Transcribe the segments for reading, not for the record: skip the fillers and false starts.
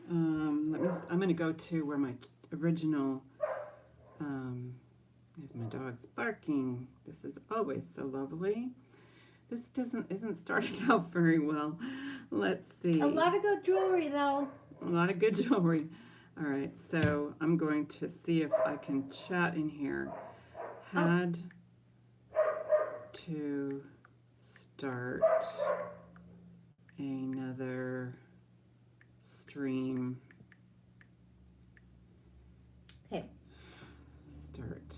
I'm going to go to where my original, there's my dog's barking. This is always so lovely. This isn't starting out very well. Let's see. A lot of good jewelry, though. A lot of good jewelry. All right, so I'm going to see if I can chat in here. Had to start another stream. Okay. Start,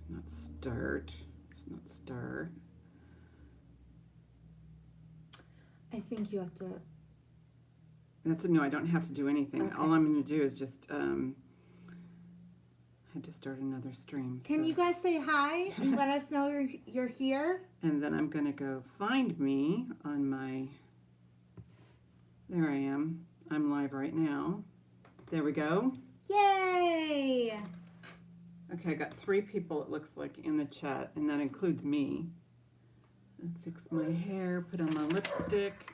not start. It's not start. I think you have to. No, I don't have to do anything. Okay. All I'm going to do is just had to start another stream. Can you guys say hi and let us know you're here? And then I'm going to go find me on my. There I am. I'm live right now. There we go. Yay! Okay, I got 3 people, it looks like, in the chat, and that includes me. Fix my hair, put on my lipstick.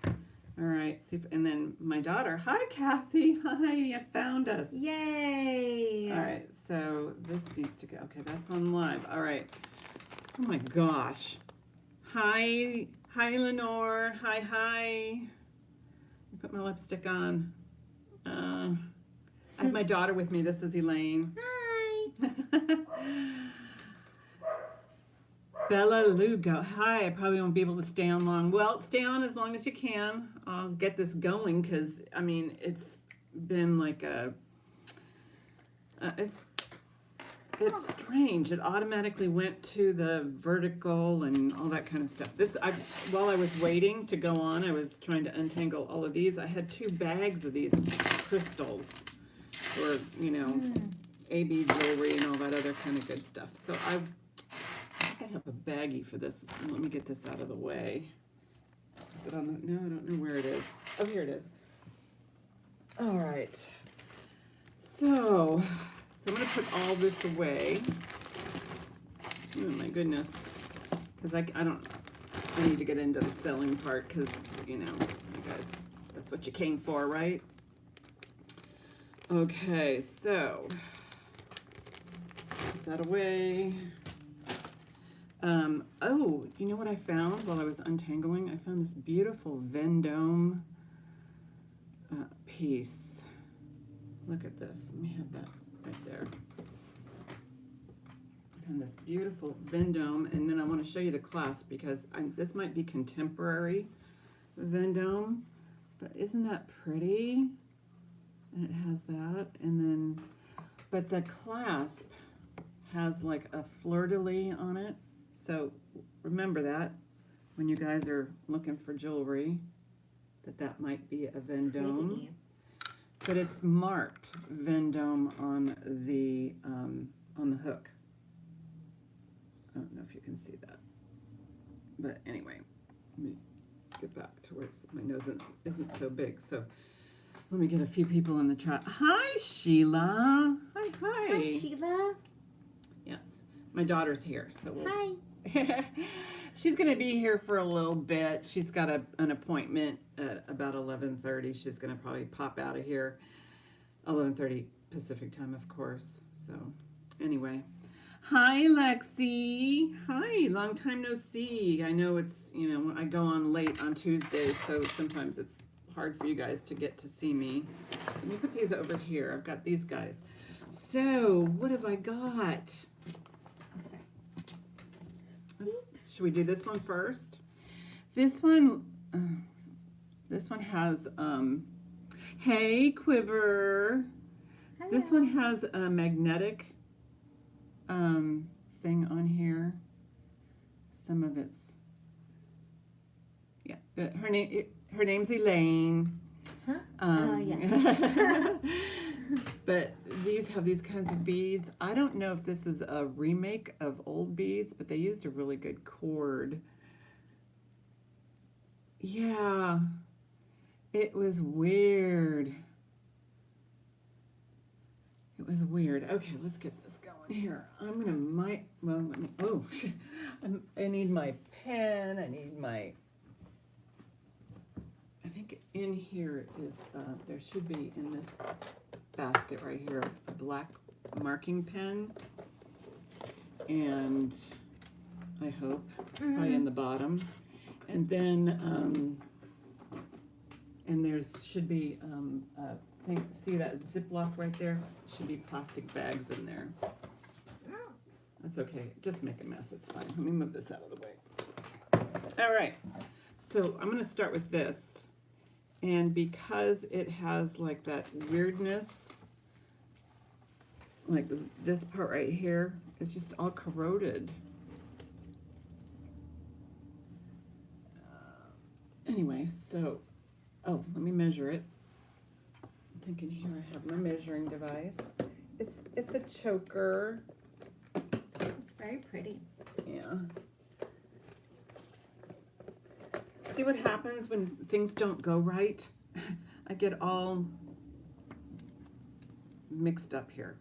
All right, see if, and then my daughter. Hi, Kathy. Hi, you found us. Yay! All right, so this needs to go. Okay, that's on live. All right. Oh my gosh. Hi, Lenore. Hi. Put my lipstick on. I have my daughter with me. This is Elaine. Hi. Bella Lugo. Hi, I probably won't be able to stay on long. Well, stay on as long as you can. I'll get this going because, I mean, it's been like it's strange. It automatically went to the vertical and all that kind of stuff. While I was waiting to go on, I was trying to untangle all of these. I had 2 bags of these crystals for, AB jewelry and all that other kind of good stuff. So I think I have a baggie for this. Let me get this out of the way. Is it on the, no, I don't know where it is. Oh, here it is. All right. So I'm going to put all this away. Oh my goodness. Because I need to get into the selling part because, you guys, that's what you came for, right? Okay, so put that away. Oh, you know what I found while I was untangling? I found this beautiful Vendome piece. Look at this. Let me have that right there. I found this beautiful Vendome, and then I want to show you the clasp because this might be contemporary Vendome, but isn't that pretty? And it has that, and then, but the clasp has like a fleur-de-lis on it. So remember that when you guys are looking for jewelry, that might be a Vendome. Pretty. But it's marked Vendome on the hook. I don't know if you can see that. But anyway, let me get back to where my nose isn't so big. So let me get a few people in the chat. Hi, Sheila. Hi. Hi, Sheila. Yes, my daughter's here. So Hi. She's going to be here for a little bit. She's got an appointment at about 11:30. She's going to probably pop out of here. 11:30 Pacific time, of course. So anyway. Hi, Lexi. Hi, long time no see. I know it's, I go on late on Tuesdays, so sometimes it's hard for you guys to get to see me. So let me put these over here. I've got these guys. So what have I got? I'm sorry. Should we do this one first? This one has, hey, Quiver. Hello. This one has a magnetic thing on here. Some of it's, yeah. Her name's Elaine. Huh? Yeah. But these have these kinds of beads. I don't know if this is a remake of old beads, but they used a really good cord. Yeah, it was weird. It was weird. Okay, let's get this going here. I'm gonna let me, oh, I need my pen. I think in here is, there should be in this basket right here, a black marking pen. And I hope it's probably in the bottom. And then, and there's should be, see that Ziploc right there? Should be plastic bags in there. That's okay, just make a mess, it's fine. Let me move this out of the way. All right, so I'm gonna start with this. And because it has like that weirdness, like this part right here, it's just all corroded. Anyway, so, oh, let me measure it. I'm thinking here I have my measuring device. It's a choker. It's very pretty. Yeah. See what happens when things don't go right? I get all mixed up here.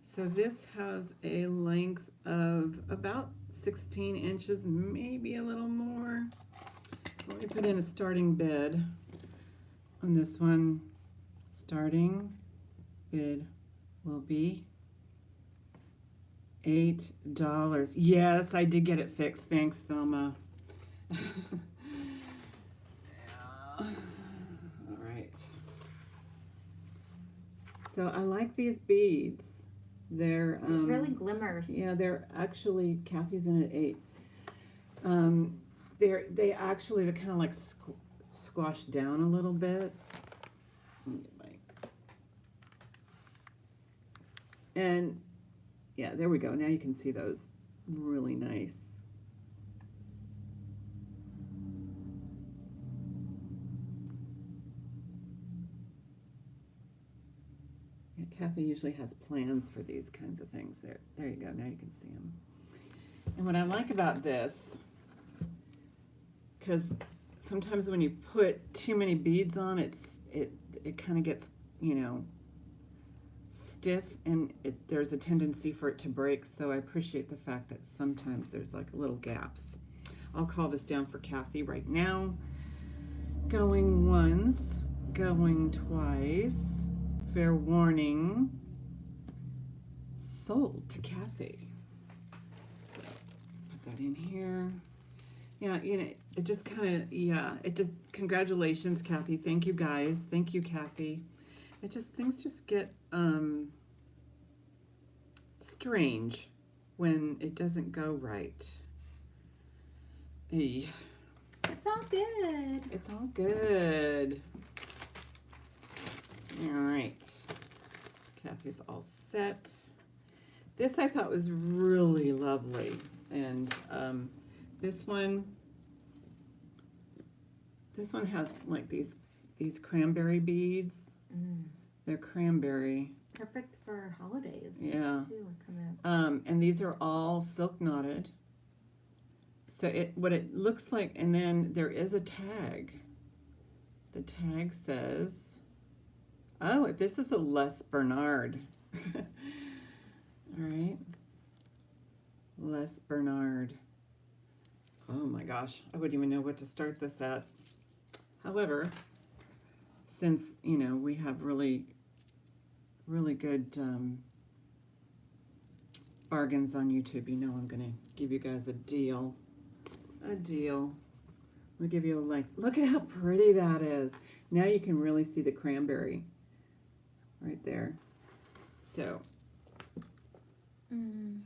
So this has a length of about 16 inches, maybe a little more. So let me put in a starting bid on this one. Starting bid will be $8. Yes, I did get it fixed. Thanks, Thelma. All right. So I like these beads. They're It really glimmers. yeah, they're actually, Kathy's in at 8. They're kind of like squashed down a little bit. And yeah, there we go. Now you can see those really nice. Yeah, Kathy usually has plans for these kinds of things. There you go. Now you can see them. And what I like about this, because sometimes when you put too many beads on, it kind of gets, you know, stiff, and there's a tendency for it to break. So I appreciate the fact that sometimes there's like little gaps. I'll call this down for Kathy right now. Going once, going twice. Fair warning. Sold to Kathy. So put that in here. Yeah, you know, it just kind of, yeah, it just, congratulations, Kathy. Thank you, guys. Thank you, Kathy. It just, things just get strange when it doesn't go right. Hey. It's all good. It's all good. All right. Kathy's all set. This I thought was really lovely. And this one has like these cranberry beads. They're cranberry. Perfect for holidays. Yeah. Too, coming up. And these are all silk knotted. So what it looks like, and then there is a tag. The tag says, oh, this is a Les Bernard. All right. Les Bernard. Oh my gosh, I wouldn't even know what to start this at. However, since, you know, we have really good bargains on YouTube, you know I'm going to give you guys a deal. A deal. We'll give you a link. Look at how pretty that is. Now you can really see the cranberry right there. So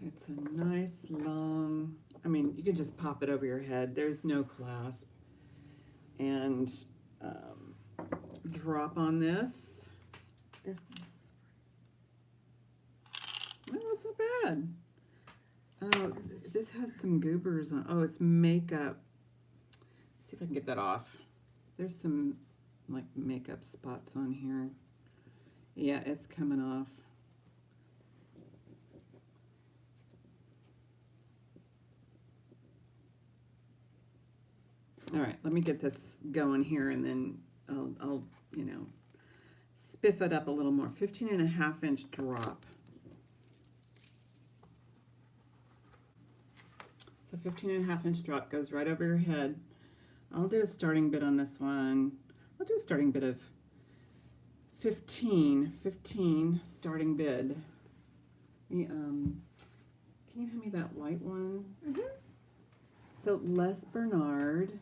it's a nice long, I mean, you can just pop it over your head. There's no clasp. And drop on this. This one. Oh, it's not bad. Oh, this has some goobers on. Oh, it's makeup. Let's see if I can get that off. There's some like makeup spots on here. Yeah, it's coming off. All right, let me get this going here, and then I'll you know, spiff it up a little more. 15.5-inch drop. So 15.5-inch drop goes right over your head. I'll do a starting bid on this one. I'll do a starting bid of 15 starting bid. Can you hand me that white one? Mm-hmm. So Les Bernard.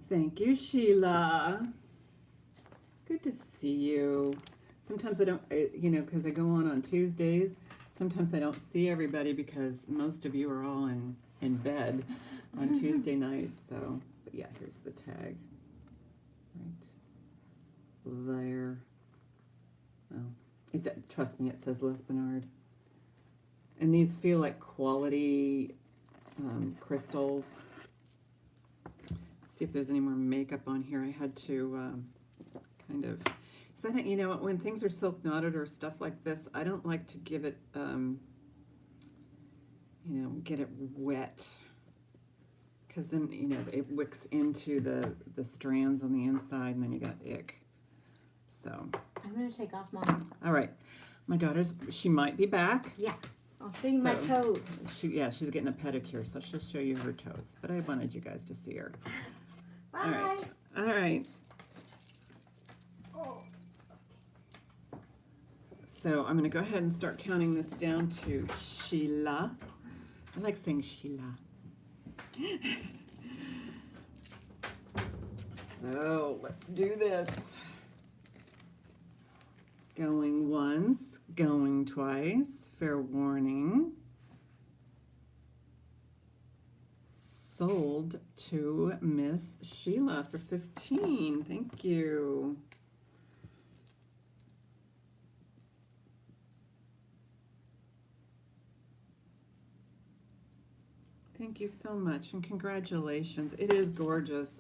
Thank you, Sheila. Good to see you. Sometimes I don't, because I go on Tuesdays, sometimes I don't see everybody because most of you are all in bed on Tuesday nights. So, but yeah, here's the tag. Right there. Oh, trust me, it says Les Bernard. And these feel like quality crystals. See if there's any more makeup on here. I had to kind of, because I don't, when things are silk knotted or stuff like this, I don't like to give it, get it wet, because then it wicks into the strands on the inside, and then you got ick. So I'm gonna take off Mom. all right, my daughter's, she might be back. Yeah, I'll show you my toes. She's getting a pedicure, so she'll show you her toes. But I wanted you guys to see her. Bye. All right. Oh. So I'm going to go ahead and start counting this down to Sheila. I like saying Sheila. So let's do this. Going once, going twice, fair warning. Sold to Miss Sheila for 15. Thank you. Thank you so much, and congratulations. It is gorgeous.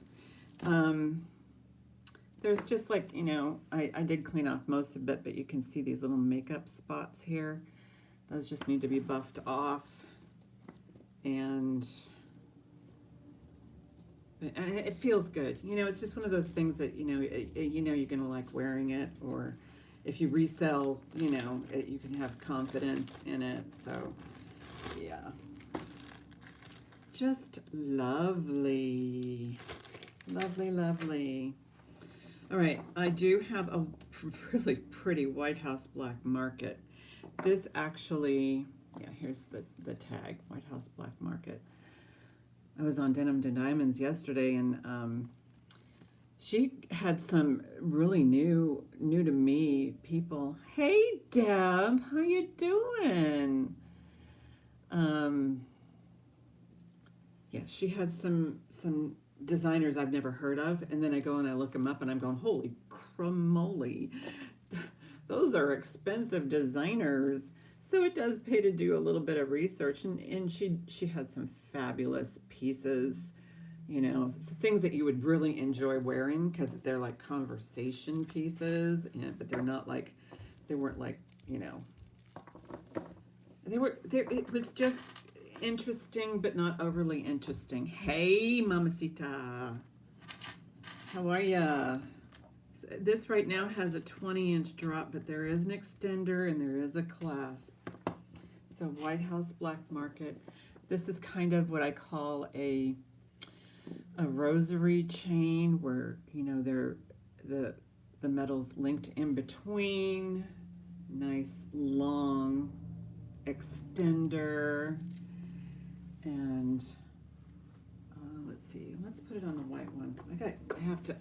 There's just like, I did clean off most of it, but you can see these little makeup spots here. Those just need to be buffed off. And it feels good. It's just one of those things that, you're going to like wearing it, or if you resell, you can have confidence in it. So, yeah. Just lovely. Lovely, lovely. All right, I do have a really pretty White House Black Market. This actually, yeah, here's the tag, White House Black Market. I was on Denim to Diamonds yesterday, and she had some really new to me people. Hey, Deb, how you doing? Yeah, she had some designers I've never heard of, and then I go and I look them up, and I'm going, holy cramoly, those are expensive designers. So it does pay to do a little bit of research, and she had some fabulous pieces, things that you would really enjoy wearing, because they're like conversation pieces, but they're not like, they weren't like, they were there. It was just interesting, but not overly interesting. Hey, Mamacita, how are ya? So this right now has a 20-inch drop, but there is an extender and there is a clasp. So White House Black Market. This is kind of what I call a rosary chain, where they're the metal's linked in between. Nice long extender. And let's see. Let's put it on the white one.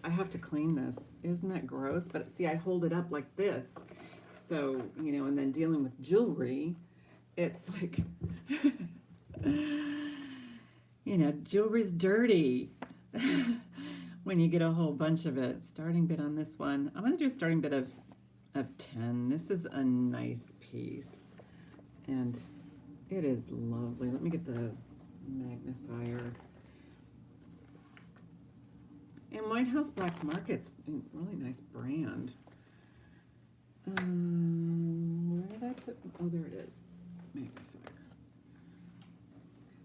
I have to clean this. Isn't that gross? But see, I hold it up like this. So and then dealing with jewelry, it's like jewelry's dirty when you get a whole bunch of it. Starting bid on this one, I'm gonna do a starting bid of 10. This is a nice piece, and it is lovely. Let me get the magnifier. And White House Black Market's a really nice brand. Where did I put? Oh, there it is. Magnifier.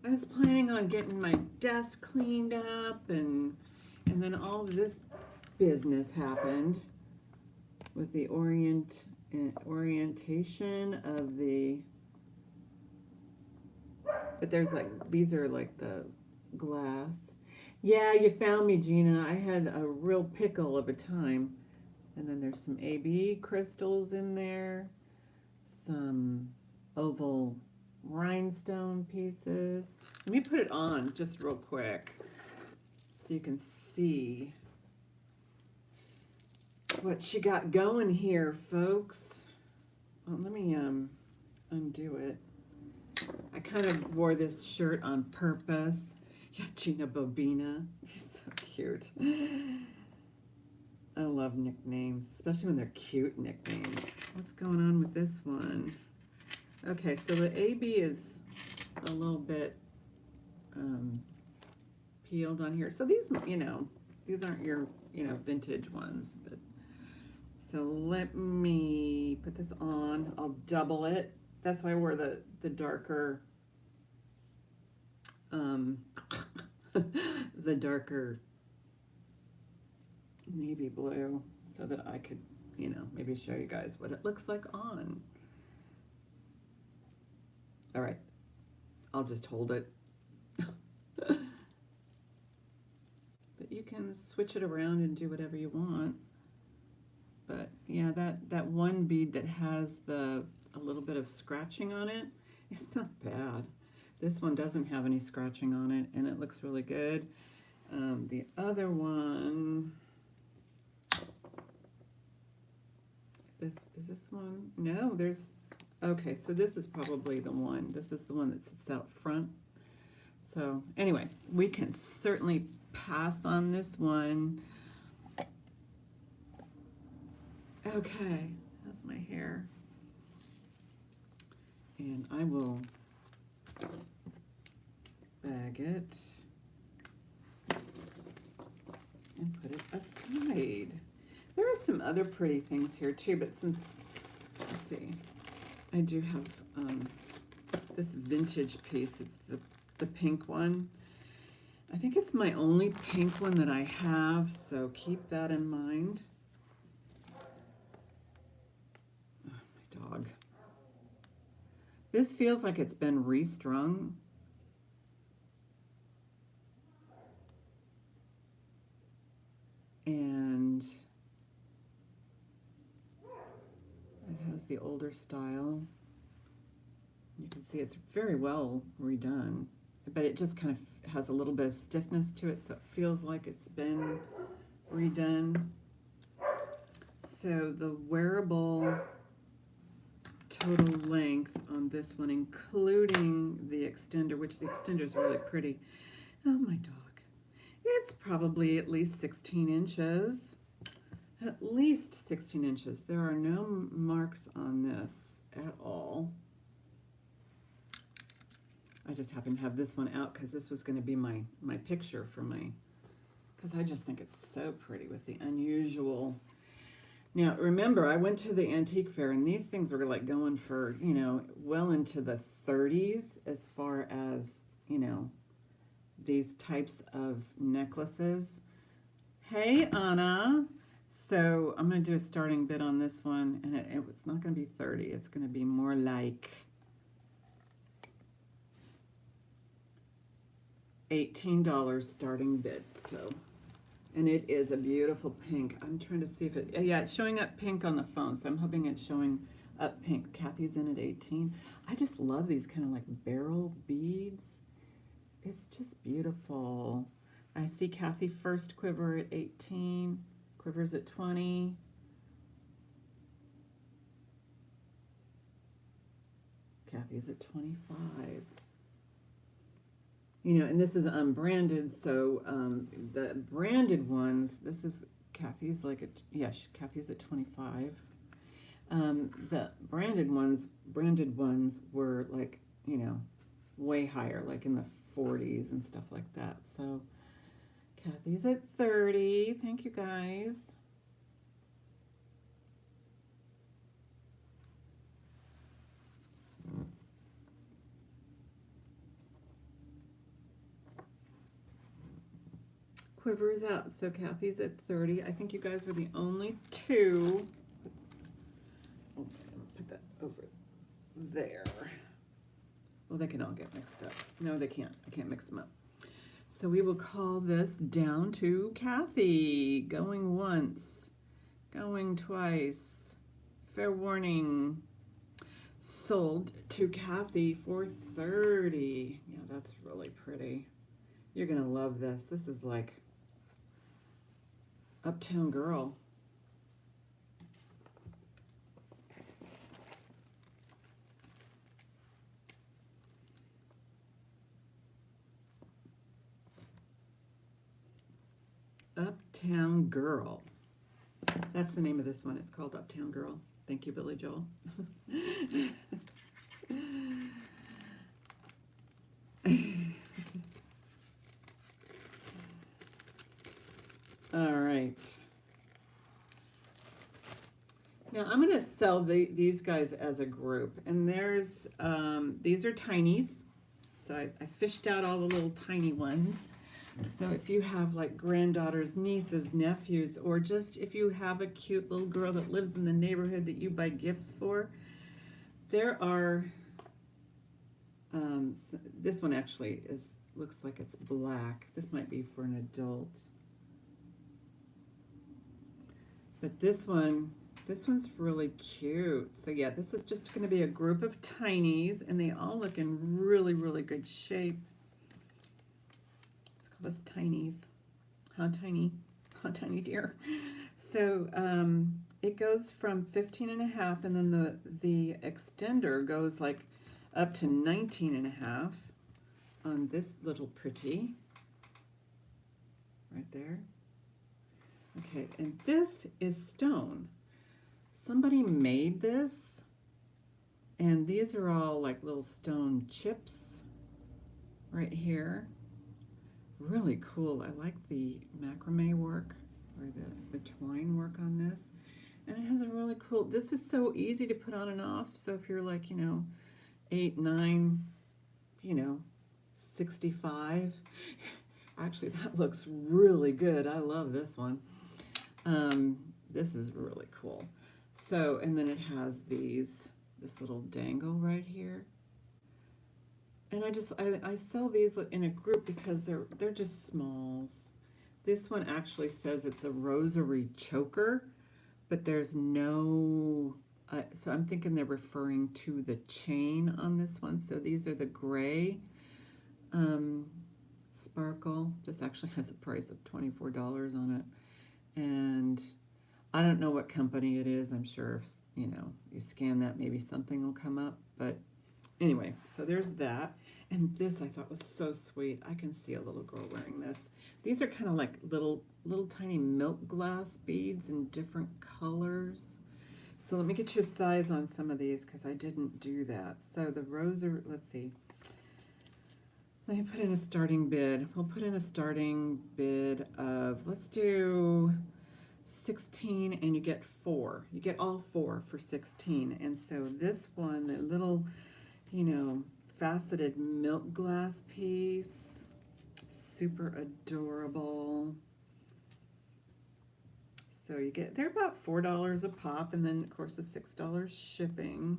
I was planning on getting my desk cleaned up, and then all of this business happened with the Orient orientation of the, but there's like, these are like the glass. Yeah, you found me, Gina. I had a real pickle of a time. And then there's some AB crystals in there, some oval rhinestone pieces. Let me put it on just real quick so you can see what she got going here, folks. Well, let me undo it. I kind of wore this shirt on purpose. Yeah, Gina Bobina. She's so cute. I love nicknames, especially when they're cute nicknames. What's going on with this one? Okay, so the AB is a little bit peeled on here. So these, you know, these aren't your, you know, vintage ones. But so let me put this on. I'll double it. That's why I wore the darker, the darker navy blue, so that I could, you know, maybe show you guys what it looks like on. All right, I'll just hold it. But you can switch it around and do whatever you want. But yeah, that one bead that has a little bit of scratching on it, it's not bad. This one doesn't have any scratching on it, and it looks really good. The other one, is this one? No, there's, okay, so this is probably the one. This is the one that sits out front. So anyway, we can certainly pass on this one. Okay, that's my hair. And I will bag it and put it aside. There are some other pretty things here too, but since, let's see, I do have this vintage piece. It's the pink one. I think it's my only pink one that I have, so keep that in mind. Oh, my dog. This feels like it's been restrung. And it has the older style. You can see it's very well redone, but it just kind of has a little bit of stiffness to it, so it feels like it's been redone. So the wearable total length on this one, including the extender, which the extender is really pretty. Oh, my dog. It's probably at least 16 inches. At least 16 inches. There are no marks on this at all. I just happen to have this one out because this was going to be my picture for because I just think it's so pretty with the unusual. Now, remember, I went to the antique fair, and these things were like going for, you know, well into the 30s as far as, you know, these types of necklaces. Hey, Anna. So I'm going to do a starting bid on this one, and it's not going to be 30. It's going to be more like $18 starting bid. So, and it is a beautiful pink. I'm trying to see if it, yeah, it's showing up pink on the phone, so I'm hoping it's showing up pink. Kathy's in at 18. I just love these kind of like barrel beads. It's just beautiful. I see Kathy first quiver at 18, quivers at 20. Kathy's at 25. You know, and this is unbranded, so the branded ones, this is Kathy's like, Kathy's at 25. The branded ones were like, you know, way higher, like in the 40s and stuff like that. So Kathy's at 30. Thank you, guys. Quivers out. So Kathy's at 30. I think you guys were the only two. Oops. over there. Well, they can all get mixed up. No, they can't. I can't mix them up. So we will call this Down to Kathy. Going once, going twice. Fair warning. Sold to Kathy for $30. Yeah, that's really pretty. You're gonna love this. This is like Uptown Girl. Uptown Girl. That's the name of this one. It's called Uptown Girl. Thank you, Billy Joel. All right. Now I'm going to sell these guys as a group, and there's these are tinies. So I fished out all the little tiny ones. So if you have like granddaughters, nieces, nephews, or just if you have a cute little girl that lives in the neighborhood that you buy gifts for, there are, this one actually looks like it's black. This might be for an adult. But this one's really cute. So yeah, this is just going to be a group of tinies, and they all look in really, really good shape. Let's call this tinies. How tiny? How tiny dear. So it goes from 15.5, and then the extender goes like up to 19.5 on this little pretty. Right there. Okay, and this is stone. Somebody made this, and these are all like little stone chips right here. Really cool. I like the macrame work, or the twine work on this. And it has a really cool, this is so easy to put on and off. So if you're like, 8, 9, 65. Actually, that looks really good. I love this one. This is really cool. So, and then it has this little dangle right here. And I sell these in a group because they're just smalls. This one actually says it's a rosary choker, but there's no, so I'm thinking they're referring to the chain on this one. So these are the gray sparkle. This actually has a price of $24 on it. And I don't know what company it is. I'm sure if, you scan that, maybe something will come up. But anyway, so there's that. And this I thought was so sweet. I can see a little girl wearing this. These are kind of like little tiny milk glass beads in different colors. So let me get you a size on some of these because I didn't do that. So the rosary, let's see. Let me put in a starting bid. We'll put in a starting bid of, let's do 16, and you get 4. You get all 4 for 16. And so this one, the little, faceted milk glass piece, super adorable. So you get, they're about $4 a pop, and then of course the $6 shipping.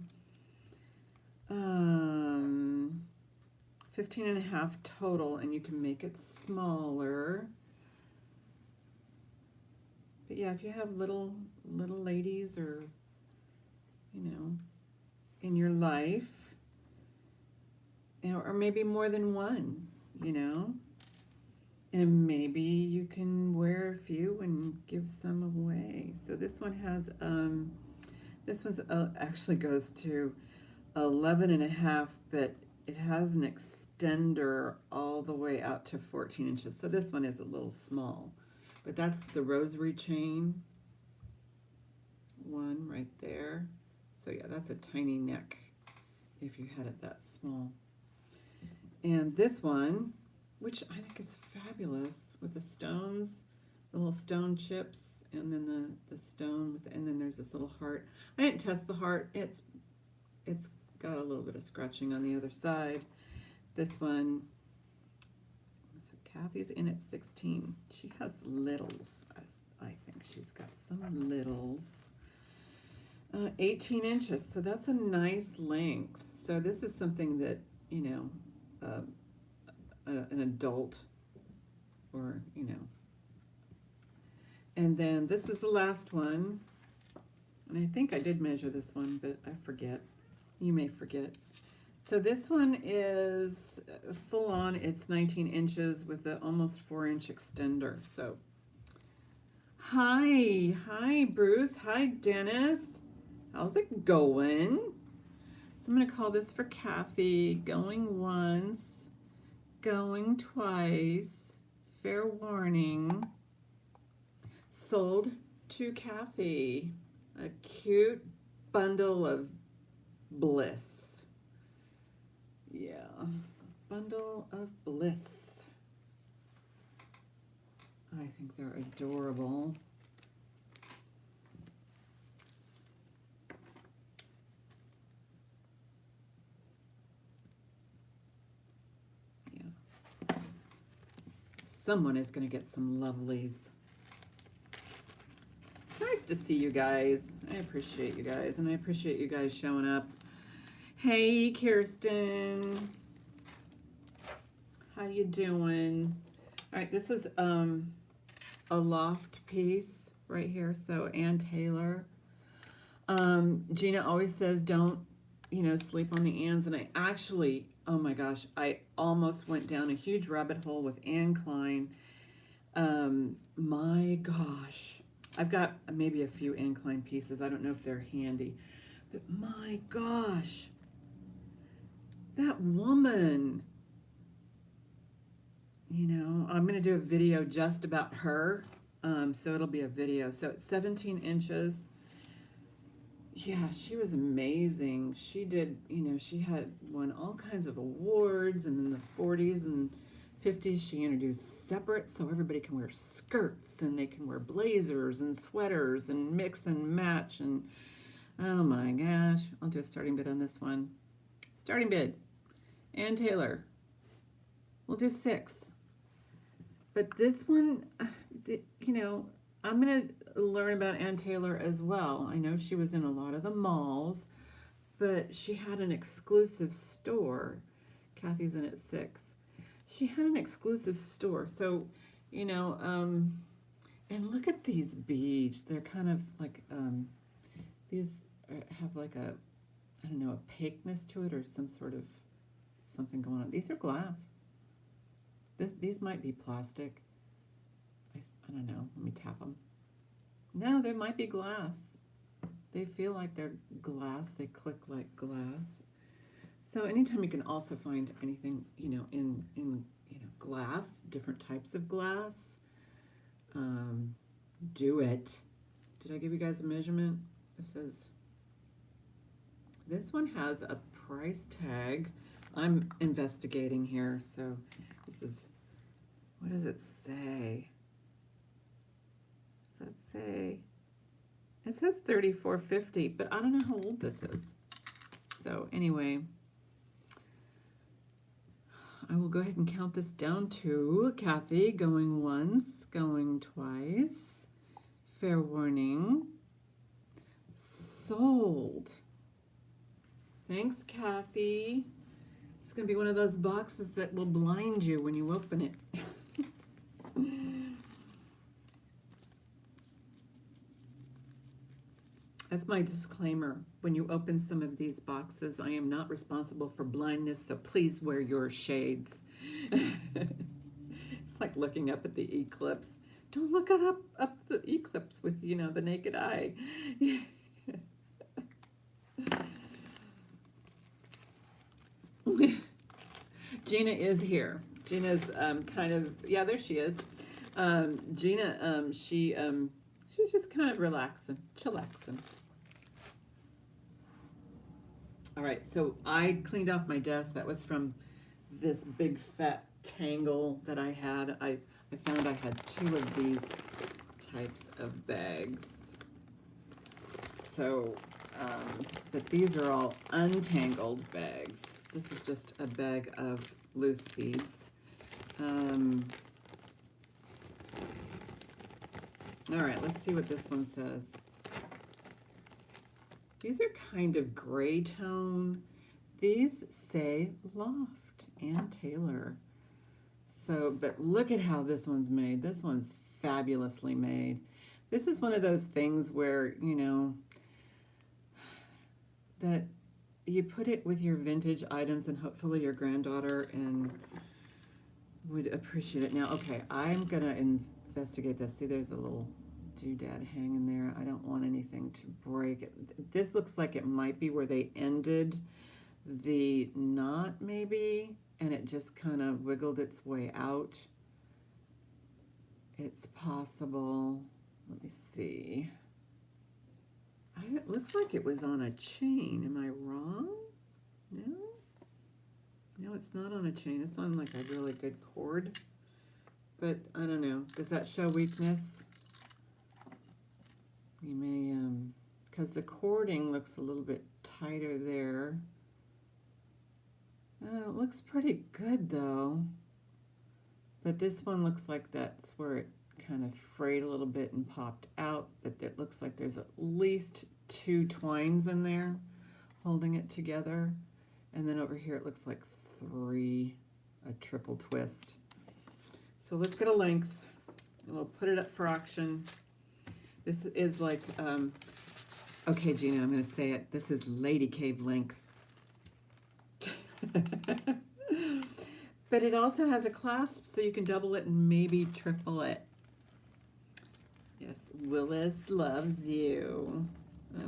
15.5 total, and you can make it smaller. But yeah, if you have little ladies or in your life, or maybe more than one, and maybe you can wear a few and give some away. So this one has this one's actually goes to 11.5, but it has an extender all the way out to 14 inches. So this one is a little small, but that's the rosary chain one right there. So yeah, that's a tiny neck if you had it that small. And this one, which I think is fabulous, with the stones, the little stone chips, and then the stone, and then there's this little heart. I didn't test the heart. It's got a little bit of scratching on the other side. This one, so Kathy's in at 16. She has littles. I think she's got some littles. 18 inches, so that's a nice length. So this is something that, you know, an adult or, you know. And then this is the last one. And I think I did measure this one, but I forget. You may forget. So this one is full on. It's 19 inches with an almost 4-inch extender. So, hi Bruce. Hi Dennis. How's it going? So I'm going to call this for Kathy. Going once, going twice. Fair warning. Sold to Kathy. A cute bundle of bliss. Yeah, bundle of bliss. I think they're adorable. Yeah. Someone is going to get some lovelies. Nice to see you guys. I appreciate you guys, and I appreciate you guys showing up. Hey, Kirsten. How you doing? All right, this is a loft piece right here. So Ann Taylor. Gina always says don't, you know, sleep on the Anns, and I actually, oh my gosh, I almost went down a huge rabbit hole with Anne Klein. My gosh. I've got maybe a few Anne Klein pieces. I don't know if they're handy, but my gosh, that woman, you know, I'm going to do a video just about her. So it'll be a video. So it's 17 inches. Yeah, she was amazing. She did, you know, she had won all kinds of awards, and in the 40s and 50s, she introduced separate so everybody can wear skirts and they can wear blazers and sweaters and mix and match. And oh my gosh, I'll do a starting bid on this one. Starting bid, Ann Taylor. We'll do 6. But this one, you know, I'm going to learn about Ann Taylor as well. I know she was in a lot of the malls, but she had an exclusive store. Kathy's in at 6. She had an exclusive store. So, you know, and look at these beads. They're kind of like, these have like a, I don't know, opaqueness to it or some sort of something going on. These are glass. These might be plastic. I don't know. Let me tap them. No, they might be glass. They feel like they're glass. They click like glass. So anytime you can also find anything, you know, in you know, glass, different types of glass, do it. Did I give you guys a measurement? It says, this one has a price tag. I'm investigating here, so this is, what does it say? Does that say? It says $34.50, but I don't know how old this is. So anyway, I will go ahead and count this down to Kathy, going once, going twice. Fair warning. Sold. Thanks, Kathy. It's going to be one of those boxes that will blind you when you open it. That's my disclaimer. When you open some of these boxes, I am not responsible for blindness, so please wear your shades. It's like looking up at the eclipse. Don't look up the eclipse with, you know, the naked eye. Gina is here. Gina's kind of, yeah, there she is. Gina, she's just kind of relaxing, chillaxing. All right, so I cleaned off my desk. That was from this big fat tangle that I had. I found I had 2 of these types of bags. So, but these are all untangled bags. This is just a bag of loose beads. All right, let's see what this one says. These are kind of gray tone. These say Loft and Taylor. So, but look at how this one's made. This one's fabulously made. This is one of those things where, you know, that you put it with your vintage items and hopefully your granddaughter and would appreciate it. Now, okay, I'm gonna investigate this. See, there's a little doodad hanging there. I don't want anything to break it. This looks like it might be where they ended the knot maybe, and it just kind of wiggled its way out. It's possible. Let me see. It looks like it was on a chain. Am I wrong? No? No, it's not on a chain. It's on like a really good cord. But I don't know. Does that show weakness? You may, because the cording looks a little bit tighter there. It looks pretty good though. But this one looks like that's where it kind of frayed a little bit and popped out. But it looks like there's at least 2 twines in there holding it together. And then over here it looks like 3, a triple twist. So let's get a length and we'll put it up for auction. This is like, okay Gina, I'm gonna say it. This is Lady Cave length. But it also has a clasp so you can double it and maybe triple it. Yes, Willis loves you.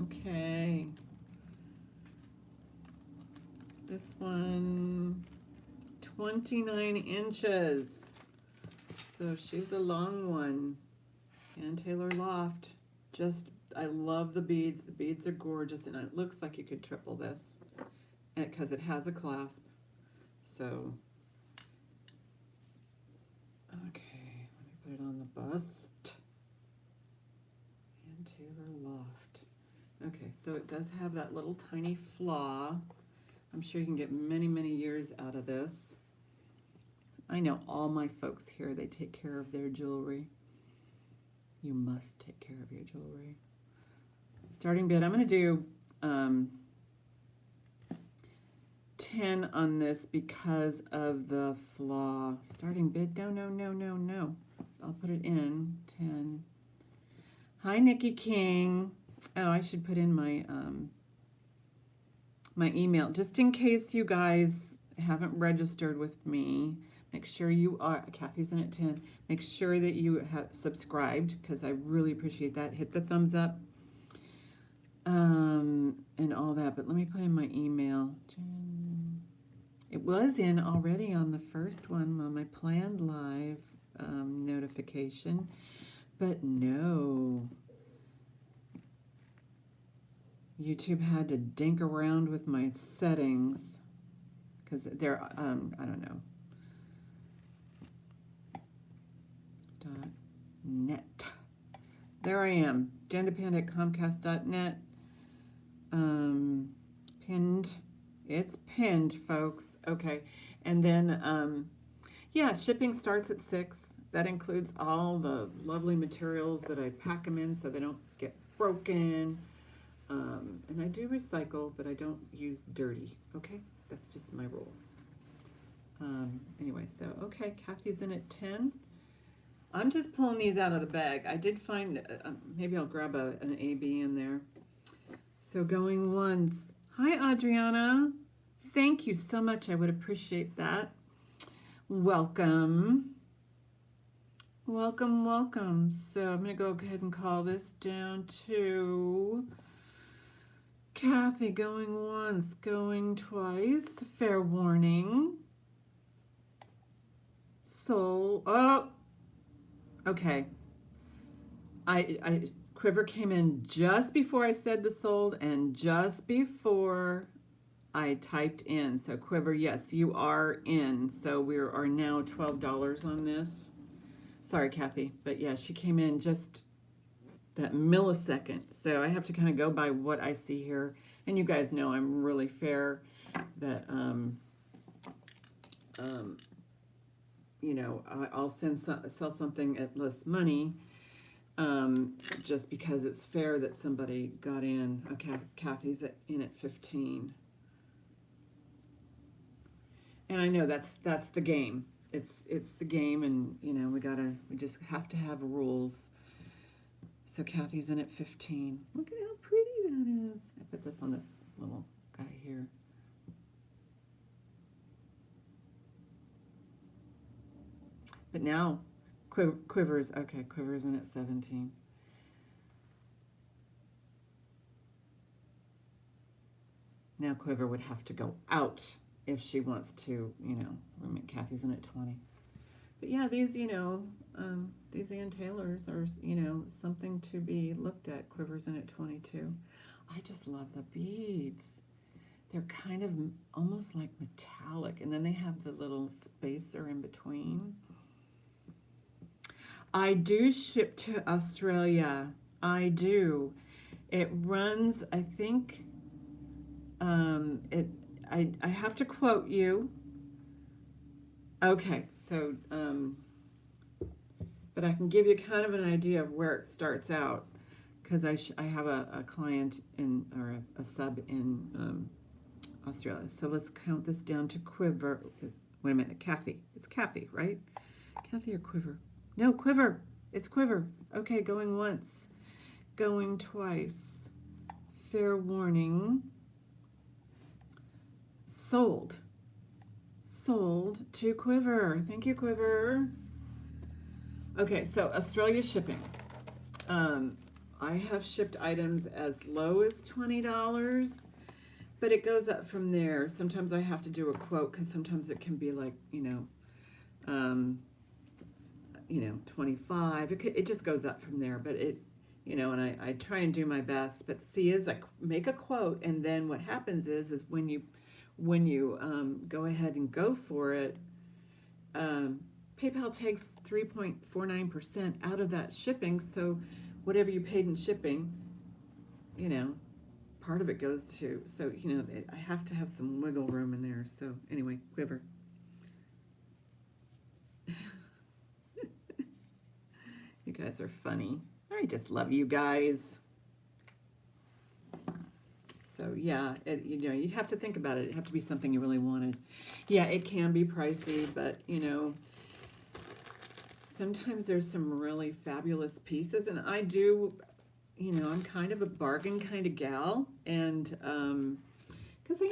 Okay. This one, 29 inches. So she's a long one. And Taylor Loft. Just, I love the beads. The beads are gorgeous and it looks like you could triple this because it has a clasp. So, okay, let me put it on the bust. And Taylor Loft. Okay, so it does have that little tiny flaw. I'm sure you can get many, many years out of this. I know all my folks here, they take care of their jewelry. You must take care of your jewelry. Starting bid, I'm going to do 10 on this because of the flaw. Starting bid, no. I'll put it in, 10. Hi, Nikki King. Oh, I should put in my my email, just in case you guys haven't registered with me. Make sure you are, Kathy's in at 10. Make sure that you have subscribed because I really appreciate that. Hit the thumbs up and all that. But let me put in my email. It was in already on the first one on my planned live notification, but no. YouTube had to dink around with my settings because they're, I don't know. .net. There I am. Jandapanda at Comcast.net. Pinned. It's pinned, folks. Okay. And then, yeah, shipping starts at 6. That includes all the lovely materials that I pack them in so they don't get broken. And I do recycle, but I don't use dirty. Okay? That's just my rule. Anyway, so, okay, Kathy's in at 10. I'm just pulling these out of the bag. I did find, maybe I'll grab an AB in there. So going once. Hi, Adriana. Thank you so much. I would appreciate that. Welcome. Welcome, welcome. So I'm going to go ahead and call this down to Kathy going once, going twice. Fair warning. Soul. Oh! Okay, I Quiver came in just before I said the sold and just before I typed in. So Quiver, yes, you are in. So we are now $12 on this. Sorry, Kathy, but yeah, she came in just that millisecond. So I have to kind of go by what I see here. And you guys know I'm really fair that, you know, I'll sell something at less money just because it's fair that somebody got in. Okay, Kathy's in at 15. And I know that's the game. It's the game, and you know we just have to have rules. So Kathy's in at 15. Look at how pretty that is. I put this on this little guy here. But now Quiver's okay. Quiver's in at 17. Now Quiver would have to go out if she wants to, you know. Kathy's in at 20. But yeah, these, you know, these Ann Taylors are, you know, something to be looked at. Quiver's in at 22. I just love the beads. They're kind of almost like metallic, and then they have the little spacer in between. I do ship to Australia. I do. It runs, I think, I have to quote you. Okay, so, but I can give you kind of an idea of where it starts out, because I have a client or a sub in Australia. So let's count this down to Quiver. Wait a minute, Kathy. It's Kathy, right? Kathy or Quiver? No, Quiver. It's Quiver. Okay, going once, going twice. Fair warning. Sold to Quiver. Thank you, Quiver. Okay, so Australia shipping. I have shipped items as low as $20, but it goes up from there. Sometimes I have to do a quote because sometimes it can be like, 25. It just goes up from there, but it, and I try and do my best. But see, is I make a quote, and then what happens is when you go ahead and go for it, PayPal takes 3.49% out of that shipping. So whatever you paid in shipping, part of it goes to. So I have to have some wiggle room in there. So anyway, Quiver. You guys are funny. I just love you guys. So yeah, you'd have to think about it. It'd have to be something you really wanted. Yeah, it can be pricey, but sometimes there's some really fabulous pieces, and I do, I'm kind of a bargain kind of gal, and because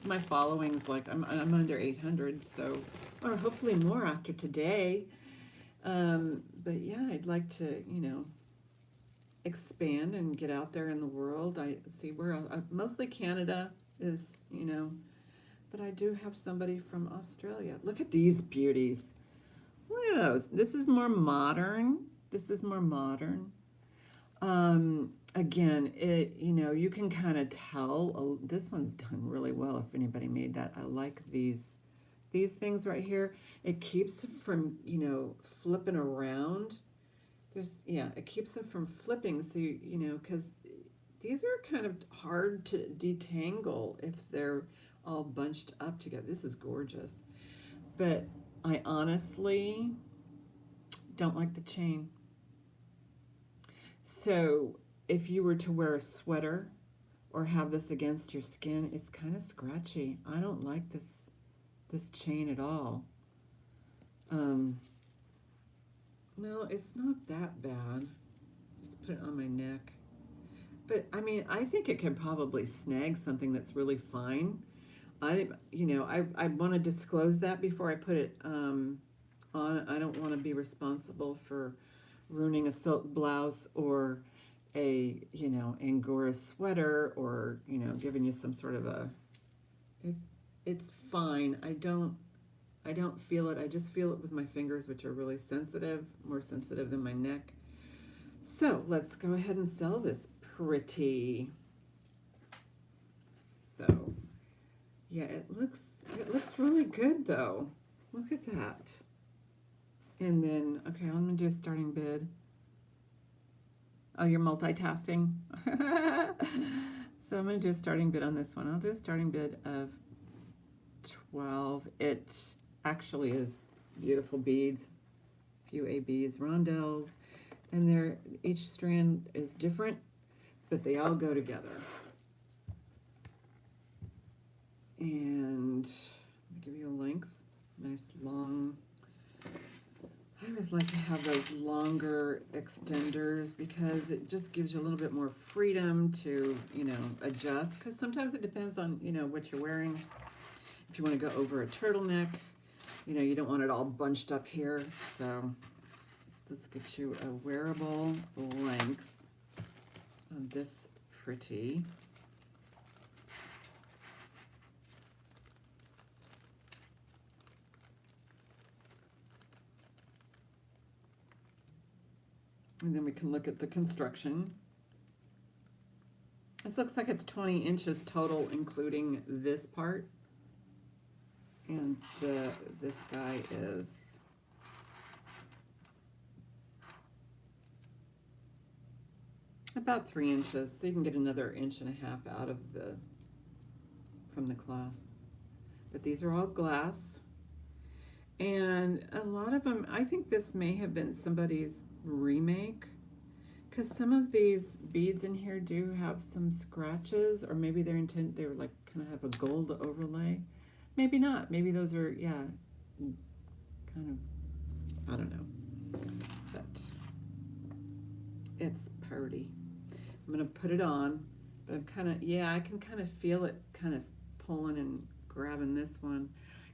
my following's like I'm under 800, so or hopefully more after today. But yeah, I'd like to expand and get out there in the world. I see where mostly Canada is, but I do have somebody from Australia. Look at these beauties. Look at those. This is more modern. Again, you can kind of tell. This one's done really well. If anybody made that, I like these things right here. It keeps them from flipping around. It keeps them from flipping. So because these are kind of hard to detangle if they're all bunched up together. This is gorgeous, but I honestly don't like the chain. So if you were to wear a sweater or have this against your skin, it's kind of scratchy. I don't like this chain at all. No, it's not that bad. Just put it on my neck. But I mean, I think it can probably snag something that's really fine. I want to disclose that before I put it on. I don't want to be responsible for ruining a silk blouse or a Angora sweater, or giving you some sort of it's fine. I don't feel it. I just feel it with my fingers, which are really sensitive, more sensitive than my neck. So let's go ahead and sell this pretty. So yeah, it looks really good though. Look at that. And then, okay, I'm gonna do a starting bid. Oh, you're multitasking? So I'm gonna do a starting bid on this one. I'll do a starting bid of 12. It actually is beautiful beads, a few ABs, rondelles, And each strand is different, but they all go together. And let me give you a length, nice long. I always like to have those longer extenders because it just gives you a little bit more freedom to, adjust. Because sometimes it depends on, what you're wearing. If you want to go over a turtleneck, you don't want it all bunched up here. So let's get you a wearable length on this pretty. And then we can look at the construction. This looks like it's 20 inches total, including this part. And this guy is about 3 inches, so you can get another 1.5 inches out of from the clasp. But these are all glass. And a lot of them, I think this may have been somebody's remake, because some of these beads in here do have some scratches, or maybe they were like kind of have a gold overlay. Maybe not. Maybe those are, kind of, I don't know. But it's pretty. I'm going to put it on, but I'm kind of, I can kind of feel it kind of pulling and grabbing this one.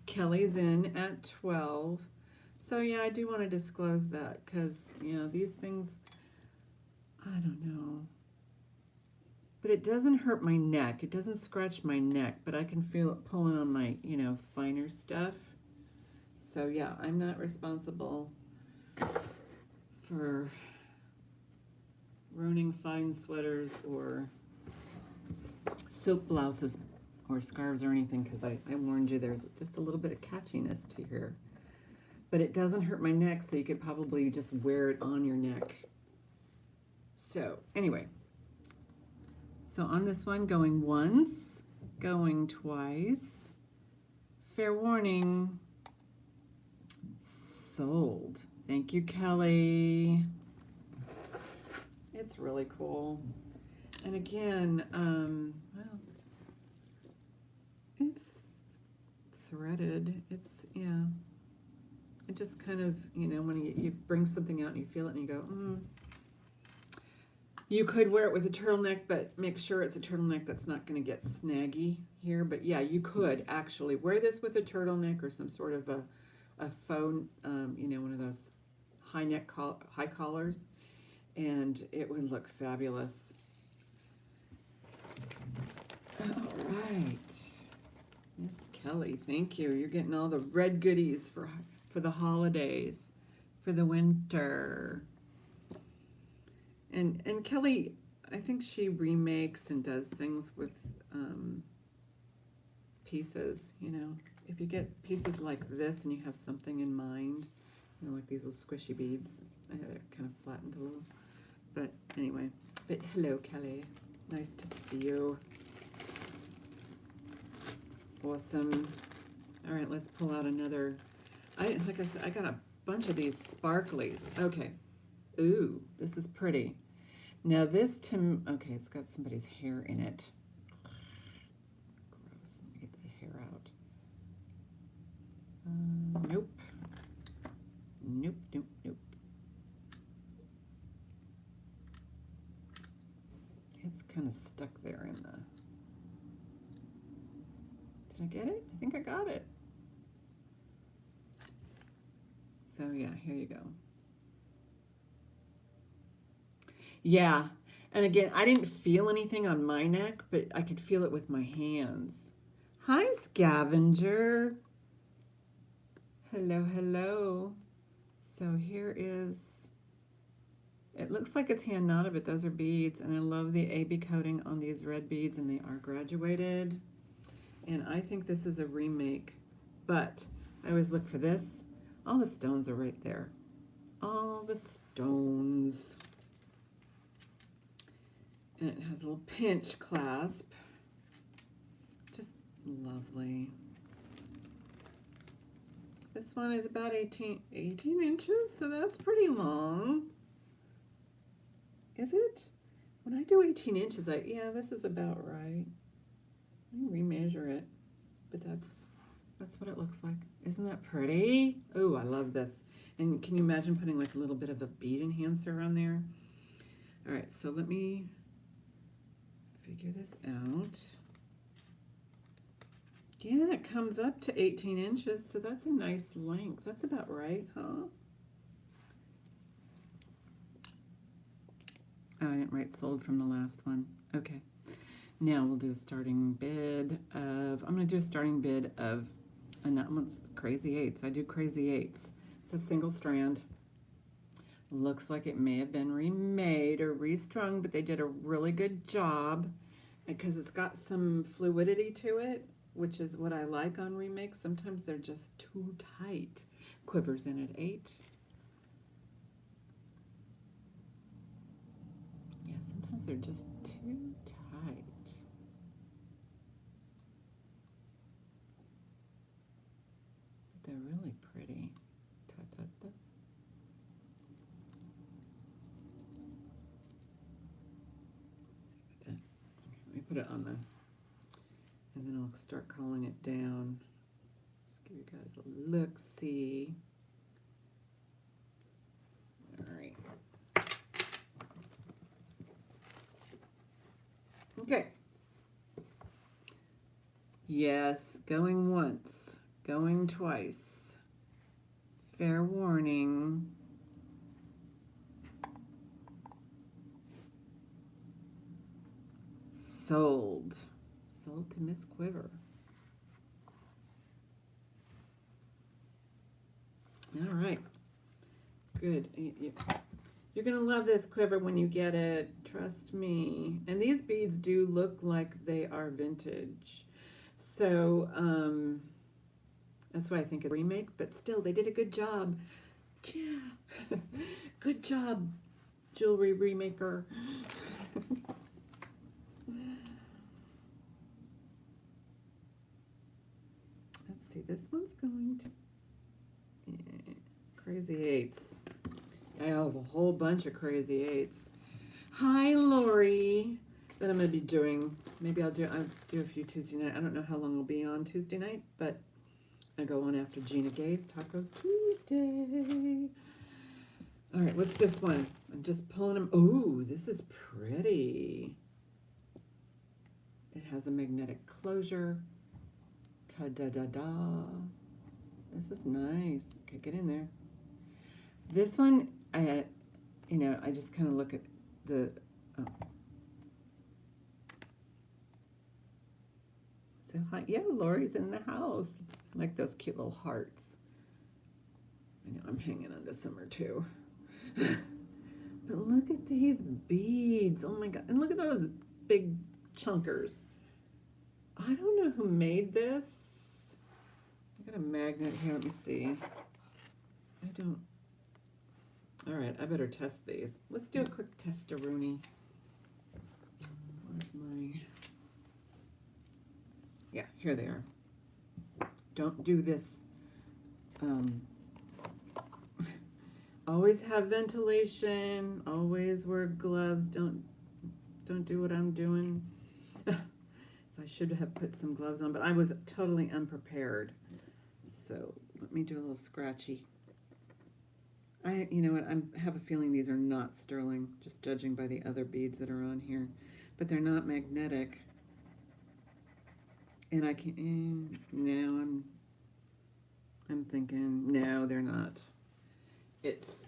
Kelly's in at 12. So I do want to disclose that because, these things, I don't know. But it doesn't hurt my neck. It doesn't scratch my neck, but I can feel it pulling on my, finer stuff. So I'm not responsible for ruining fine sweaters or silk blouses or scarves or anything, because I warned you there's just a little bit of catchiness to here. But it doesn't hurt my neck, so you could probably just wear it on your neck. So anyway, so on this one, going once, going twice. Fair warning, sold. Thank you, Kelly. It's really cool. And again, well, it's threaded. It's, it just kind of, when you bring something out and you feel it and you go, You could wear it with a turtleneck, but make sure it's a turtleneck that's not going to get snaggy here. But you could actually wear this with a turtleneck or some sort of a faux, one of those high collars, and it would look fabulous. All right, Miss Kelly, thank you. You're getting all the red goodies for the holidays, for the winter. And Kelly, I think she remakes and does things with pieces, If you get pieces like this and you have something in mind, like these little squishy beads. They're kind of flattened a little. But anyway, hello, Kelly. Nice to see you. Awesome. All right, let's pull out another. Like I said, I got a bunch of these sparklies. Okay. Ooh, this is pretty. Now this okay, it's got somebody's hair in it. Gross, let me get the hair out. Nope. Nope, nope, nope. It's kind of stuck there in the... Did I get it? I think I got it. So here you go. Yeah, and again, I didn't feel anything on my neck, but I could feel it with my hands. Hi, Scavenger. Hello, hello. So here is, it looks like it's hand knotted, but those are beads, and I love the AB coating on these red beads, and they are graduated. And I think this is a remake, but I always look for this. All the stones are right there. All the stones. And it has a little pinch clasp. Just lovely. This one is about 18 inches, so that's pretty long. Is it? When I do 18 inches, yeah, this is about right. Let me remeasure it, but that's what it looks like. Isn't that pretty? Oh, I love this. And can you imagine putting like a little bit of a bead enhancer on there? All right, so let me figure this out. Yeah, it comes up to 18 inches, so that's a nice length. That's about right, huh? Oh, I didn't write sold from the last one. Okay. Now we'll do a starting bid of, I'm going to do a starting bid of, crazy eights. I do crazy eights. It's a single strand. Looks like it may have been remade or restrung, but they did a really good job because it's got some fluidity to it, which is what I like on remakes. Sometimes they're just too tight. Quivers in at 8. Yeah, sometimes they're just too tight. But they're really pretty. Ta, ta, ta. Let me put it on the, and then I'll start calling it down. Just give you guys a look-see. All right. Okay. Yes, going once, going twice. Fair warning. Sold. Sold to Miss Quiver. All right. Good. You're going to love this quiver when you get it. Trust me. And these beads do look like they are vintage. So, that's why I think it's a remake. But still, they did a good job. Yeah. Good job, jewelry remaker. Let's see. This one's going to... Yeah, crazy eights. I have a whole bunch of crazy eights. Hi, Lori. That I'm going to be doing. Maybe I'll do a few Tuesday night. I don't know how long I'll be on Tuesday night, but I go on after Gina Gay's Taco Tuesday. All right, what's this one? I'm just pulling them. Oh, this is pretty. It has a magnetic closure. Ta-da-da-da. This is nice. Okay, get in there. This one, I just kind of look at the, so hi, yeah, Lori's in the house. I like those cute little hearts. I know I'm hanging on to summer too. But look at these beads. Oh my God. And look at those big chunkers. I don't know who made this. I got a magnet here. Let me see. I don't. All right, I better test these. Let's do a quick test-a-rooney. Where's my... Yeah, here they are. Don't do this. Always have ventilation. Always wear gloves. Don't do what I'm doing. So I should have put some gloves on, but I was totally unprepared. So let me do a little scratchy. You know what, I have a feeling these are not sterling, just judging by the other beads that are on here. But they're not magnetic. And I can't, now I'm thinking, no, they're not. It's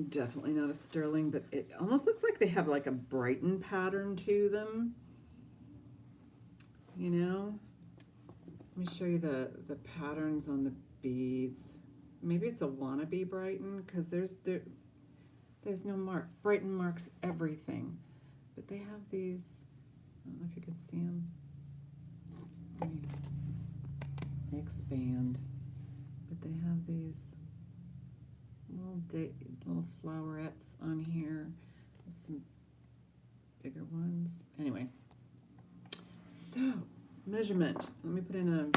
definitely not a sterling, but it almost looks like they have like a Brighton pattern to them. You know? Let me show you the patterns on the beads. Maybe it's a wannabe Brighton, because there's no mark. Brighton marks everything. But they have these, I don't know if you can see them. Let me expand. But they have these little flowerets on here. There's some bigger ones. Anyway. So, measurement. Let me put in a...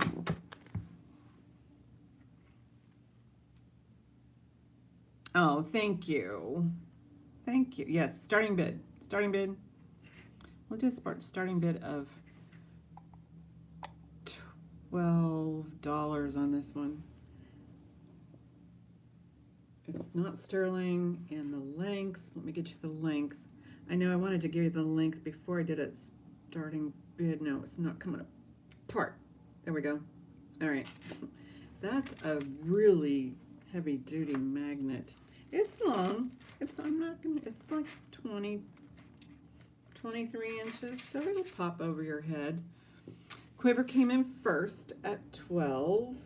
Oh, thank you. Thank you. Yes, starting bid. Starting bid. We'll do a starting bid of $12 on this one. It's not sterling, and the length, let me get you the length. I know I wanted to give you the length before I did a starting bid. No, it's not coming apart. There we go. All right. That's a really heavy duty magnet. It's long. It's like 23 inches, so it'll pop over your head. Quiver came in first at 12.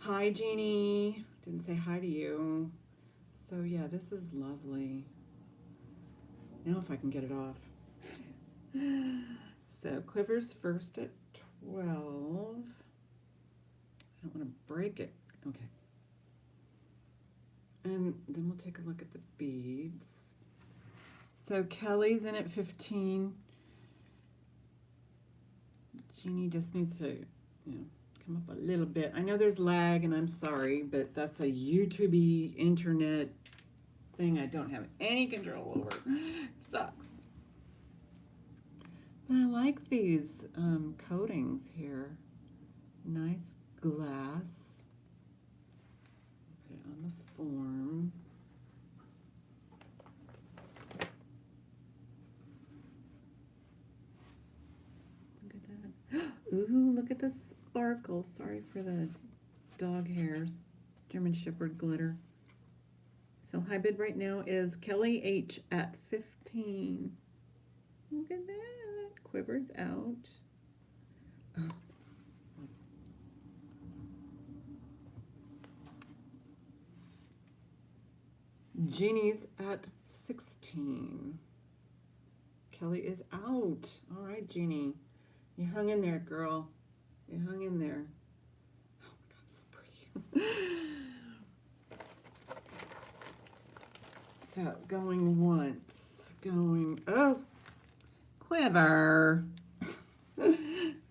Hi, Jeannie. Didn't say hi to you. So yeah, this is lovely. Now if I can get it off. So Quiver's first at 12. I don't want to break it. Okay. And then we'll take a look at the beads. So Kelly's in at 15. Jeannie just needs to, come up a little bit. I know there's lag, and I'm sorry, but that's a YouTube-y internet thing I don't have any control over. Sucks. But I like these coatings here. Nice glass. Put it on the form. Look at that. Ooh, look at the sparkle. Sorry for the dog hairs. German Shepherd glitter. So high bid right now is Kelly H at 15. Look at that. Quiver's out. Oh. Jeannie's at 16. Kelly is out. All right, Jeannie. You hung in there, girl. You hung in there. Oh my God, so pretty. So going once, oh, Quiver.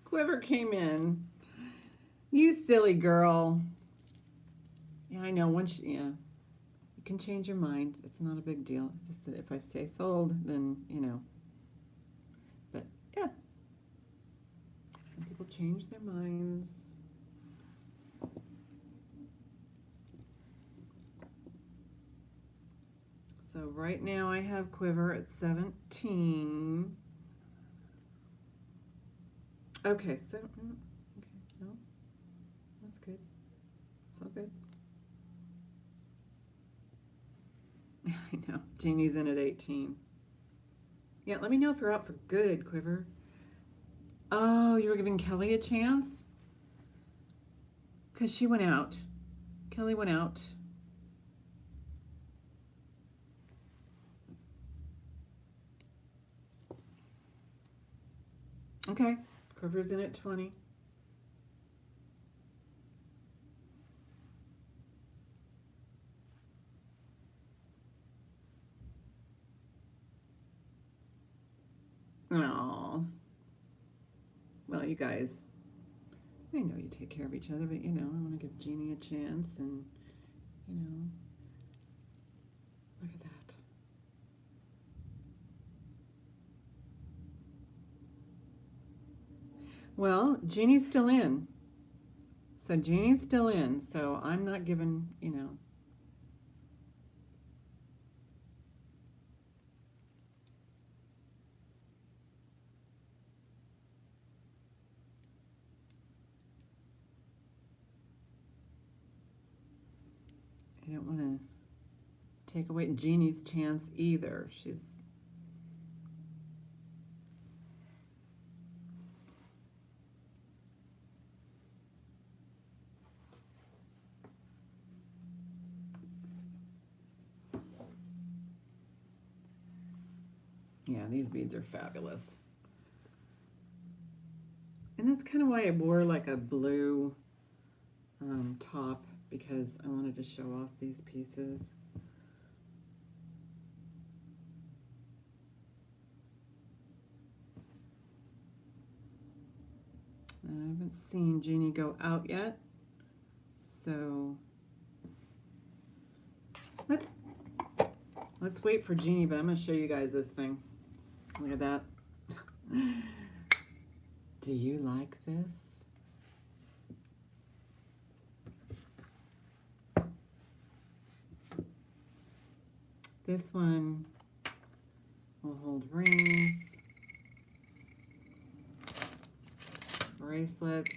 Quiver came in. You silly girl. Yeah, I know. You can change your mind. It's not a big deal. Just that if I say sold, then, But, yeah. Some people change their minds. So right now I have Quiver at 17. Okay, so, no, that's good. It's all good. I know, Jeannie's in at 18. Yeah, let me know if you're out for good, Quiver. Oh, you were giving Kelly a chance? Because she went out. Kelly went out. Okay, Quiver's in at 20. Oh. Well, you guys, I know you take care of each other, but I want to give Jeannie a chance, and look at that. Well, Jeannie's still in. So Jeannie's still in, so I'm not giving, I don't want to take away Jeannie's chance either. She's yeah, these beads are fabulous. And that's kind of why I wore like a blue top, because I wanted to show off these pieces. I haven't seen Jeannie go out yet, so let's Let's wait for Jeannie, but I'm going to show you guys this thing. Look at that. Do you like this? This one will hold rings, bracelets,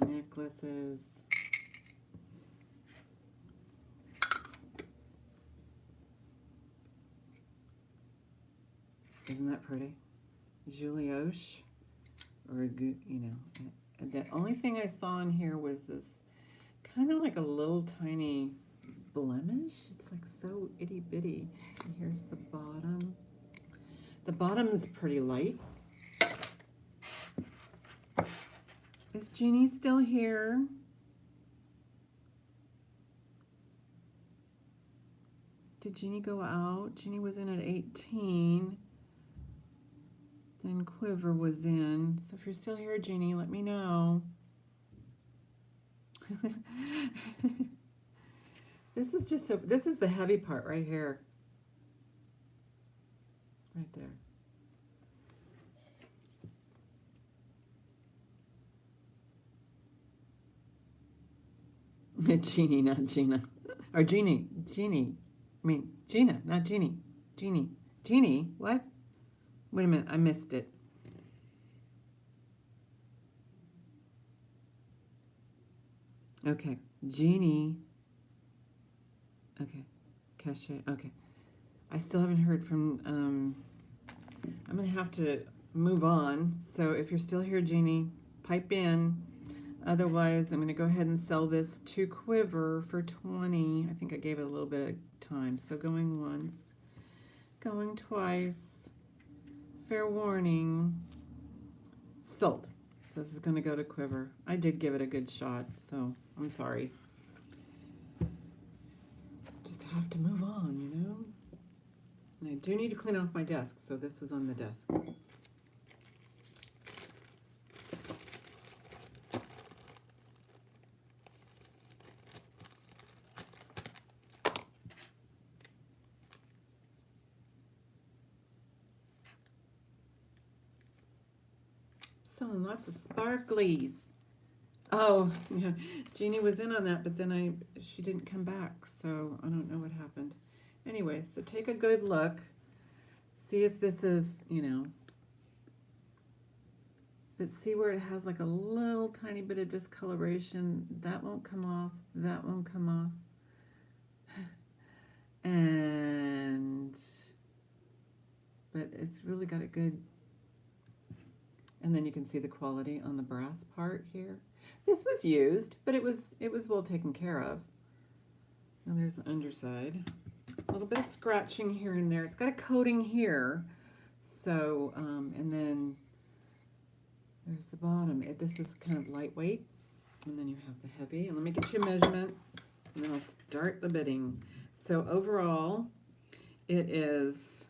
necklaces. Isn't that pretty? Julioche, or you know, the only thing I saw in here was this kind of like a little tiny blemish. It's like so itty bitty. And here's the bottom. The bottom is pretty light. Is Jeannie still here? Did Jeannie go out? Jeannie was in at 18. Then Quiver was in. So if you're still here, Jeannie, let me know. This is just so, this is the heavy part right here. Right there. Jeannie, not Gina. Or Jeannie. I mean, Gina, not Jeannie. Jeannie, what? Wait a minute, I missed it. Okay, Jeannie. Okay, Cachet, okay. I still haven't heard from, I'm going to have to move on. So if you're still here, Jeannie, pipe in. Otherwise, I'm going to go ahead and sell this to Quiver for 20. I think I gave it a little bit of time. So going once, going twice, fair warning, sold. So this is going to go to Quiver. I did give it a good shot, so I'm sorry. Just have to move on, you know? And I do need to clean off my desk, so this was on the desk. Selling lots of sparklies. Oh, yeah, Jeannie was in on that, but then she didn't come back, so I don't know what happened. Anyway, so take a good look. See if this is, you know, but see where it has like a little tiny bit of discoloration. That won't come off. That won't come off. But it's really got a good, and then you can see the quality on the brass part here. This was used, but it was well taken care of. Now there's the underside. A little bit of scratching here and there. It's got a coating here. So, and then there's the bottom. This is kind of lightweight. And then you have the heavy. And let me get you a measurement, and then I'll start the bidding. So overall, it is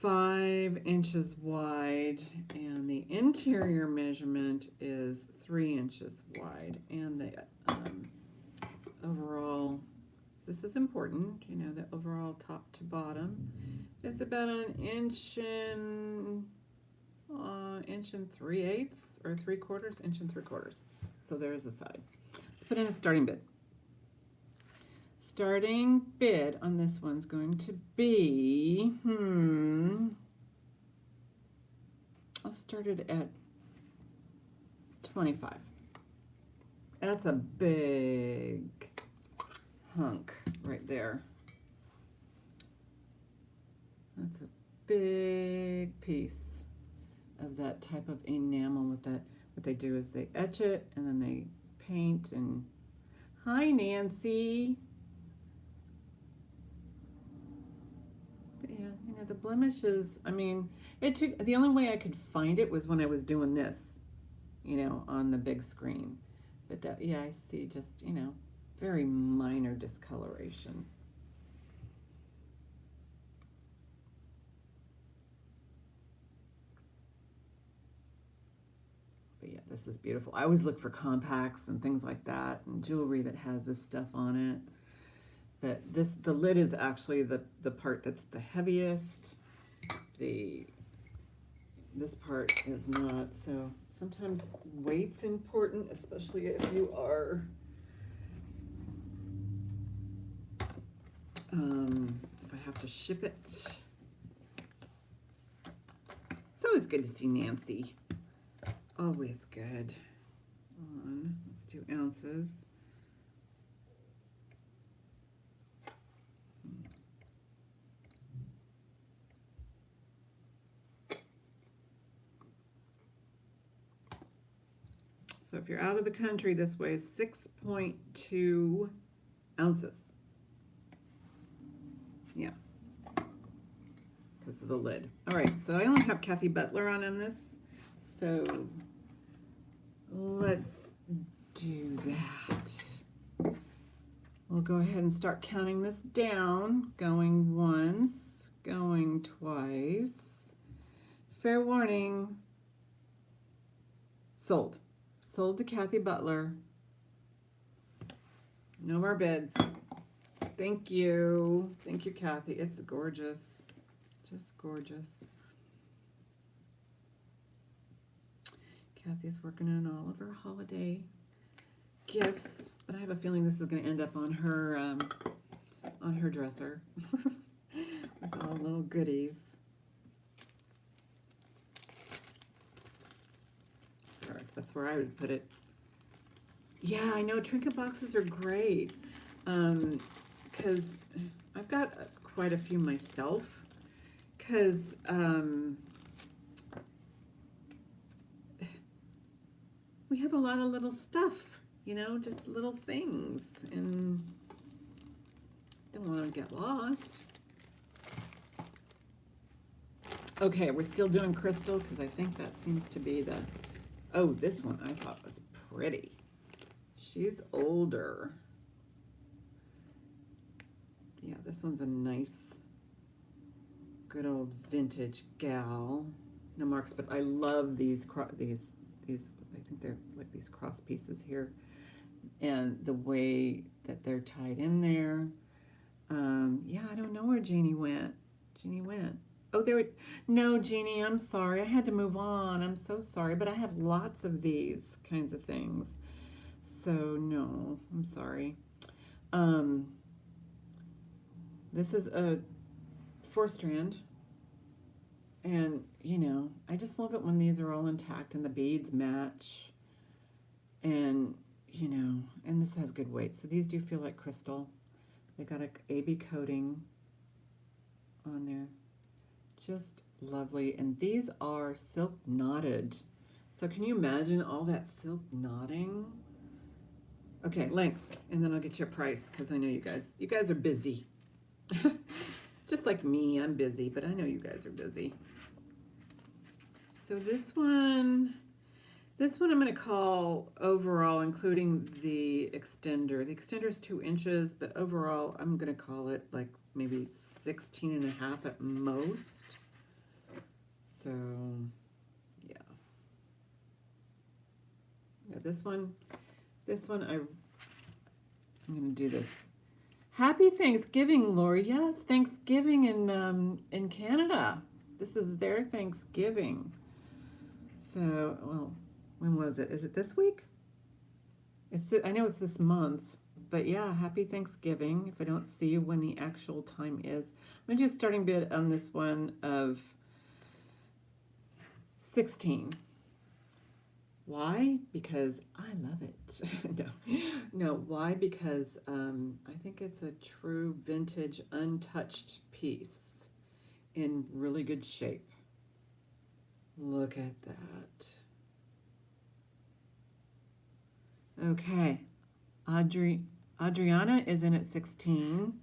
5 inches wide, and the interior measurement is 3 inches wide, and the overall, this is important, you know, the overall top to bottom is about an inch and 3/8 or 3/4, inch and 3/4. So there's the side. Let's put in a starting bid. Starting bid on this one's going to be, I'll start it at 25. That's a big hunk right there. That's a big piece of that type of enamel with that. What they do is they etch it and then they paint and, hi Nancy. Yeah, you know, the blemishes, I mean, the only way I could find it was when I was doing this, you know, on the big screen. But that, yeah, I see just, you know, very minor discoloration. But yeah, this is beautiful. I always look for compacts and things like that and jewelry that has this stuff on it. But the lid is actually the part that's the heaviest. This part is not, so sometimes weight's important, especially if you are if I have to ship it. It's always good to see Nancy. Always good. Let's do ounces. So if you're out of the country, this weighs 6.2 ounces. Yeah, because of the lid. All right, so I only have Kathy Butler on this, so let's do that. We'll go ahead and start counting this down, going once, going twice. Fair warning, sold. Sold to Kathy Butler. No more bids. Thank you. Thank you, Kathy. It's gorgeous. Just gorgeous. Kathy's working on all of her holiday gifts, but I have a feeling this is going to end up on her dresser with all the little goodies. Sorry, that's where I would put it. Yeah, I know trinket boxes are great because I've got quite a few myself. Because we have a lot of little stuff, you know, just little things, and don't want to get lost. Okay, we're still doing crystal because I think that seems to be the, oh, this one I thought was pretty. She's older. Yeah, this one's a nice, good old vintage gal. No marks, but I love these, I think they're like these cross pieces here. And the way that they're tied in there. Yeah, I don't know where Jeannie went. Oh, no, Jeannie, I'm sorry. I had to move on. I'm so sorry, but I have lots of these kinds of things. So, no, I'm sorry. This is a 4-strand. And, you know, I just love it when these are all intact and the beads match. And, you know, and this has good weight. So these do feel like crystal. They got a AB coating on there. Just lovely. And these are silk knotted. So can you imagine all that silk knotting? Okay, length, and then I'll get you a price because I know you guys are busy. Just like me, I'm busy, but I know you guys are busy. So this one I'm going to call overall, including the extender. The extender is 2 inches, but overall I'm going to call it like maybe 16 and a half at most. So, yeah. Yeah, this one I'm going to do this. Happy Thanksgiving, Lori. Yes, Thanksgiving in Canada. This is their Thanksgiving. So, well, when was it? Is it this week? I know it's this month, but yeah, happy Thanksgiving. If I don't see you when the actual time is. I'm going to do a starting bid on this one of 16. Why? Because I love it. No. Why? Because I think it's a true vintage, untouched piece in really good shape. Look at that. Okay, Adriana is in at 16.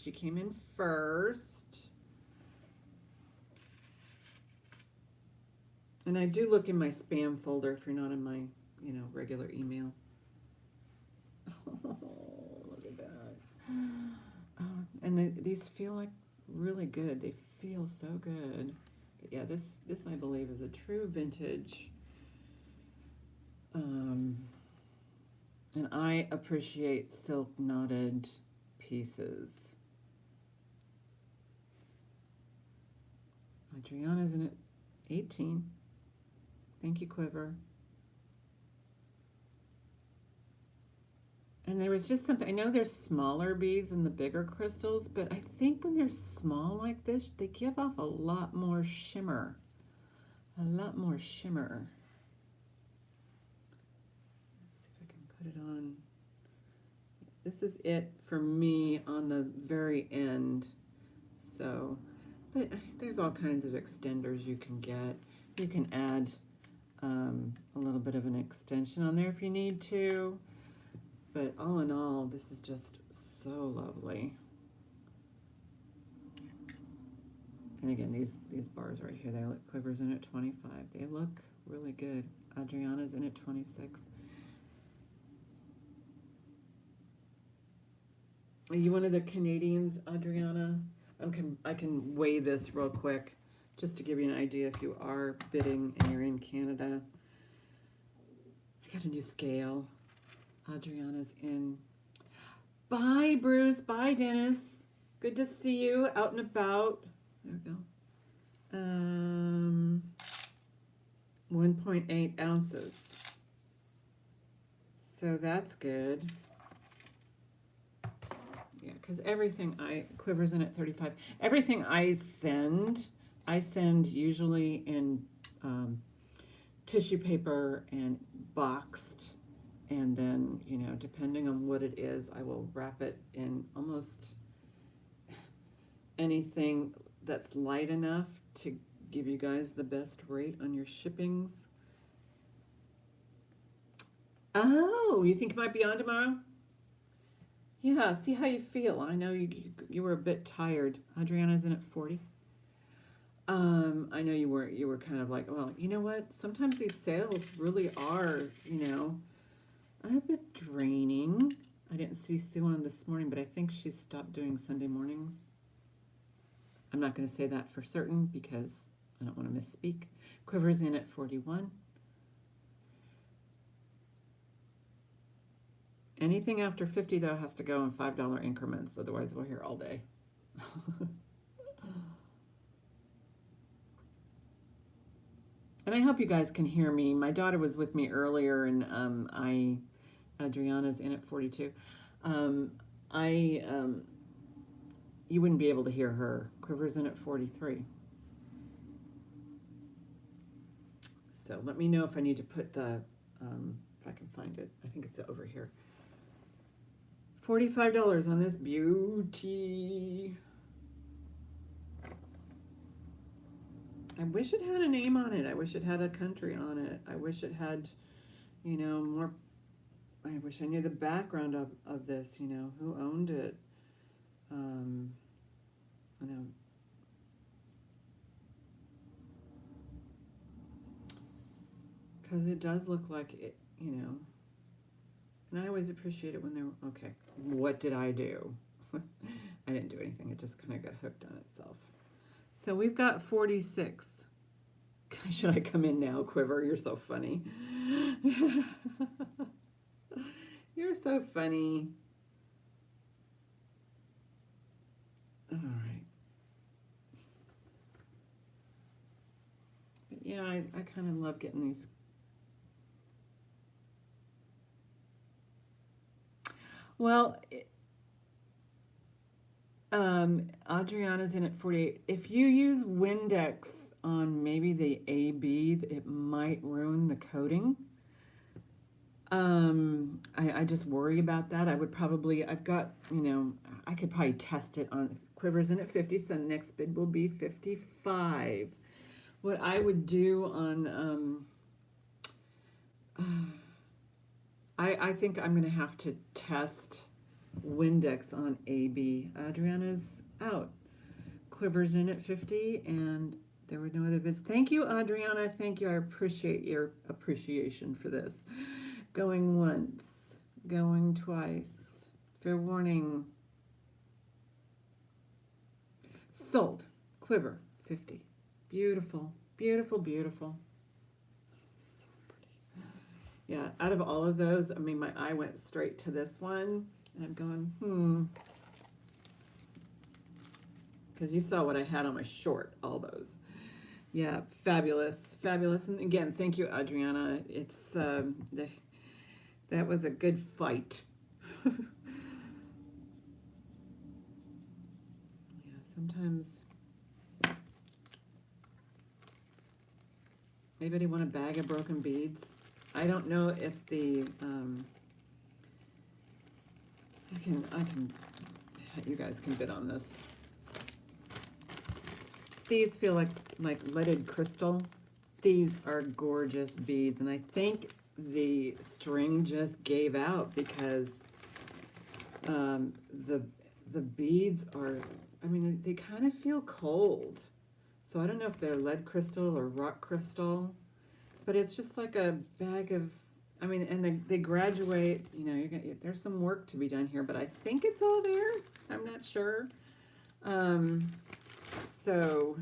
She came in first. And I do look in my spam folder if you're not in my, regular email. Oh, look at that. Oh, and these feel like really good. They feel so good. But yeah, this I believe is a true vintage. And I appreciate silk knotted pieces. Adriana's in at 18. Thank you, Quiver. And there was just something, I know there's smaller beads in the bigger crystals, but I think when they're small like this, they give off a lot more shimmer. A lot more shimmer. Let's see if I can put it on. This is it for me on the very end. So, but there's all kinds of extenders you can get. You can add a little bit of an extension on there if you need to. But all in all, this is just so lovely. And again, these bars right here, they look, Quiver's in at 25. They look really good. Adriana's in at 26. Are you one of the Canadians, Adriana? I can weigh this real quick just to give you an idea if you are bidding and you're in Canada. I got a new scale. Adriana's in. Bye, Bruce. Bye, Dennis. Good to see you out and about. There we go. 1.8 ounces. So that's good. Yeah, because everything Quiver's in at 35. Everything I send usually in tissue paper and boxed. And then, you know, depending on what it is, I will wrap it in almost anything that's light enough to give you guys the best rate on your shippings. Oh, you think it might be on tomorrow? Yeah, see how you feel. I know you were a bit tired. Adriana's in at 40. I know you were kind of like, well, you know what? Sometimes these sales really are, you know, a bit draining. I didn't see Sue on this morning, but I think she stopped doing Sunday mornings. I'm not going to say that for certain because I don't want to misspeak. Quiver's in at 41. Anything after 50, though, has to go in $5 increments. Otherwise, we'll hear all day. And I hope you guys can hear me. My daughter was with me earlier, and Adriana's in at 42. You wouldn't be able to hear her. Quiver's in at 43. So let me know if I need to put the, if I can find it. I think it's over here. $45 on this beauty. I wish it had a name on it. I wish it had a country on it. I wish it had, you know, more. I wish I knew the background of this, you know, who owned it. I know. Because it does look like it, you know. And I always appreciate it when they're, okay, what did I do? I didn't do anything. It just kind of got hooked on itself. So we've got 46. Should I come in now, Quiver? You're so funny. You're so funny. All right. But yeah, I kind of love getting these. Well, Adriana's in at 48. If you use Windex on maybe the AB, it might ruin the coating. I just worry about that. I would probably, I've got, you know, I could probably test it on, Quiver's in at 50, so next bid will be 55. What I would do on, I think I'm going to have to test Windex on AB. Adriana's out. Quiver's in at 50, and there were no other bids. Thank you, Adriana. Thank you. I appreciate your appreciation for this. Going once, going twice. Fair warning. Sold. Quiver, 50. Beautiful, beautiful, beautiful. So pretty. Yeah, out of all of those, I mean, my eye went straight to this one. And I'm going, because you saw what I had on my short, all those. Yeah, fabulous, fabulous. And again, thank you, Adriana. It's that was a good fight. Yeah, sometimes. Anybody want a bag of broken beads? I don't know if the I can you guys can bid on this. These feel like leaded crystal. These are gorgeous beads, and I think the string just gave out because the beads are, I mean, they kind of feel cold. So I don't know if they're lead crystal or rock crystal, but it's just like a bag of, I mean, and they graduate, you know, there's some work to be done here, but I think it's all there. I'm not sure. So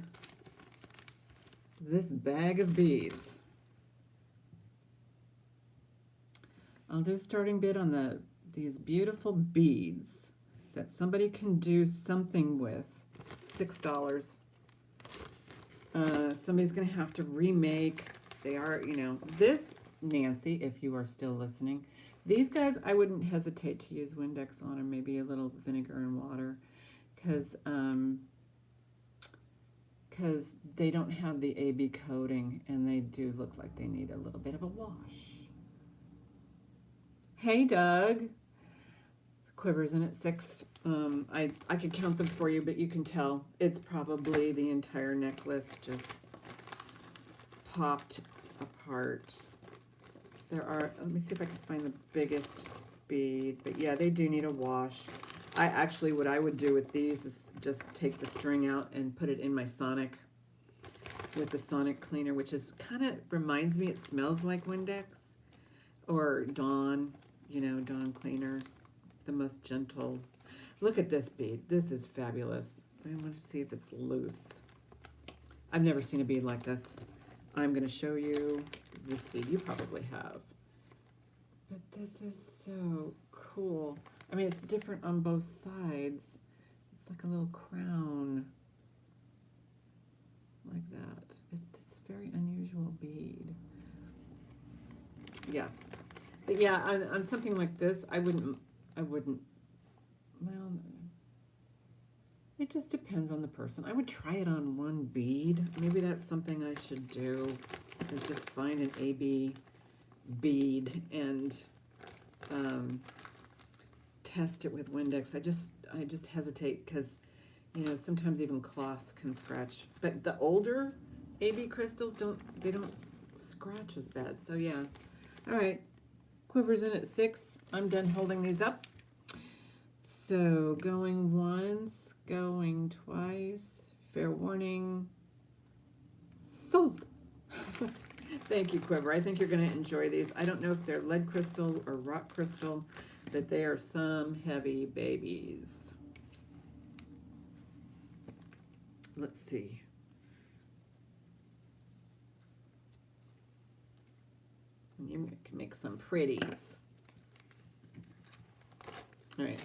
this bag of beads, I'll do a starting bid on these beautiful beads that somebody can do something with. $6. Somebody's going to have to remake. They are, you know, this, Nancy, if you are still listening, these guys, I wouldn't hesitate to use Windex on, or maybe a little vinegar and water, because they don't have the AB coating, and they do look like they need a little bit of a wash. Hey, Doug. Quivers in at 6. I could count them for you, but you can tell it's probably the entire necklace just popped apart. There are, let me see if I can find the biggest bead, but yeah, they do need a wash. I actually, what I would do with these is just take the string out and put it in my Sonic with the Sonic cleaner, which is kind of reminds me, it smells like Windex or Dawn, you know, Dawn cleaner, the most gentle. Look at this bead. This is fabulous. I want to see if it's loose. I've never seen a bead like this. I'm going to show you this bead. You probably have. But this is so cool. I mean, it's different on both sides. It's like a little crown. Like that. It's a very unusual bead. Yeah. But yeah, on something like this, I wouldn't, well, it just depends on the person. I would try it on one bead. Maybe that's something I should do, is just find an AB bead and test it with Windex. I just hesitate because, you know, sometimes even cloths can scratch. But the older AB crystals don't scratch as bad. So yeah. All right. Quivers in at 6. I'm done holding these up. So going once, going twice, fair warning, sold. Thank you, Quiver. I think you're going to enjoy these. I don't know if they're lead crystal or rock crystal, but they are some heavy babies. Let's see. And you can make some pretties. All right.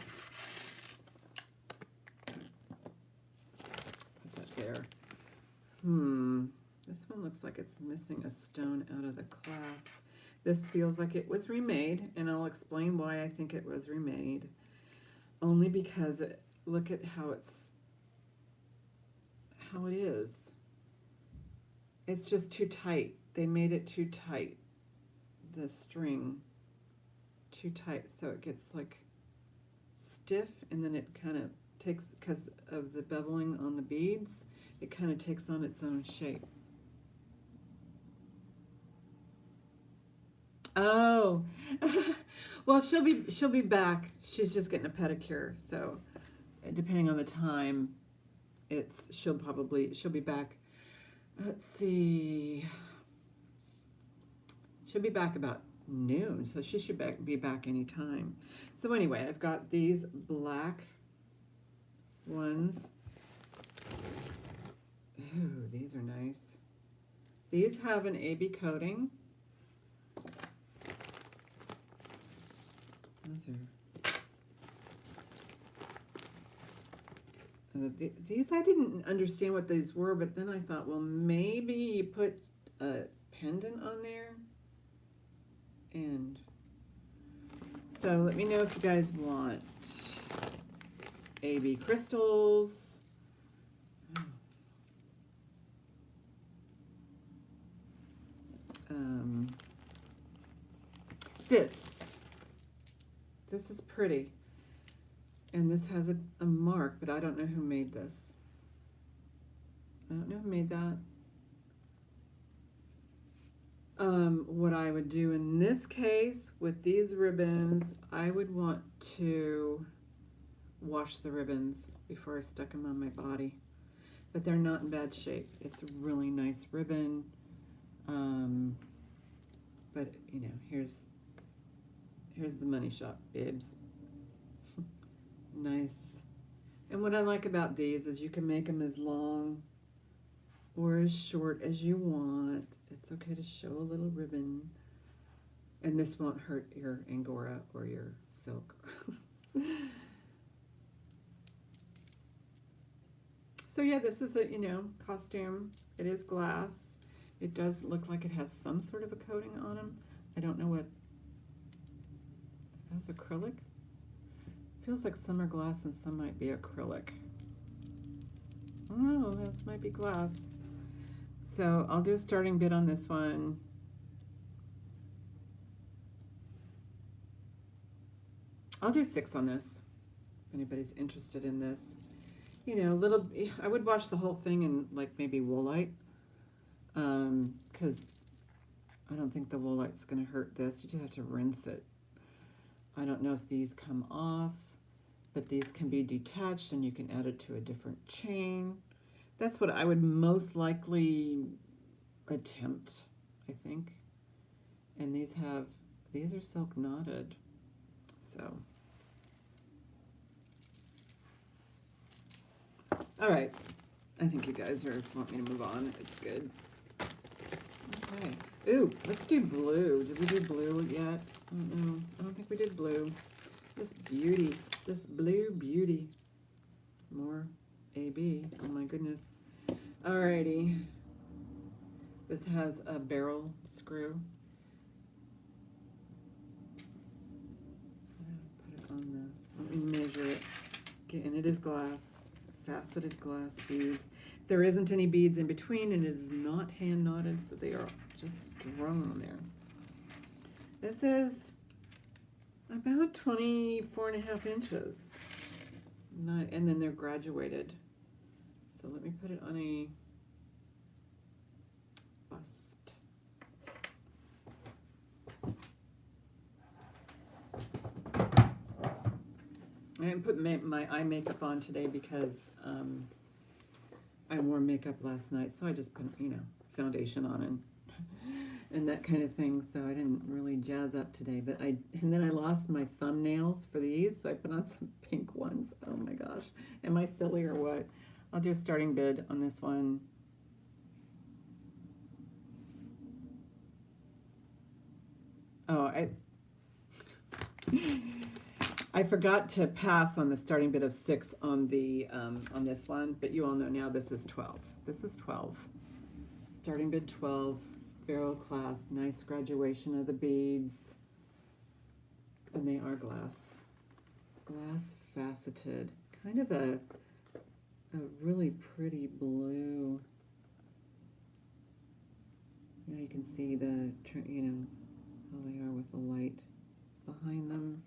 Put that there. This one looks like it's missing a stone out of the clasp. This feels like it was remade, and I'll explain why I think it was remade. Only because look at how it is. It's just too tight. They made it too tight. The string too tight, so it gets like stiff, and then it kind of takes, because of the beveling on the beads, it kind of takes on its own shape. Oh, well, she'll be back. She's just getting a pedicure, so depending on the time, she'll be back. Let's see. She'll be back about noon, so she should be back anytime. So anyway, I've got these black ones. Ooh, these are nice. These have an AB coating. Those are These, I didn't understand what these were, but then I thought, well, maybe you put a pendant on there. And so let me know if you guys want AB crystals. This is pretty. And this has a mark, but I don't know who made this. I don't know who made that. What I would do in this case with these ribbons, I would want to wash the ribbons before I stuck them on my body. But they're not in bad shape. It's a really nice ribbon. But you know, here's the money shot, bibs. Nice. And what I like about these is you can make them as long or as short as you want. It's okay to show a little ribbon. And this won't hurt your Angora or your silk. So yeah, this is a, you know, costume. It is glass. It does look like it has some sort of a coating on them. I don't know what. That's acrylic. Feels like some are glass and some might be acrylic. Oh, this might be glass. So I'll do a starting bid on this one. I'll do 6 on this, if anybody's interested in this. You know, a little, I would wash the whole thing in like maybe woolite, because I don't think the woolite's going to hurt this. You just have to rinse it. I don't know if these come off, but these can be detached and you can add it to a different chain. That's what I would most likely attempt, I think. And these are silk knotted, so. All right, I think you guys want me to move on. It's good. Okay. Ooh, let's do blue. Did we do blue yet? I don't know. I don't think we did blue. This beauty, this blue beauty. More AB. Oh my goodness. Alrighty. This has a barrel screw. Put it on the. Let me measure it. Okay, and it is glass. Faceted glass beads. There isn't any beads in between, and it is not hand knotted, so they are just strung on there. This is about 24.5 inches. And then they're graduated. So let me put it on a bust. I didn't put my eye makeup on today because I wore makeup last night, so I just put, you know, foundation on and that kind of thing. So I didn't really jazz up today. But and then I lost my thumbnails for these, so I put on some pink ones. Oh my gosh, am I silly or what? I'll do a starting bid on this one. Oh, I forgot to pass on the starting bid of 6 on the on this one, but you all know now this is 12. This is 12. Starting bid 12, barrel clasp, nice graduation of the beads, and they are glass faceted, kind of a really pretty blue. Now you can see the, you know, how they are with the light behind them.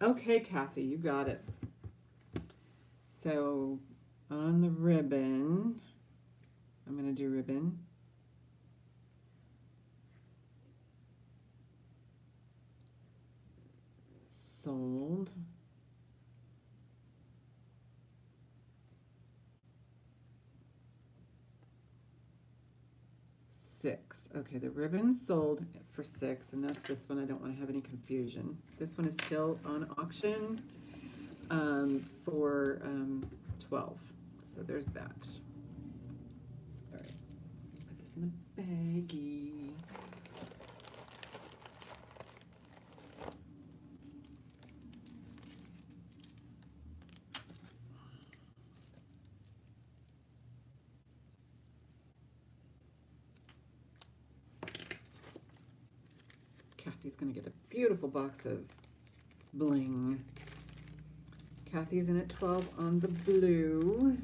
Okay, Kathy, you got it. So on the ribbon, I'm going to do ribbon. Sold. $6. Okay, the ribbon sold for $6, and that's this one. I don't want to have any confusion. This one is still on auction for $12. So there's that. All right, put this in a baggie. Kathy's gonna get a beautiful box of bling. Kathy's in at 12 on the blue.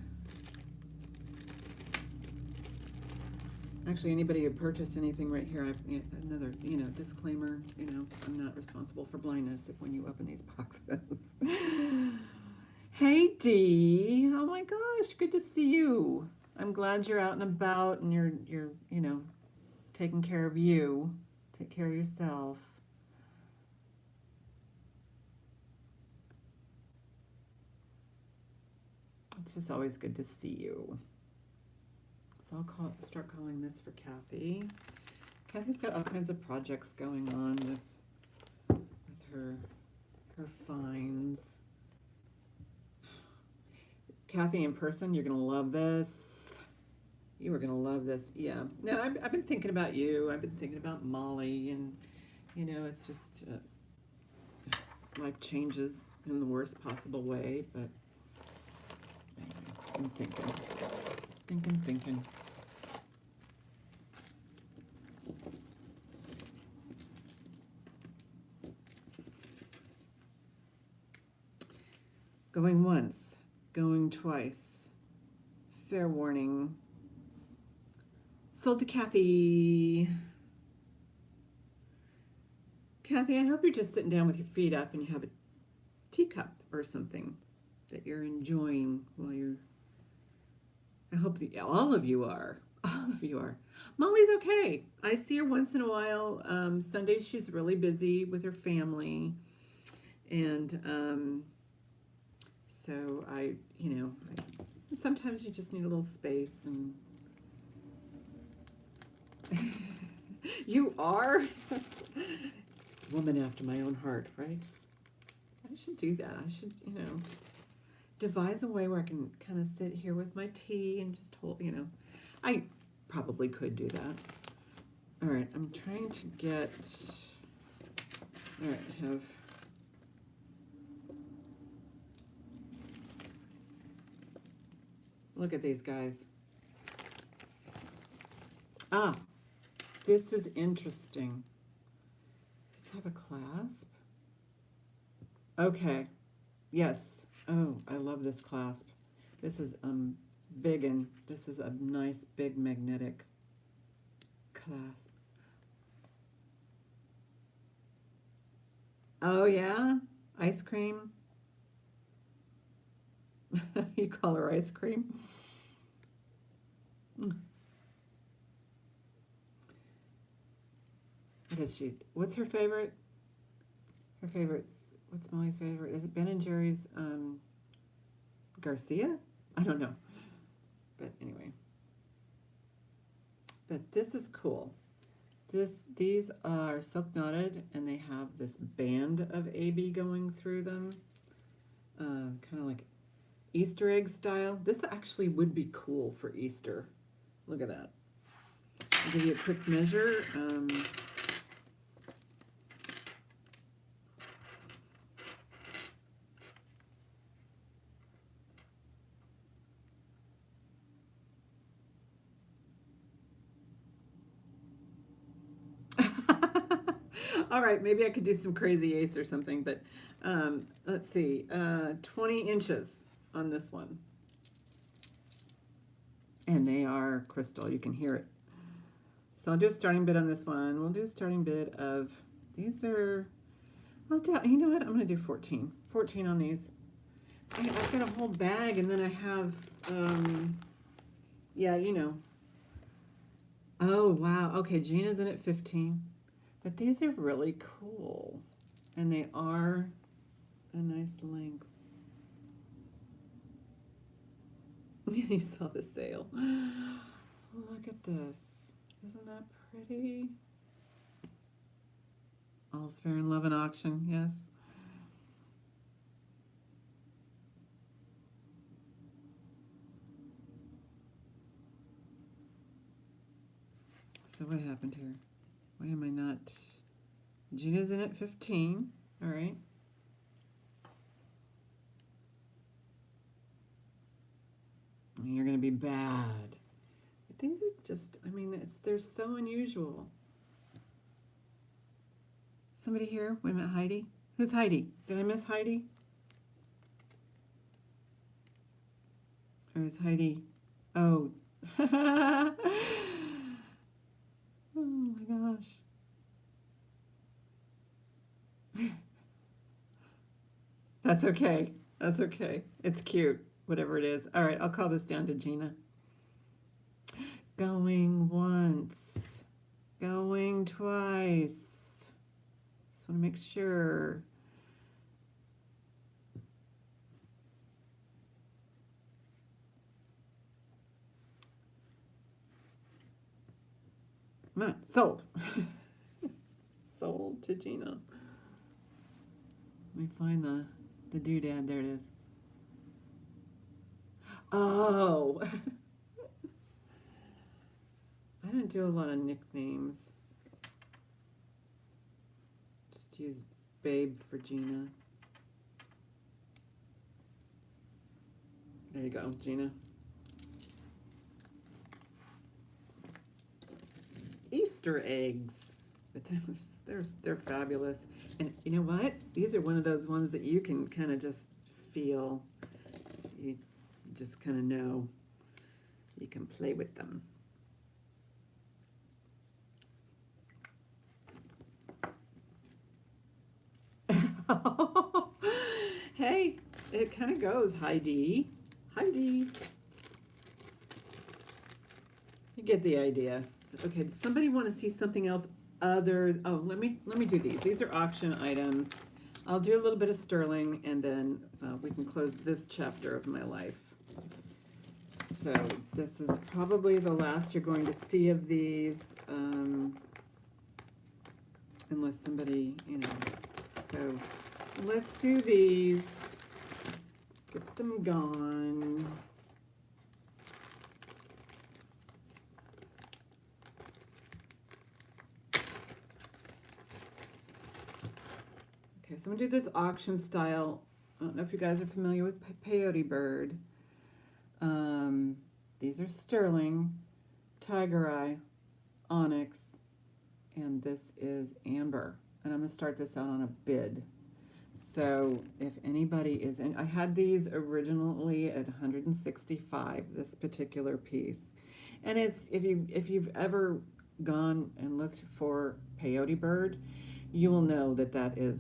Actually, anybody who purchased anything right here, another, disclaimer, I'm not responsible for blindness when you open these boxes. Hey, Dee. Oh my gosh, good to see you. I'm glad you're out and about and you're taking care of you. Take care of yourself. It's just always good to see you. So I'll start calling this for Kathy. Kathy's got all kinds of projects going on with her finds. Kathy, in person, you're gonna love this. You are gonna love this. Yeah. No, I've been thinking about you. I've been thinking about Molly, and it's just life changes in the worst possible way. But anyway, I'm thinking. Going once, going twice. Fair warning. Sold to Kathy. Kathy, I hope you're just sitting down with your feet up and you have a teacup or something that you're enjoying while you're... I hope that all of you are. All of you are. Molly's okay. I see her once in a while. Sundays she's really busy with her family. And so sometimes you just need a little space. And you are? Woman after my own heart, right? I should do that. I should, devise a way where I can kind of sit here with my tea and just hold, I probably could do that. All right, I'm trying to get, all right, look at these guys. Ah, this is interesting. Does this have a clasp? Okay, yes. Oh, I love this clasp. This is big, and this is a nice big magnetic clasp. Oh yeah, ice cream. You call her ice cream? What is she? What's her favorite? Her favorite. What's Molly's favorite? Is it Ben and Jerry's Garcia? I don't know. But anyway. But this is cool. These are silk knotted, and they have this band of AB going through them. Kind of like Easter egg style. This actually would be cool for Easter. Look at that. I'll give you a quick measure. All right, maybe I could do some crazy eights or something, but let's see, 20 inches on this one. And they are crystal, you can hear it. So I'll do a starting bid on this one. We'll do a starting bid of, these are, you know what, I'm gonna do 14. 14 on these. I've got a whole bag, and then I have, yeah, Oh, wow, okay, Gina's in at 15. But these are really cool, and they are a nice length. You saw the sale. Look at this. Isn't that pretty? All's fair in love and auction, yes. So what happened here? Why am I not? Gina's in at 15. All right. You're going to be bad. But these are just, they're so unusual. Somebody here? Wait a minute, Heidi? Who's Heidi? Did I miss Heidi? Or is Heidi? Oh. Oh my gosh. That's okay. That's okay. It's cute, whatever it is. All right, I'll call this down to Gina. Going once. Going twice. Just want to make sure. Come on, sold. Sold to Gina. Let me find the doodad. There it is. Oh. I didn't do a lot of nicknames. Just use Babe for Gina. There you go, Gina. Easter eggs. But they're fabulous. And you know what? These are one of those ones that you can kind of just feel. You just kind of know. You can play with them. Hey, it kind of goes, Heidi. Heidi. You get the idea. Okay, does somebody want to see something else other? Oh, let me do these. These are auction items. I'll do a little bit of sterling, and then we can close this chapter of my life. So this is probably the last you're going to see of these, unless somebody, you know. So let's do these. Get them gone. Okay, so I'm going to do this auction style. I don't know if you guys are familiar with peyote bird. These are sterling, tiger eye, onyx, and this is amber. And I'm going to start this out on a bid. So if anybody is in, I had these originally at 165, this particular piece. And it's, if you've ever gone and looked for peyote bird, you will know that that is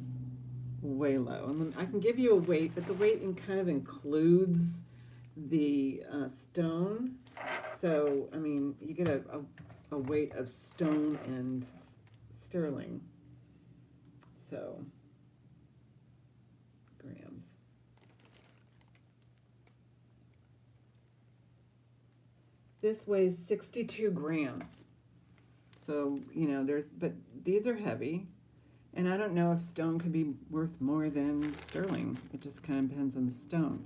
way low. And I can give you a weight, but the weight kind of includes the stone. So, I mean, you get a weight of stone and sterling. So, grams. This weighs 62 grams. So, you know, but these are heavy. And I don't know if stone could be worth more than sterling. It just kind of depends on the stone.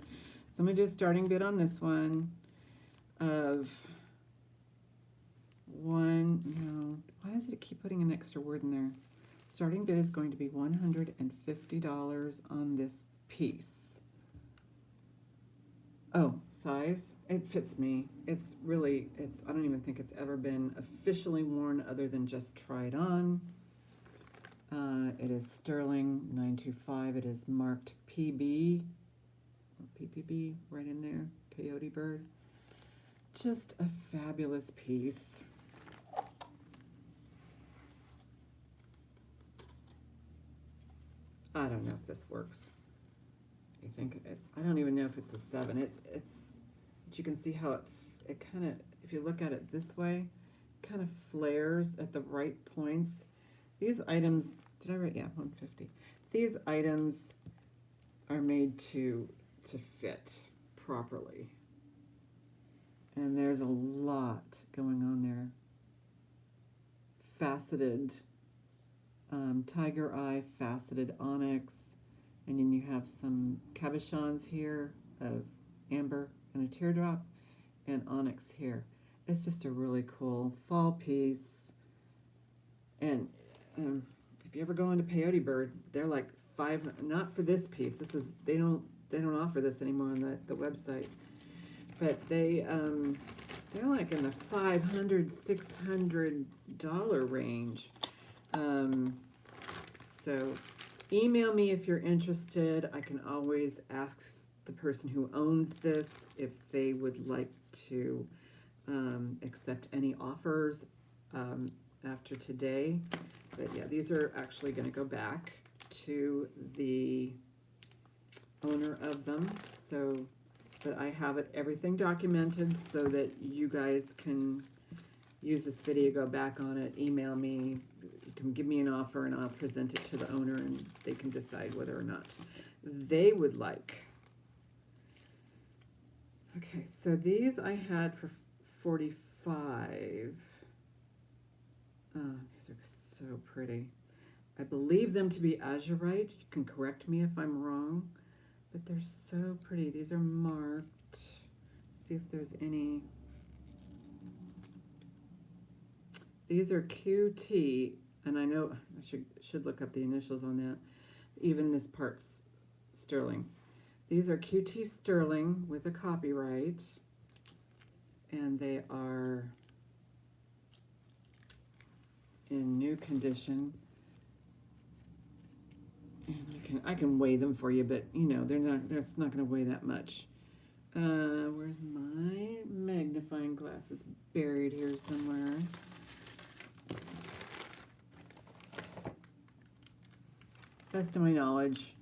So I'm going to do a starting bid on this one of why does it keep putting an extra word in there? Starting bid is going to be $150 on this piece. Oh, size? It fits me. I don't even think it's ever been officially worn other than just tried on. It is sterling 925. It is marked PB, or PPB right in there, peyote bird. Just a fabulous piece. I don't know if this works. You think I don't even know if it's a 7. But you can see how it kind of, if you look at it this way, kind of flares at the right points. These items, did I write? Yeah, 150. These items are made to fit properly. And there's a lot going on there. Faceted tiger eye, faceted onyx, and then you have some cabochons here of amber and a teardrop, and onyx here. It's just a really cool fall piece. And if you ever go into peyote bird, they're like not for this piece. They don't offer this anymore on the website, but they're like in the $500, $600 range. So email me if you're interested. I can always ask the person who owns this if they would like to accept any offers after today. But yeah, these are actually going to go back to the owner of them. So, but I have everything documented so that you guys can use this video, go back on it, email me. You can give me an offer and I'll present it to the owner and they can decide whether or not they would like. Okay, so these I had for $45. These are so pretty. I believe them to be azurite. You can correct me if I'm wrong, but they're so pretty. These are marked. See if there's any. These are QT, and I know I should look up the initials on that. Even this part's sterling. These are QT sterling with a copyright, and they are in new condition. And I can weigh them for you, but you know that's not going to weigh that much. Where's my magnifying glass? It's buried here somewhere. Best of my knowledge,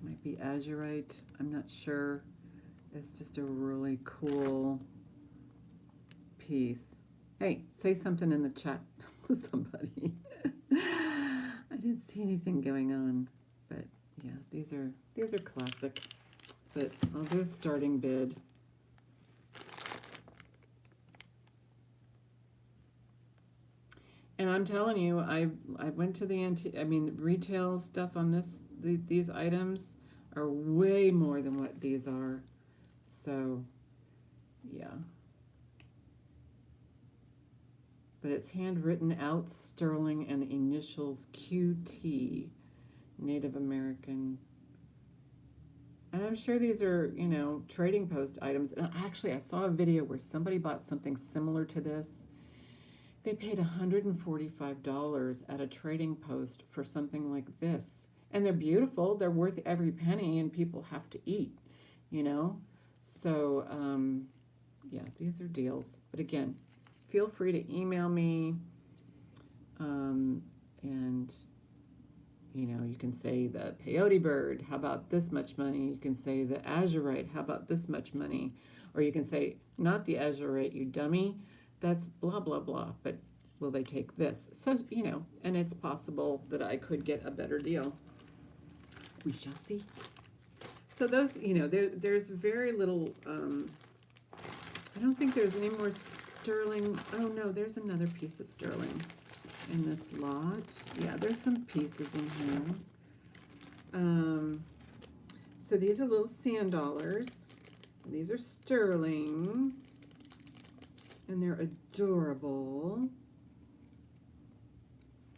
might be azurite. I'm not sure. It's just a really cool piece. Hey, say something in the chat with somebody. I didn't see anything going on, but yeah, these are classic. But I'll do a starting bid. And I'm telling you, I went to the retail stuff on these items are way more than what these are. So, yeah. But it's handwritten out sterling and the initials QT, Native American. And I'm sure these are, you know, trading post items. And actually, I saw a video where somebody bought something similar to this. They paid $145 at a trading post for something like this. And they're beautiful. They're worth every penny, and people have to eat, you know? So, yeah, these are deals. But again, feel free to email me. And, you know, you can say the peyote bird, how about this much money? You can say the azurite, how about this much money? Or you can say, not the azurite, you dummy. That's blah, blah, blah, but will they take this? So, you know, and it's possible that I could get a better deal. We shall see. So those, you know, there's very little, I don't think there's any more sterling. Oh, no, there's another piece of sterling in this lot. Yeah, there's some pieces in here. So these are little sand dollars. These are sterling. And they're adorable.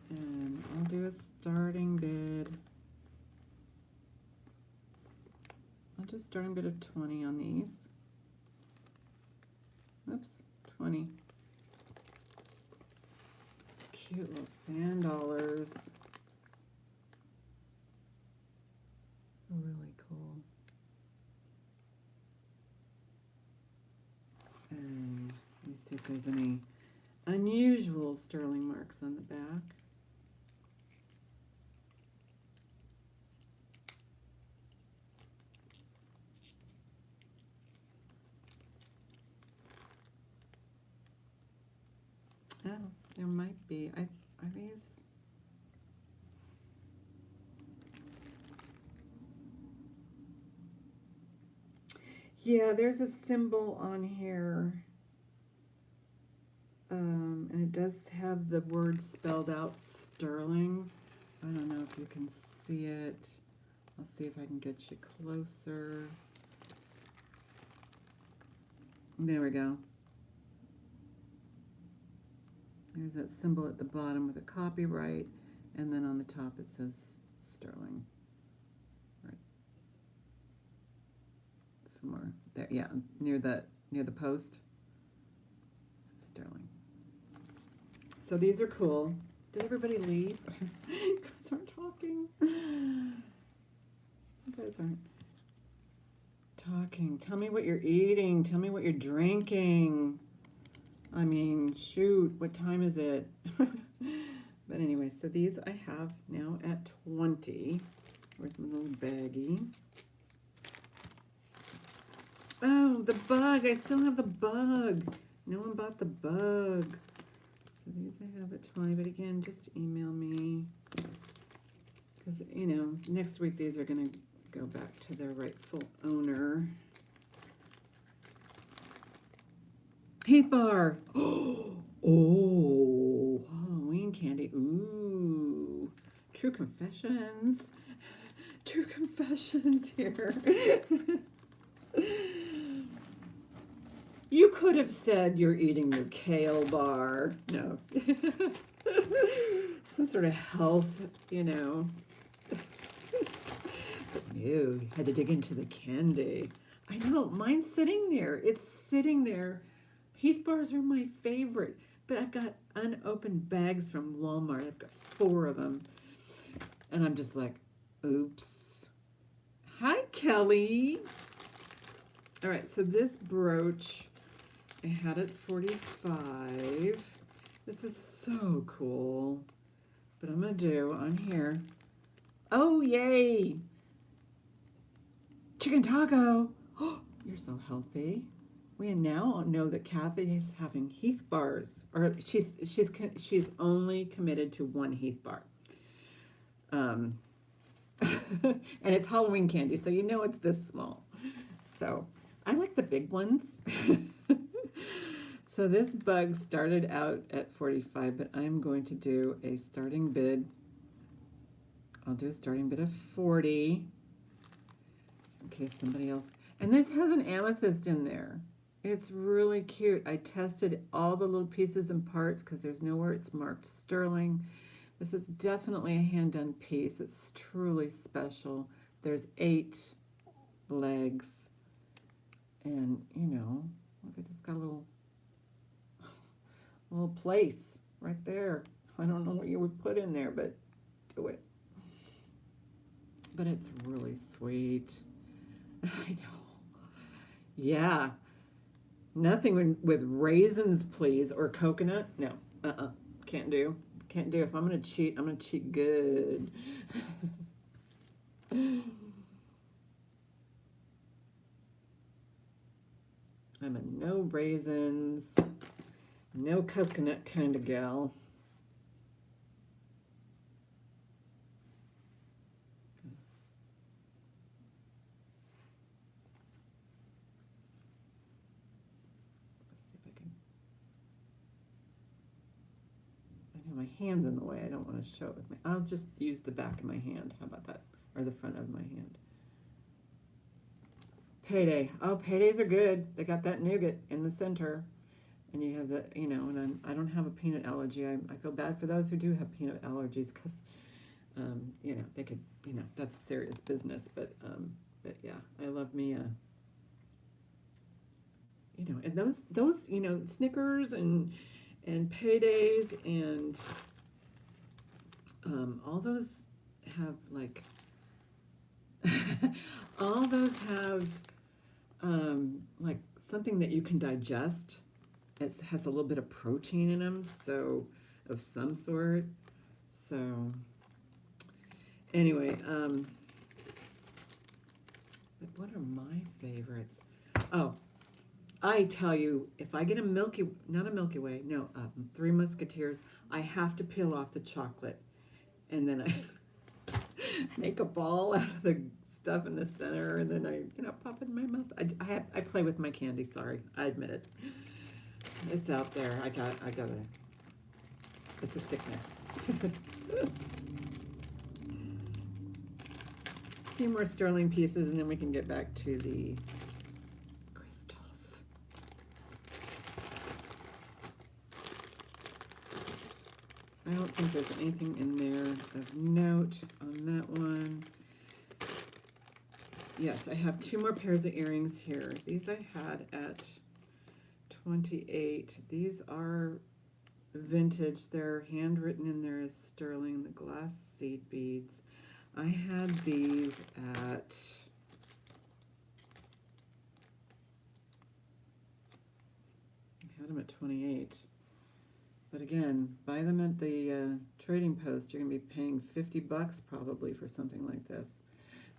And I'll do a starting bid. I'll do a starting bid of 20 on these. Oops, 20. Cute little sand dollars. Really cool. And let me see if there's any unusual sterling marks on the back. Oh, there might be. Are these? Yeah, there's a symbol on here. And it does have the word spelled out, sterling. I don't know if you can see it. I'll see if I can get you closer. There we go. There's that symbol at the bottom with a copyright, and then on the top it says sterling. Right. Somewhere there, yeah, near the post. It says sterling. So these are cool. Did everybody leave? aren't talking. You guys aren't talking. Tell me what you're eating. Tell me what you're drinking. I mean, shoot, what time is it? But anyway, so these I have now at 20. Where's my little baggie? Oh, the bug. I still have the bug. No one bought the bug. So these I have at 20. But again, just email me. Because, you know, next week these are going to go back to their rightful owner. Heath bar. Oh, Halloween candy. Ooh, true confessions. True confessions here. You could have said you're eating your kale bar. No. Some sort of health, you know. But no, you had to dig into the candy. I know, mine's sitting there. It's sitting there. Heath bars are my favorite, but I've got unopened bags from Walmart. I've got 4 of them. And I'm just like, oops. Hi, Kelly. All right, so this brooch, I had it 45. This is so cool. But I'm going to do on here. Oh, yay. Chicken taco. Oh, you're so healthy. We now know that Kathy is having Heath bars, or she's only committed to 1 Heath bar. And it's Halloween candy, so you know it's this small. So I like the big ones. So this bug started out at 45, but I'm going to do a starting bid. I'll do a starting bid of 40, just in case somebody else. And this has an amethyst in there. It's really cute. I tested all the little pieces and parts because there's nowhere it's marked sterling. This is definitely a hand-done piece. It's truly special. There's 8 legs. And, you know, look, it's got a little place right there. I don't know what you would put in there, but do it. But it's really sweet. I know. Yeah. Nothing with raisins, please, or coconut. No, can't do. Can't do. If I'm gonna cheat, I'm gonna cheat good. I'm a no raisins, no coconut kind of gal. My hand's in the way. I don't want to show it with my. I'll just use the back of my hand. How about that? Or the front of my hand. Payday. Oh, paydays are good. They got that nougat in the center, and you have the, you know. And I don't have a peanut allergy. I feel bad for those who do have peanut allergies because, you know, they could, you know, that's serious business. But yeah, I love me a. You know, and those you know, Snickers and paydays and all those have like all those have like something that you can digest. It has a little bit of protein in them, so of some sort. So anyway, but what are my favorites? Oh, I tell you, if I get a not a Milky Way, no, 3 Musketeers, I have to peel off the chocolate. And then I make a ball out of the stuff in the center, and then I, you know, pop it in my mouth. I play with my candy, sorry, I admit it. It's out there, I gotta, it's a sickness. A few more sterling pieces, and then we can get back to the I don't think there's anything in there of note on that one. Yes, I have 2 more pairs of earrings here. These I had at 28. These are vintage. They're handwritten in there as sterling, the glass seed beads. I had these at I had them at 28. But again, buy them at the trading post. You're gonna be paying $50 probably for something like this.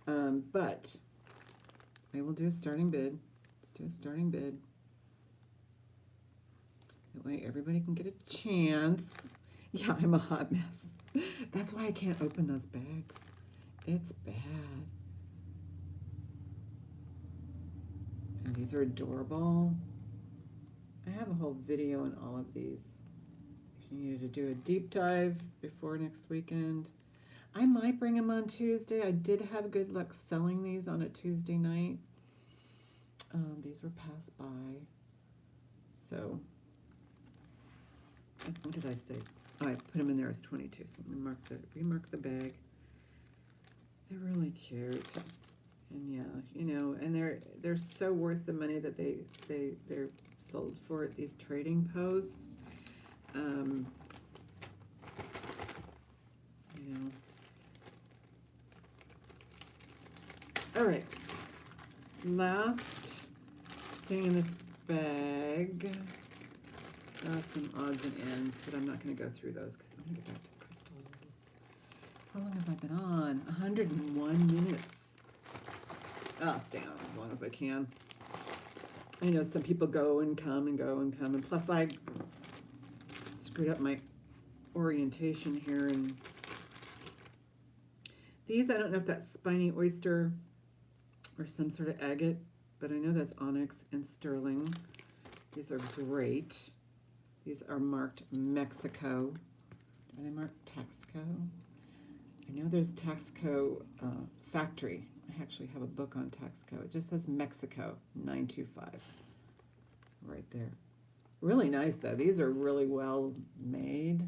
But I will do a starting bid. Let's do a starting bid. That way everybody can get a chance. Yeah, I'm a hot mess. That's why I can't open those bags. It's bad. And these are adorable. I have a whole video on all of these. If you needed to do a deep dive before next weekend, I might bring them on Tuesday. I did have good luck selling these on a Tuesday night. These were passed by. So, what did I say? Oh, I put them in there as 22. So let me remark the bag. They're really cute. And yeah, you know, and they're so worth the money that they're sold for at these trading posts. You know. All right. Last thing in this bag. Some odds and ends, but I'm not going to go through those because I'm going to get back to the crystals. How long have I been on? 101 minutes. I'll stay on as long as I can. I know some people go and come and go and come, and plus I screwed up my orientation here. And these, I don't know if that's spiny oyster or some sort of agate, but I know that's onyx and sterling. These are great. These are marked Mexico. Are they marked Texaco? I know there's Texaco factory. I actually have a book on Texaco. It just says Mexico 925 right there. Really nice though. These are really well made.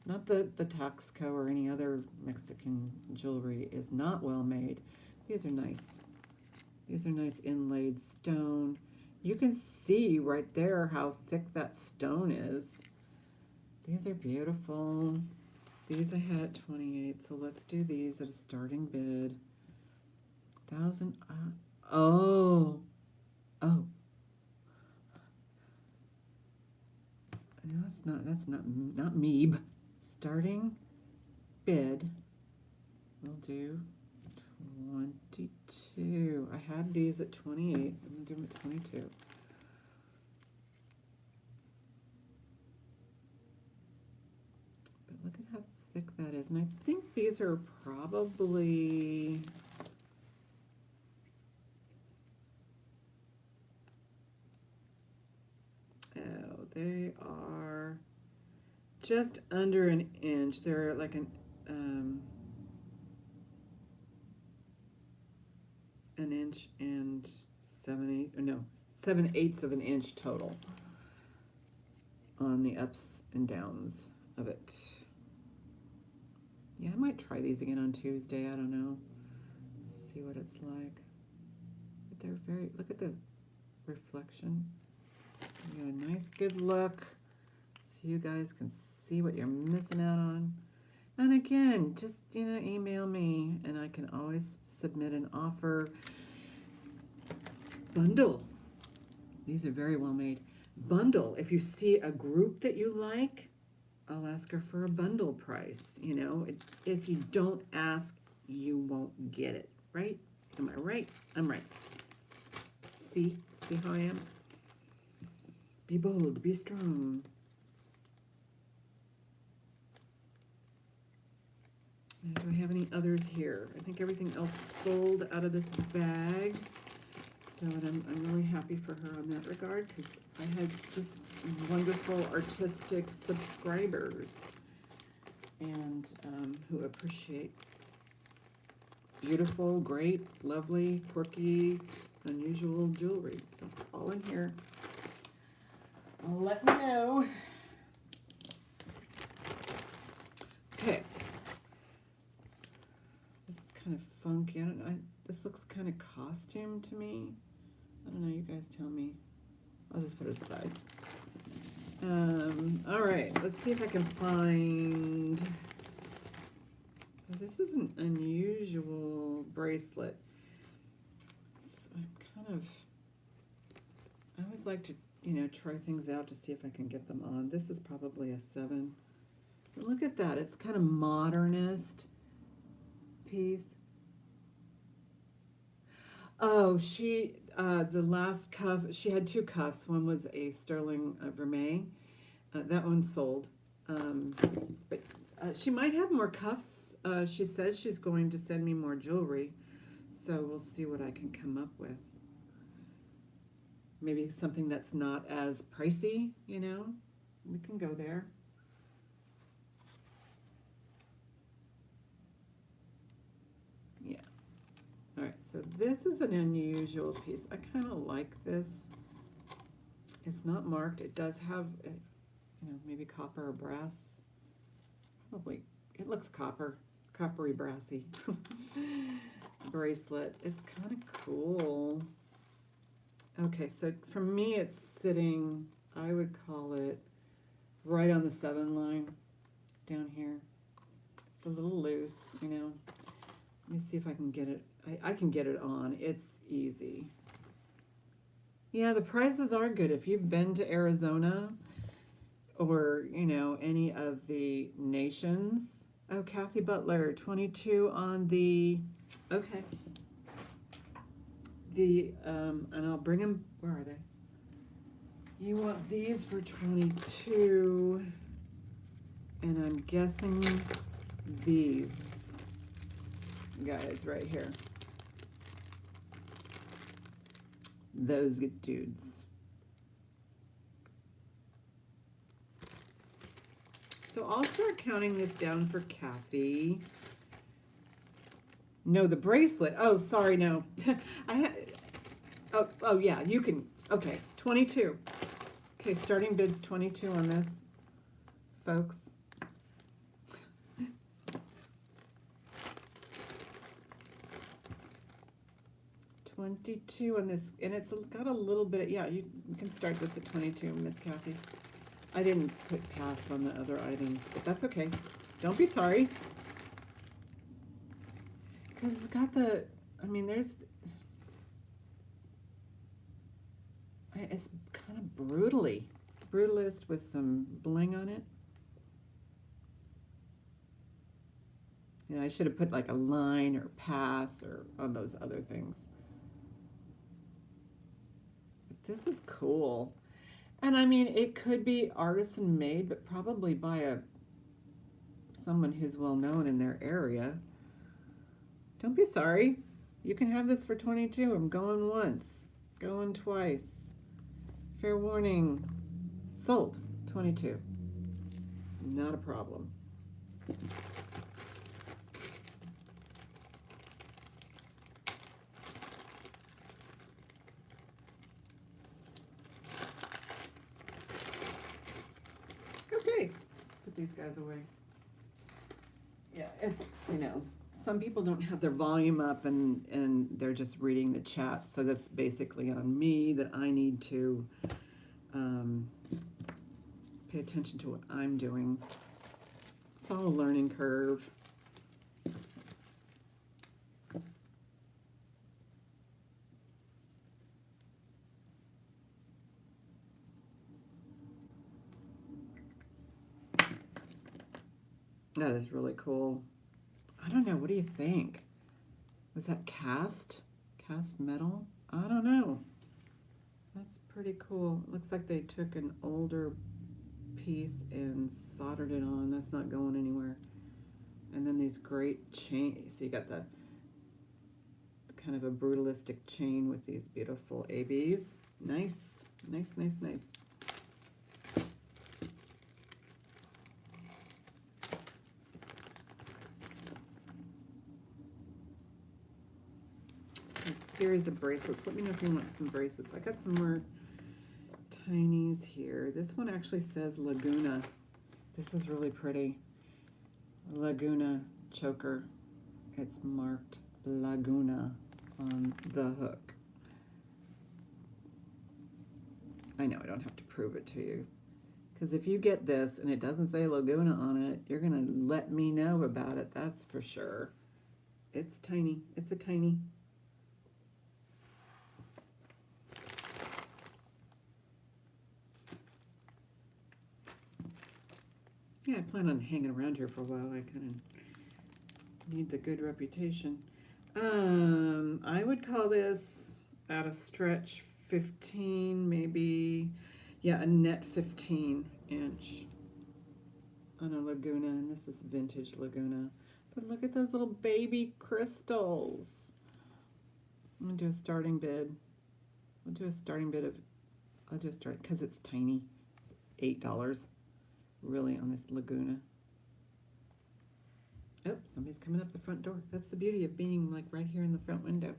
Not that the Texaco or any other Mexican jewelry is not well made. These are nice. These are nice inlaid stone. You can see right there how thick that stone is. These are beautiful. These I had at 28, so let's do these at a starting bid. 1,000. Oh. No, that's not Meeb. Starting bid. We'll do 22. I had these at 28, so I'm going to do them at 22. But look at how thick that is. And I think these are probably... Oh, they are just under an inch. They're like an inch and 7/8 of an inch total on the ups and downs of it. Yeah, I might try these again on Tuesday. I don't know. See what it's like. But they're very, look at the reflection. You got a nice good look so you guys can see what you're missing out on. And again, just, you know, email me and I can always submit an offer. Bundle. These are very well made. Bundle. If you see a group that you like, I'll ask her for a bundle price. You know, if you don't ask, you won't get it. Right? Am I right? I'm right. See how I am? Be bold, be strong. And do I have any others here? I think everything else sold out of this bag. So I'm really happy for her on that regard because I had just wonderful artistic subscribers and who appreciate beautiful, great, lovely, quirky, unusual jewelry. So all in here. Let me know. Okay. This is kind of funky. I don't know. This looks kind of costume to me. I don't know. You guys tell me. I'll just put it aside. All right, let's see if I can find. This is an unusual bracelet. I'm kind of. I always like to, try things out to see if I can get them on. This is probably a 7. But look at that. It's kind of modernist piece. Oh, the last cuff, she had 2 cuffs. One was a sterling vermeil. That one sold. But she might have more cuffs. She says she's going to send me more jewelry. So we'll see what I can come up with. Maybe something that's not as pricey, We can go there. Yeah. All right, so this is an unusual piece. I kind of like this. It's not marked. It does have, maybe copper or brass. Probably, it looks coppery brassy. Bracelet. It's kind of cool. Okay, so for me it's sitting, I would call it right on the 7 line down here. It's a little loose, Let me see if I can get it. I can get it on. It's easy. Yeah, the prices are good. If you've been to Arizona or, any of the nations. Oh, Kathy Butler, 22 on the, okay. And I'll bring them, where are they? You want these for 22, and I'm guessing these guys right here. Those dudes. So I'll start counting this down for Kathy. No, the bracelet. Oh, sorry, no. I had. Oh, yeah. You can. Okay, 22. Okay, starting bid's 22 on this, folks. 22 on this, and it's got a little bit. Yeah, you can start this at 22, Miss Kathy. I didn't put pass on the other items, but that's okay. Don't be sorry. Because it's got the, there's, it's kind of brutalist with some bling on it. Yeah, I should have put like a line or pass or on those other things. But this is cool. And it could be artisan made, but probably by someone who's well known in their area. Don't be sorry. You can have this for 22. I'm going once, going twice. Fair warning. Sold. 22. Not a problem. Okay. Put these guys away. Yeah, it's, some people don't have their volume up and they're just reading the chat. So that's basically on me that I need to pay attention to what I'm doing. It's all a learning curve. That is really cool. I don't know. What do you think? Was that cast metal? I don't know. That's pretty cool. It looks like they took an older piece and soldered it on. That's not going anywhere. And then these great chains. So you got the kind of a brutalistic chain with these beautiful ABs. Nice, nice, nice, nice. Series of bracelets. Let me know if you want some bracelets. I got some more tinies here. This one actually says Laguna. This is really pretty. Laguna choker. It's marked Laguna on the hook. I know I don't have to prove it to you. Because if you get this and it doesn't say Laguna on it, you're going to let me know about it, that's for sure. It's tiny. It's a tiny. Yeah, I plan on hanging around here for a while. I kind of need the good reputation. I would call this at a stretch 15, maybe, yeah, a net 15-inch on a Laguna, and this is vintage Laguna. But look at those little baby crystals. I'm gonna do a starting bid. I'll do a starting bid of, I'll do a start, because it's tiny. It's $8, really, on this Laguna. Oh, somebody's coming up the front door. That's the beauty of being like right here in the front window.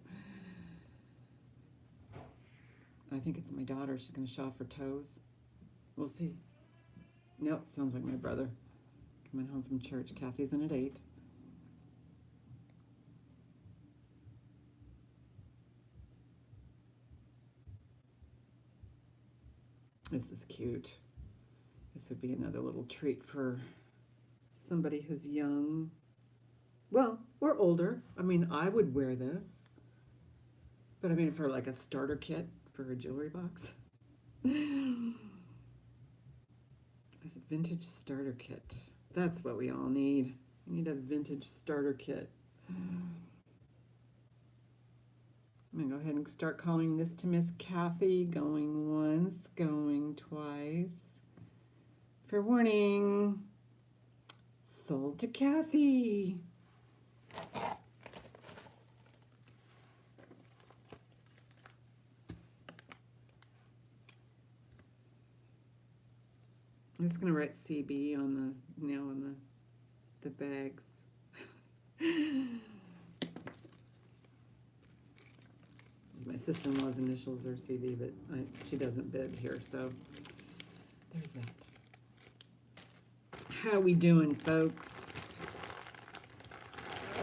I think it's my daughter. She's gonna show off her toes. We'll see. Nope, sounds like my brother. Coming home from church. Kathy's in at 8. This is cute. This would be another little treat for somebody who's young. Well, or older. I mean, I would wear this. But I mean, for like a starter kit for a jewelry box. It's a vintage starter kit. That's what we all need. We need a vintage starter kit. I'm gonna go ahead and start calling this to Miss Kathy. Going once, going twice. Fair warning. Sold to Kathy. I'm just gonna write CB on the now on the bags. My sister-in-law's initials are CB, but she doesn't bid here, so there's that. How we doing, folks?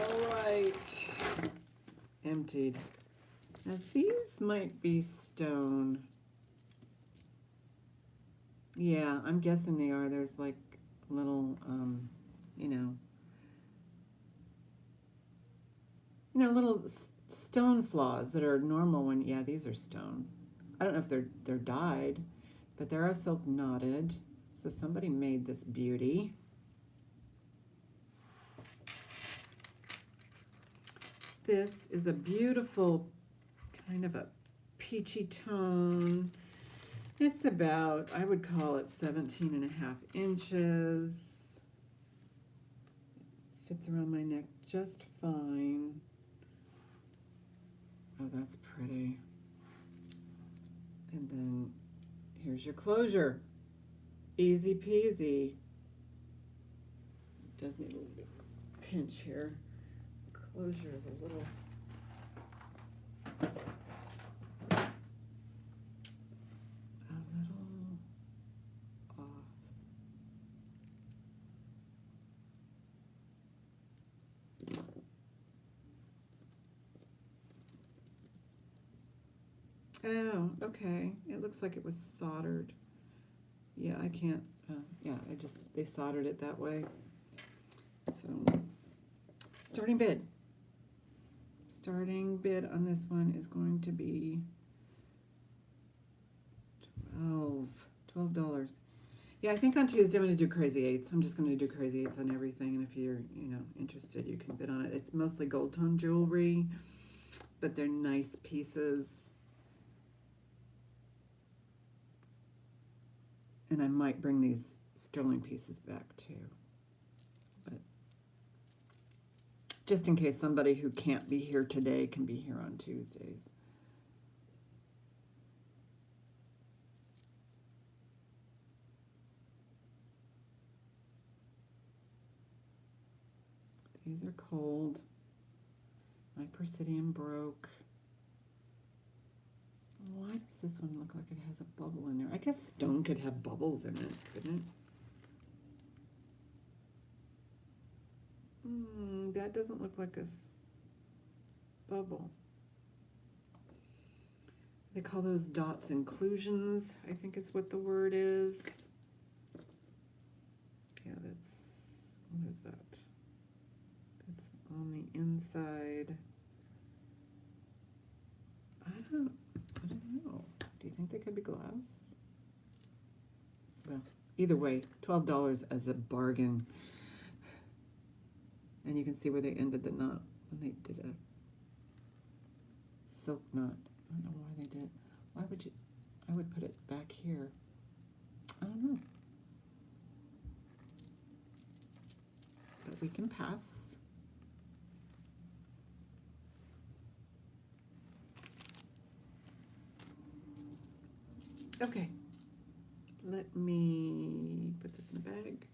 All right, emptied. Now these might be stone. Yeah, I'm guessing they are. There's like little, little stone flaws that are normal when, yeah, these are stone. I don't know if they're dyed, but they're also knotted. So somebody made this beauty. This is a beautiful kind of a peachy tone. It's about, I would call it 17.5 inches. Fits around my neck just fine. Oh, that's pretty. And then here's your closure. Easy peasy. It does need a little bit of pinch here. Closure is a little off. Oh, okay. It looks like it was soldered. Yeah, I can't, they soldered it that way. So, starting bid. Starting bid on this one is going to be $12. Yeah, I think on Tuesday I'm going to do crazy 8s. I'm just going to do crazy 8s on everything, and if you're, interested, you can bid on it. It's mostly gold tone jewelry, but they're nice pieces. And I might bring these sterling pieces back too. But just in case somebody who can't be here today can be here on Tuesdays. These are cold. My Persidium broke. Why does this one look like it has a bubble in there? I guess stone could have bubbles in it, couldn't it? That doesn't look like a bubble. They call those dots inclusions, I think is what the word is. is that? It's on the inside. I don't know. Do you think they could be glass? Well, either way, $12 as a bargain. And you can see where they ended the knot when they did a silk knot. I don't know why they did it. Why would you? I would put it back here. I don't know. But we can pass. Okay. Let me put this in a bag.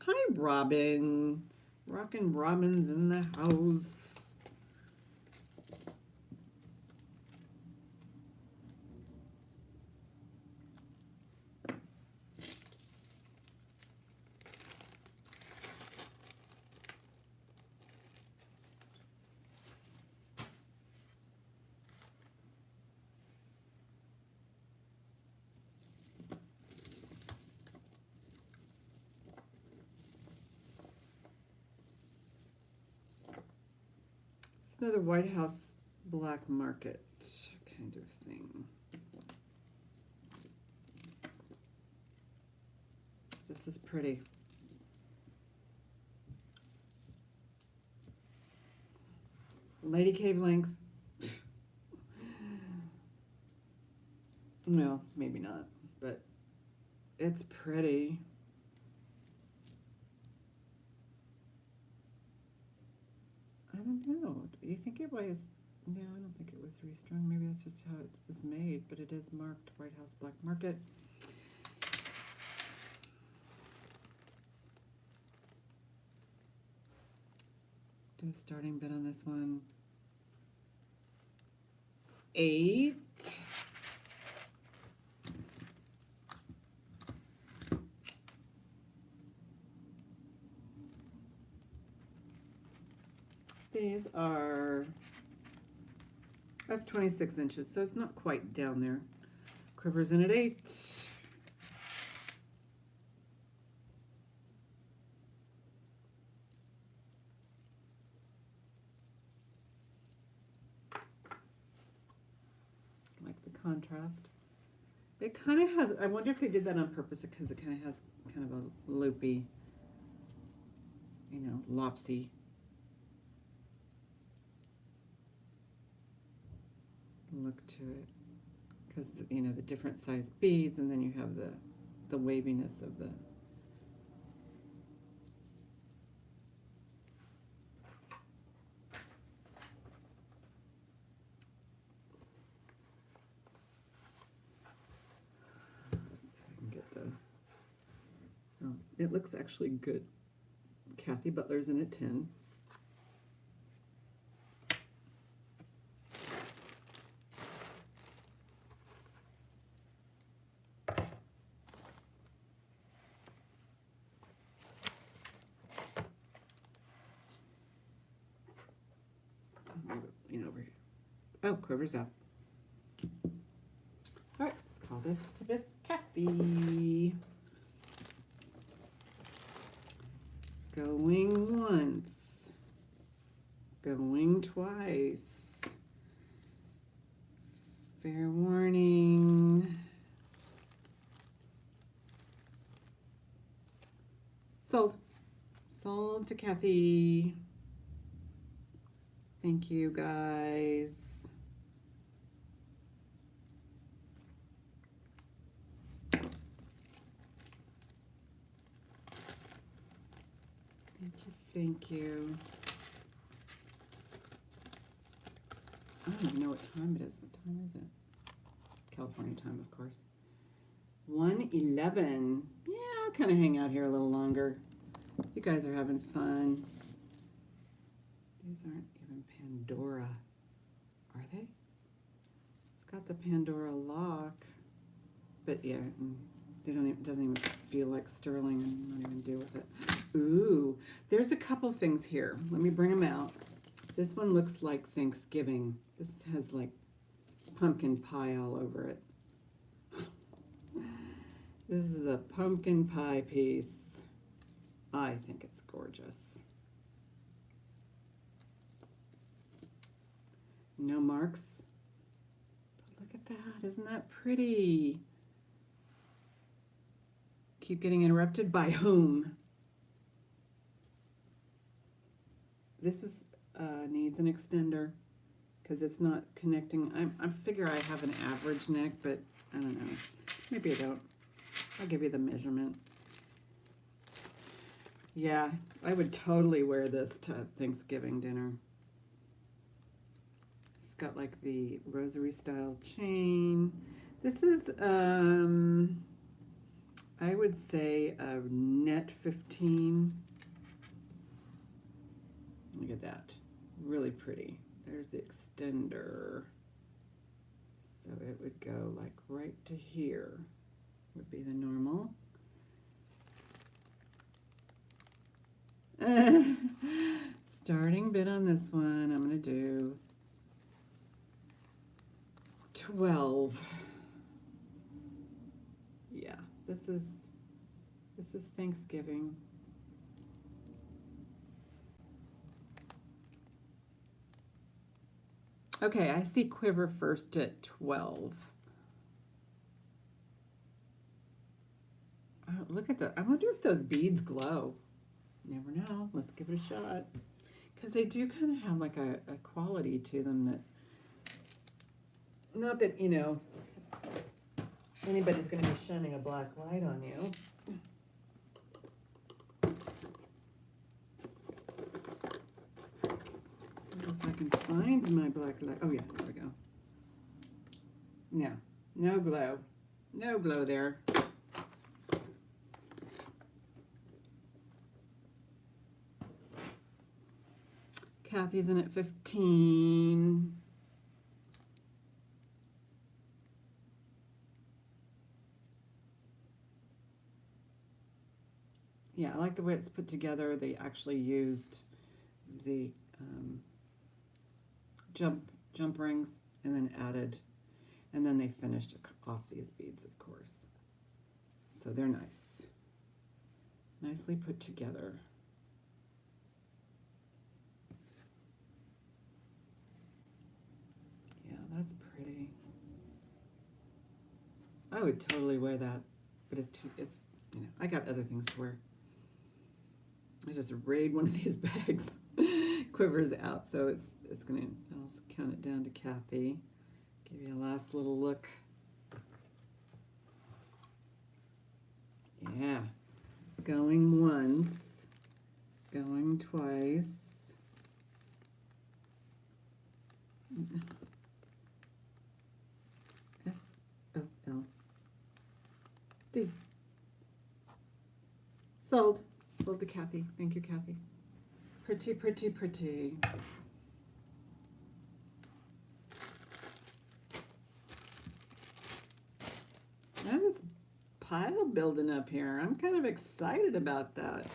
Hi, Robin. Rockin' Robin's in the house. It's another White House black market kind of thing. This is pretty. Lady Cave length. No, maybe not, but it's pretty. I don't know. Do you think it was? No, I don't think it was restrung. Maybe that's just how it was made, but it is marked White House Black Market. Do a starting bid on this one. 8. These are, that's 26 inches, so it's not quite down there. Quivers in at 8. Like the contrast. It kind of has, I wonder if they did that on purpose because it kind of has kind of a loopy, you know, lopsy look to it, because you know the different size beads, and then you have the waviness of the. Let's see if I can get the. Oh, it looks actually good. Kathy Butler's in at 10. Over here. Oh, quivers up. All right, let's call this to Miss Kathy. Going once. Going twice. Fair warning. Sold. Sold to Kathy. Thank you, guys. Thank you. I don't even know what time it is. What time is it? California time, of course. 1:11. Yeah, I'll kind of hang out here a little longer. You guys are having fun. These aren't even Pandora, are they? It's got the Pandora lock, but yeah, they don't even, it doesn't even feel like sterling, and not even deal with it. Ooh, there's a couple things here. Let me bring them out. This one looks like Thanksgiving. This has like pumpkin pie all over it. This is a pumpkin pie piece. I think it's gorgeous. No marks. But look at that. Isn't that pretty? Keep getting interrupted by whom? This is needs an extender because it's not connecting. I figure I have an average neck, but I don't know. Maybe I don't. I'll give you the measurement. Yeah, I would totally wear this to Thanksgiving dinner. It's got like the rosary style chain. This is, I would say a net 15. Look at that. Really pretty. There's the extender. So it would go like right to here would be the normal. Starting bid on this one, I'm going to do 12. Yeah, this is Thanksgiving. Okay, I see quiver first at 12. Oh, look at I wonder if those beads glow. Never know. Let's give it a shot. Because they do kind of have like a quality to them that, not that, you know, anybody's going to be shining a black light on you. I wonder if I can find my black light. Oh yeah, there we go. No, no glow. No glow there. Kathy's in at 15. Yeah, I like the way it's put together. They actually used the jump rings and then added, and then they finished off these beads, of course. So they're nice. Nicely put together. Yeah, that's pretty. I would totally wear that, but it's you know, I got other things to wear. I just raid one of these bags. Quivers out, so it's gonna, I'll count it down to Kathy. Give you a last little look. Yeah, going once, going twice. S-O-L-D. Sold. Sold to Kathy. Thank you, Kathy. Pretty, pretty, pretty. Now this pile building up here. I'm kind of excited about that.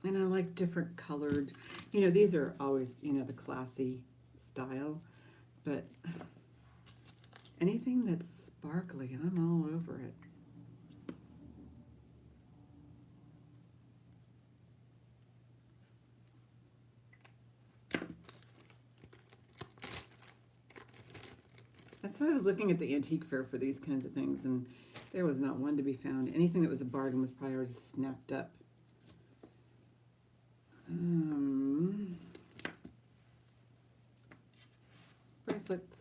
And I like different colored, you know, these are always, you know, the classy style, but anything that's sparkly, I'm all over it. That's why I was looking at the antique fair for these kinds of things, and there was not one to be found. Anything that was a bargain was probably already snapped up. Bracelets.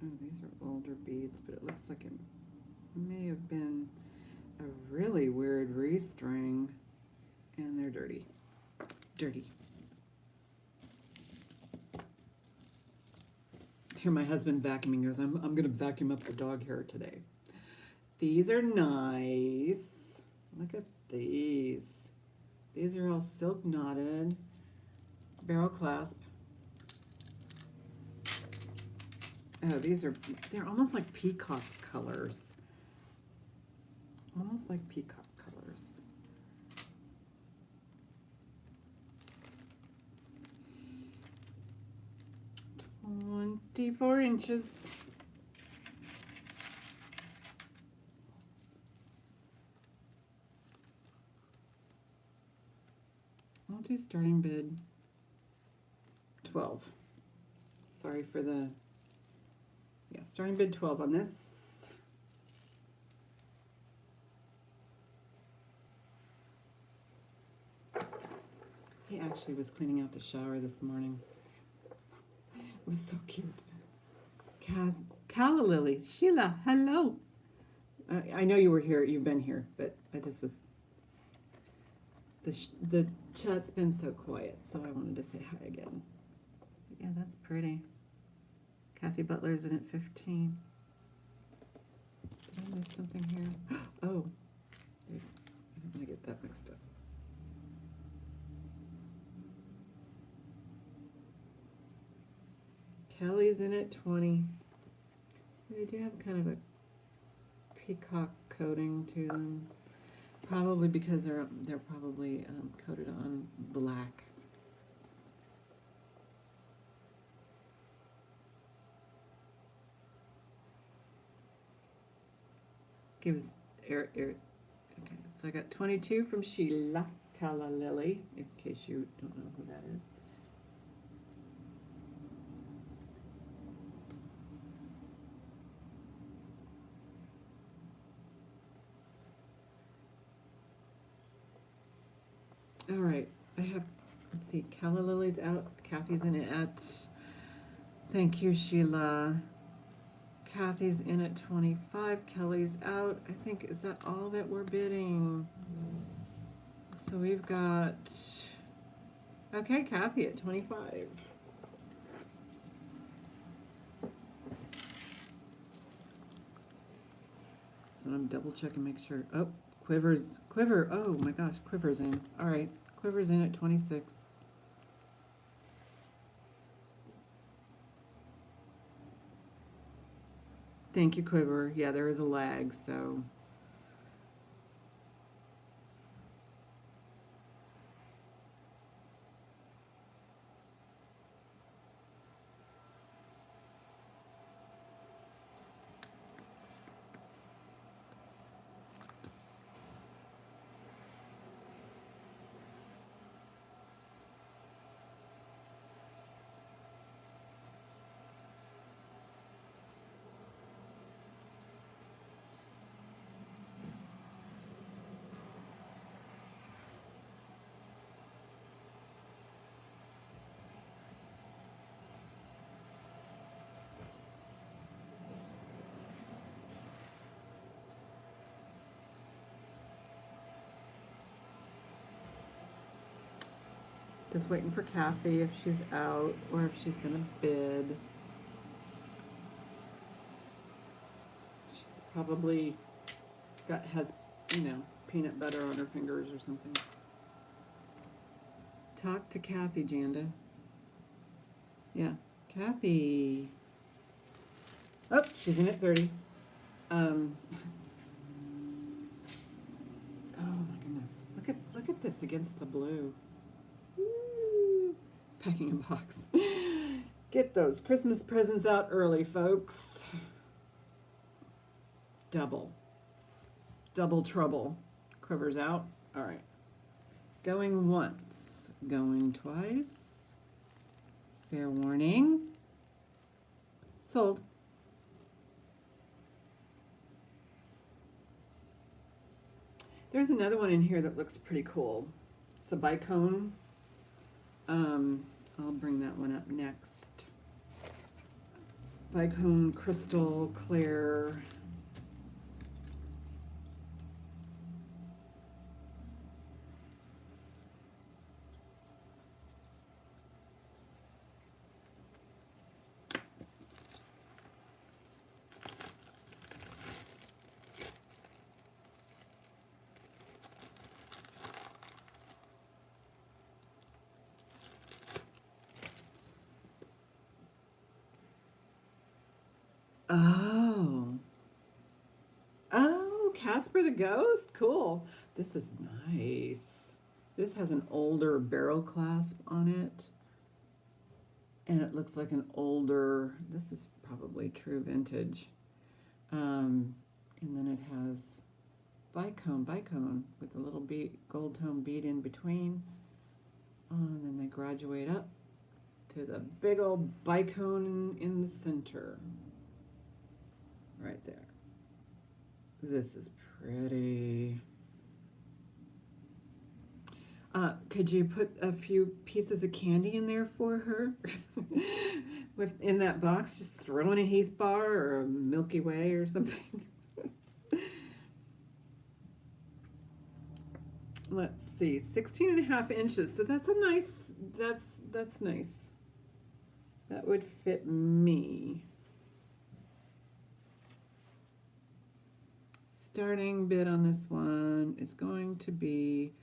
Oh, these are older beads, but it looks like it may have been a really weird restring, and they're dirty. Dirty. Hear my husband vacuuming. Goes, I'm going to vacuum up the dog hair today. These are nice. Look at these. These are all silk knotted. Barrel clasp. Oh, they're almost like peacock colors. Almost like peacock colors. 24 inches. I'll do starting bid 12. Sorry for the, yeah, starting bid 12 on this. He actually was cleaning out the shower this morning. It was so cute. Calla Lily, Sheila, hello. I know you were here, you've been here, but I just was, the chat's been so quiet, so I wanted to say hi again. But yeah, that's pretty. Kathy Butler's in at 15. Did I miss something here? Oh, I don't want to get that mixed up. Kelly's in at 20. They do have kind of a peacock coating to them, probably because they're probably coated on black. Gives air. Okay, so I got 22 from Sheila Calla Lily, in case you don't know who that is. All right, I have, let's see, Calla Lily's out, Kathy's in it at, thank you, Sheila. Kathy's in at 25, Kelly's out. I think, is that all that we're bidding? So we've got, okay, Kathy at 25. So I'm double checking, make sure, oh, Quiver, oh my gosh, Quiver's in. All right, Quiver's in at 26. Thank you, Quiver. Yeah, there is a lag, so. Just waiting for Kathy if she's out or if she's gonna bid. She's probably has, peanut butter on her fingers or something. Talk to Kathy, Janda. Yeah, Kathy. Oh, she's in at 30. Oh my goodness. Look at this against the blue. Woo. Packing a box. Get those Christmas presents out early, folks. Double trouble. Quiver's out. All right. Going once, going twice. Fair warning. Sold. There's another one in here that looks pretty cool. It's a bicone. I'll bring that one up next. Bicone crystal clear. Oh, Casper the Ghost? Cool. This is nice. This has an older barrel clasp on it. And it looks like an older, this is probably true vintage. And then it has bicone with a little gold tone bead in between. And then they graduate up to the big old bicone in the center. Right there. This is pretty. Could you put a few pieces of candy in there for her? In that box, just throw in a Heath bar or a Milky Way or something. Let's see, 16.5 inches. So that's a nice, that's nice. That would fit me. Starting bid on this one is going to be,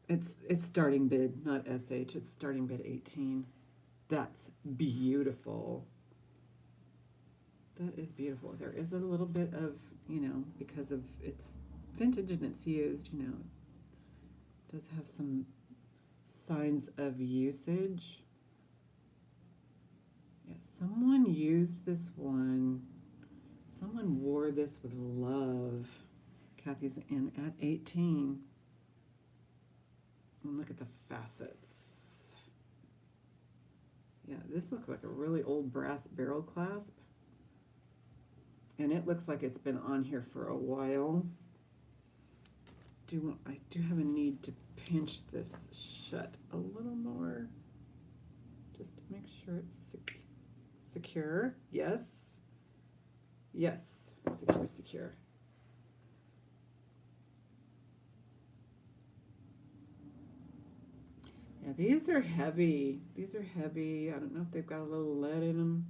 it's starting bid, not SH, it's starting bid 18. That's beautiful. That is beautiful. There is a little bit of, because of it's vintage and it's used, it does have some signs of usage. Yeah, someone used this one. Someone wore this with love. Kathy's in at 18. And look at the facets. Yeah, this looks like a really old brass barrel clasp. And it looks like it's been on here for a while. I do have a need to pinch this shut a little more. Just to make sure it's secure. Yes. Yes, secure. Yeah, these are heavy. I don't know if they've got a little lead in them.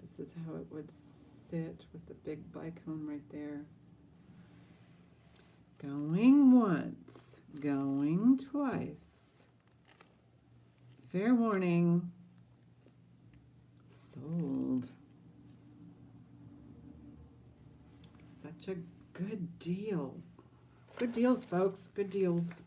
This is how it would sit with the big bicone right there. Going once, going twice. Fair warning. Sold. Such a good deal. Good deals, folks. Good deals.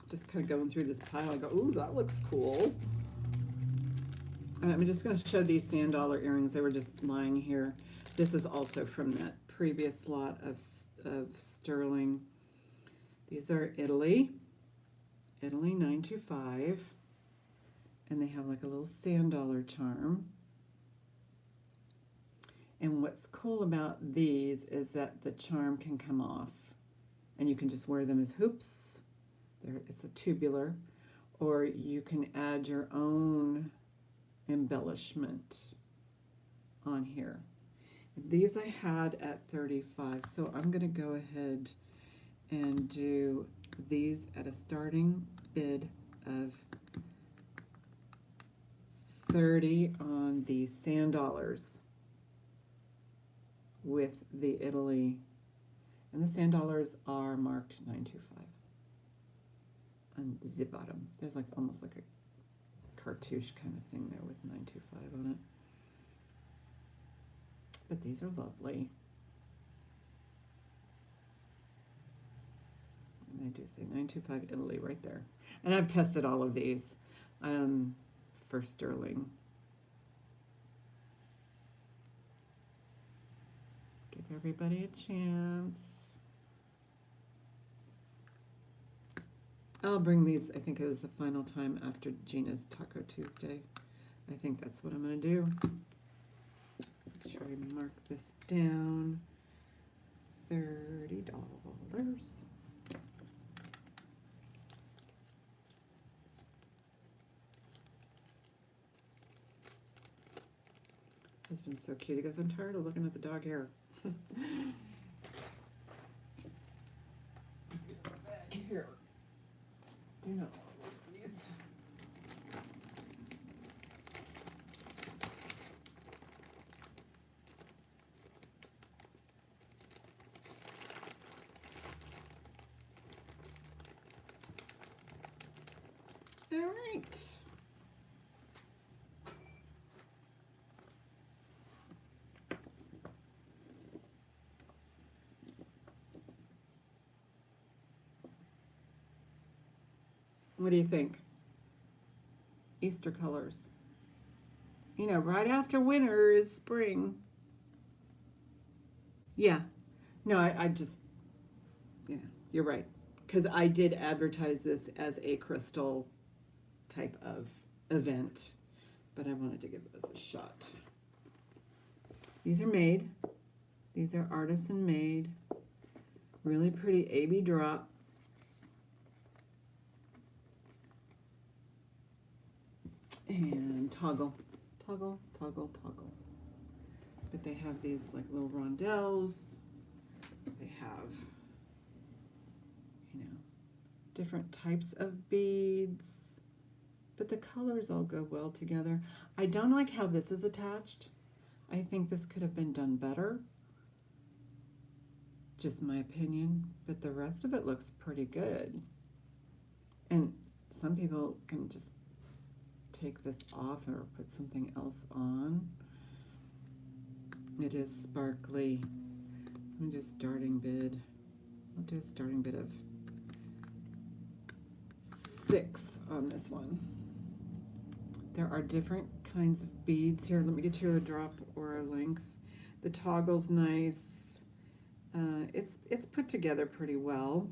Just kind of going through this pile. I go, ooh, that looks cool. I'm just going to show these sand dollar earrings. They were just lying here. This is also from that previous lot of sterling. These are Italy 925, and they have like a little sand dollar charm. And what's cool about these is that the charm can come off, and you can just wear them as hoops. It's a tubular, or you can add your own embellishment on here. These I had at 35, so I'm going to go ahead and do these at a starting bid of 30 on the sand dollars with the Italy, and the sand dollars are marked 925 on the bottom. There's like almost like a cartouche kind of thing there with 925 on it. But these are lovely. And they do say 925 Italy right there. And I've tested all of these for sterling. Give everybody a chance. I'll bring these, I think it was the final time after Gina's Taco Tuesday. I think that's what I'm going to do. Make sure I mark this down. $30. Husband's so cute. He goes, I'm tired of looking at the dog hair. Back here. You know all of these. All right. What do you think? Easter colors. You know, right after winter is spring. Yeah. No, I just, you know, you're right. Because I did advertise this as a crystal type of event, but I wanted to give those a shot. These are made. These are artisan made. Really pretty AB drop. And toggle, toggle, toggle, toggle. But they have these like little rondelles. They have, you know, different types of beads. But the colors all go well together. I don't like how this is attached. I think this could have been done better. Just my opinion. But the rest of it looks pretty good. And some people can just take this off or put something else on. It is sparkly. Let me do a starting bid. I'll do a starting bid of 6 on this one. There are different kinds of beads here. Let me get you a drop or a length. The toggle's nice. It's put together pretty well,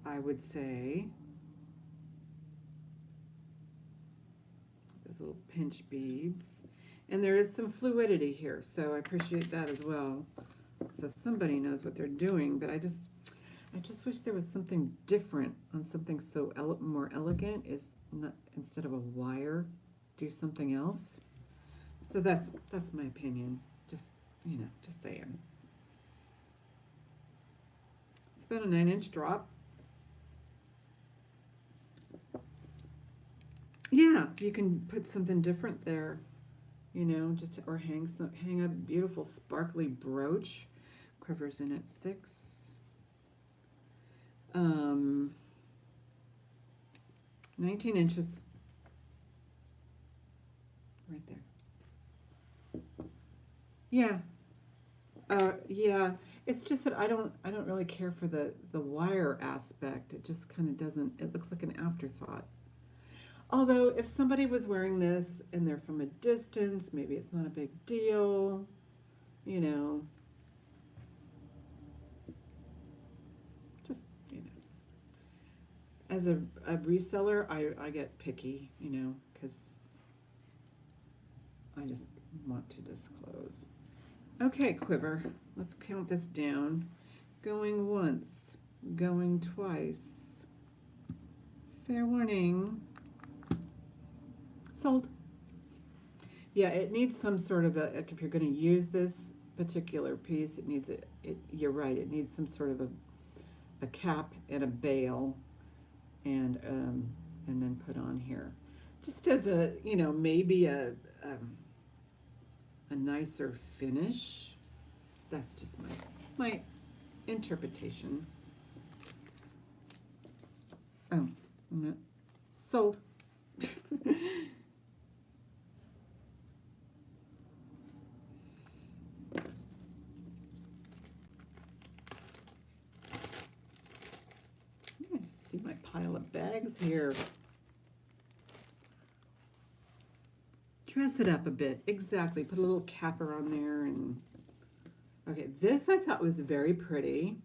I would say. Those little pinch beads. And there is some fluidity here, so I appreciate that as well. So somebody knows what they're doing, but I just wish there was something different on something so more elegant. Is not, instead of a wire, do something else. So that's my opinion. Just, you know, just saying. It's about a 9-inch drop. Yeah, you can put something different there, you know, just or hang a beautiful sparkly brooch. Quivers in at 6. 19 inches. Right there. Yeah. Yeah. It's just that I don't really care for the wire aspect. It just kind of doesn't. It looks like an afterthought. Although if somebody was wearing this and they're from a distance, maybe it's not a big deal. You know. Just, you know. As a reseller, I get picky, you know, because I just want to disclose. Okay, quiver. Let's count this down. Going once, going twice. Fair warning. Sold. Yeah, it needs some sort of a, if you're going to use this particular piece, it needs you're right, it needs some sort of a cap and a bail, and then put on here. Just as a, you know, maybe a nicer finish. That's just my interpretation. Oh, no. Sold. I see my pile of bags here. Dress it up a bit. Exactly. Put a little capper on there. And okay, this I thought was very pretty.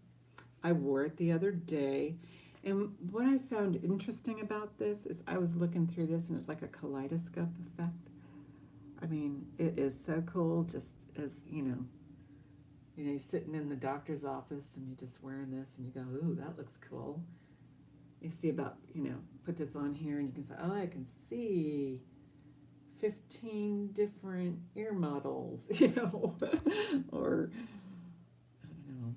I wore it the other day. And what I found interesting about this is I was looking through this and it's like a kaleidoscope effect. I mean, it is so cool, just as, you know, you're sitting in the doctor's office and you're just wearing this and you go, ooh, that looks cool. You see about, you know, put this on here and you can say, oh, I can see 15 different ear models, you know, or, I don't know.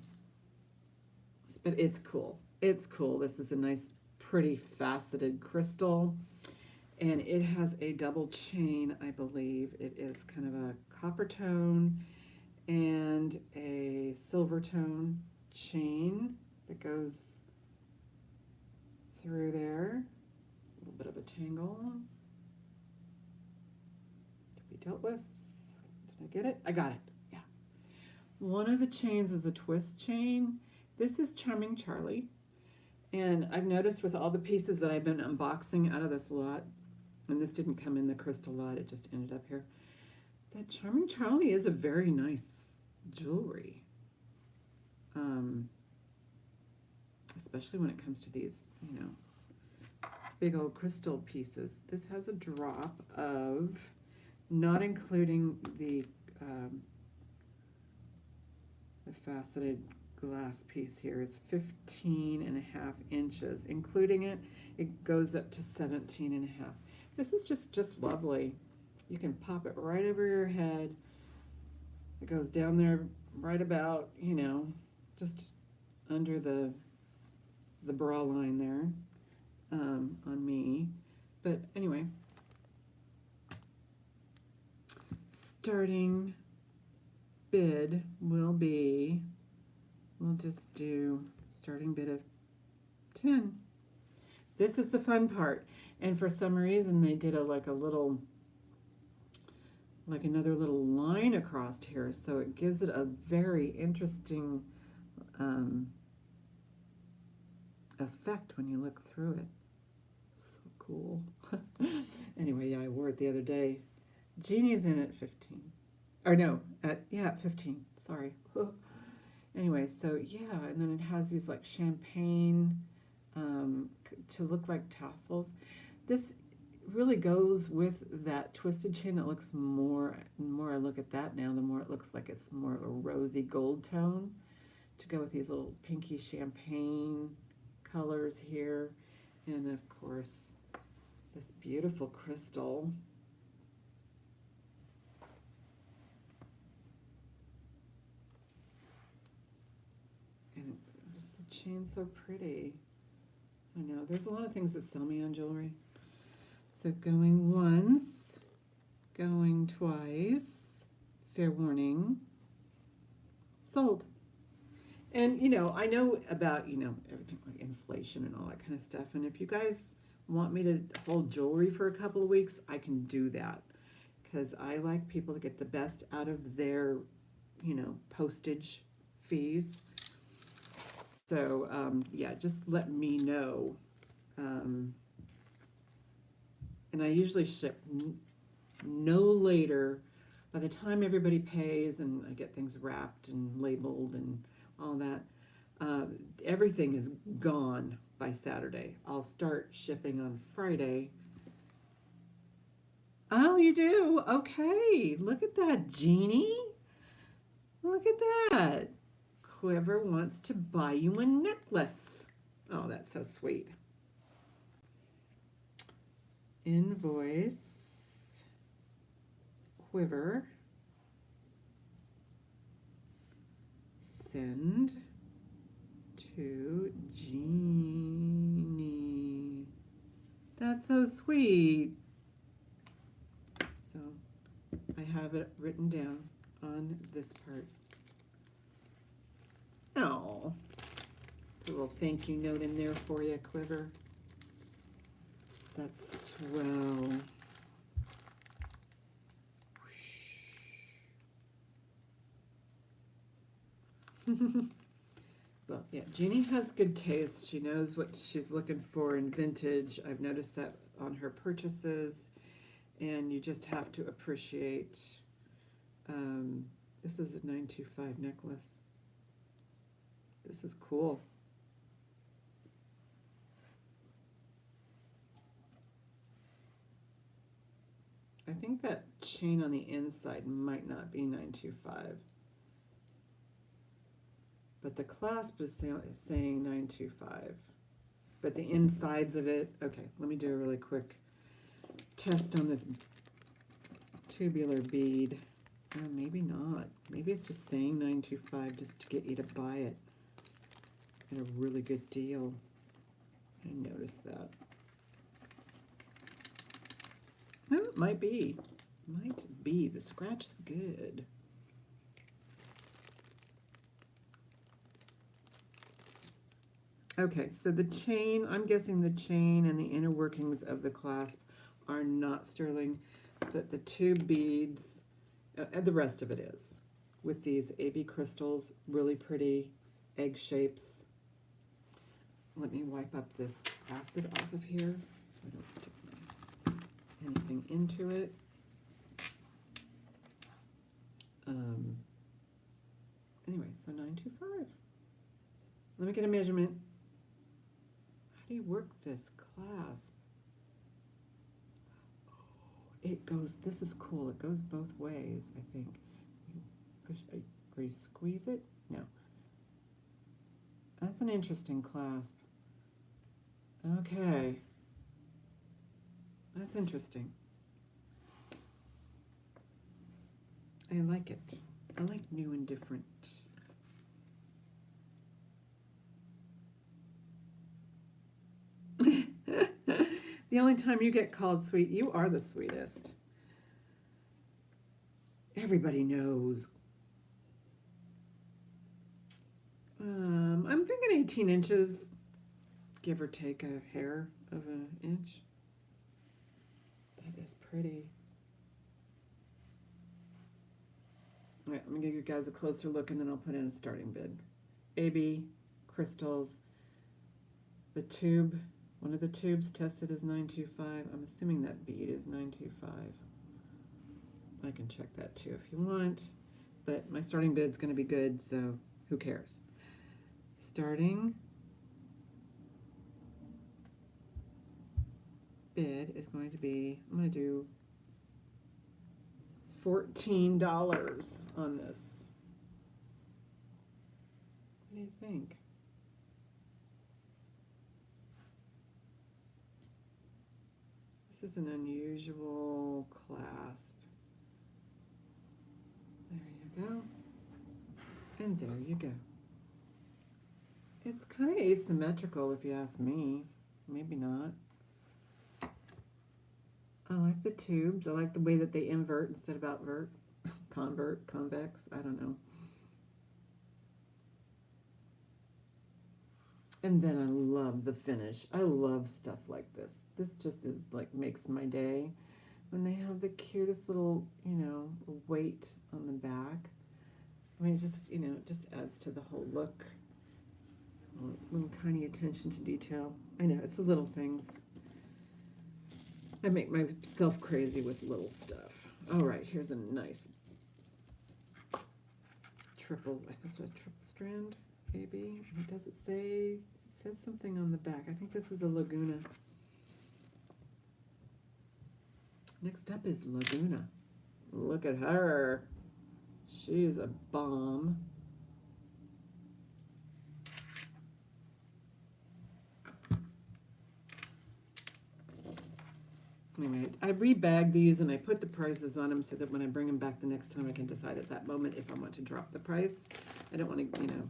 But it's cool. It's cool. This is a nice, pretty faceted crystal. And it has a double chain, I believe. It is kind of a copper tone and a silver tone chain that goes through there. It's a little bit of a tangle to be dealt with. Did I get it? I got it. Yeah. One of the chains is a twist chain. This is Charming Charlie. And I've noticed with all the pieces that I've been unboxing out of this lot, and this didn't come in the crystal lot, it just ended up here, that Charming Charlie is a very nice jewelry. Especially when it comes to these, you know, big old crystal pieces. This has a drop of, not including the faceted glass piece here, is 15.5 inches. Including it, it goes up to 17.5. This is just lovely. You can pop it right over your head. It goes down there right about, you know, just under the bra line there, on me. But anyway, starting bid will be, we'll just do starting bid of 10. This is the fun part. And for some reason they did like another little line across here, so it gives it a very interesting effect when you look through it. So cool. Anyway, yeah, I wore it the other day. Jeannie's in at 15. Or no, at 15. Sorry. Anyway, so yeah, and then it has these like champagne to look like tassels. This really goes with that twisted chain that looks more, and the more I look at that now, the more it looks like it's more of a rosy gold tone to go with these little pinky champagne colors here. And of course, this beautiful crystal. And just the chain's so pretty. I know, there's a lot of things that sell me on jewelry. So going once, going twice, fair warning, sold. And, you know, I know about, you know, everything like inflation and all that kind of stuff. And if you guys want me to hold jewelry for a couple of weeks, I can do that. Because I like people to get the best out of their, you know, postage fees. So, yeah, just let me know. And I usually ship no later, by the time everybody pays and I get things wrapped and labeled and all that, everything is gone by Saturday. I'll start shipping on Friday. Oh, you do? Okay. Look at that, Jeannie. Look at that. Whoever wants to buy you a necklace. Oh, that's so sweet. Invoice, quiver, send to Jeannie. That's so sweet. So I have it written down on this part. Oh, a little thank you note in there for you, Quiver. That's swell. Well, yeah, Jeannie has good taste. She knows what she's looking for in vintage. I've noticed that on her purchases, and you just have to appreciate. This is a 925 necklace. This is cool. I think that chain on the inside might not be 925. But the clasp is saying 925. But the insides of it, okay, let me do a really quick test on this tubular bead. Maybe not. Maybe it's just saying 925 just to get you to buy it at a really good deal. I noticed that. Oh, it might be. Might be. The scratch is good. Okay, so the chain, I'm guessing the chain and the inner workings of the clasp are not sterling, but the two beads, and the rest of it is, with these AB crystals, really pretty egg shapes. let me wipe up this acid off of here so I don't stick anything into it. Anyway, so 925. Let me get a measurement. How do you work this clasp? Oh, it goes, this is cool. It goes both ways, I think. You push, or you squeeze it? No. That's an interesting clasp. Okay. That's interesting. I like it. I like new and different. The only time you get called sweet, you are the sweetest. Everybody knows. I'm thinking 18 inches, give or take a hair of an inch. That is pretty. All right, let me give you guys a closer look and then I'll put in a starting bid. AB, crystals, the tube, one of the tubes tested is 925. I'm assuming that bead is 925. I can check that too if you want, but my starting bid's going to be good, so who cares? Starting bid is going to be, I'm going to do $14 on this. What do you think? This is an unusual clasp. There you go. And there you go. It's kind of asymmetrical if you ask me. Maybe not. I like the tubes. I like the way that they invert instead of outvert. Convert, convex, I don't know. And then I love the finish. I love stuff like this. This just is like makes my day. When they have the cutest little, you know, weight on the back. I mean, it just, you know, it just adds to the whole look. Little tiny attention to detail. I know, it's the little things. I make myself crazy with little stuff. All right, here's a nice triple, I think it's a triple strand, maybe. Does it say, it says something on the back. I think this is a Laguna. Next up is Laguna. Look at her. She's a bomb. Anyway, I rebag these and I put the prices on them so that when I bring them back the next time I can decide at that moment if I want to drop the price. I don't want to, you know,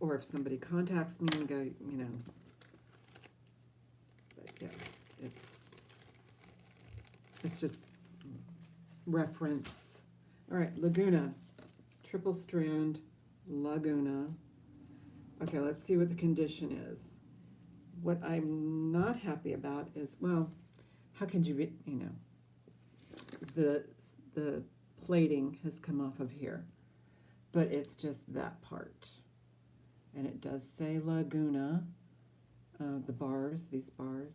or if somebody contacts me and go, you know, but yeah, it's just reference. All right, Laguna, triple strand, Laguna. Okay, let's see what the condition is. What I'm not happy about is, well, how can you be, you know, the plating has come off of here, but it's just that part. And it does say Laguna. The bars, these bars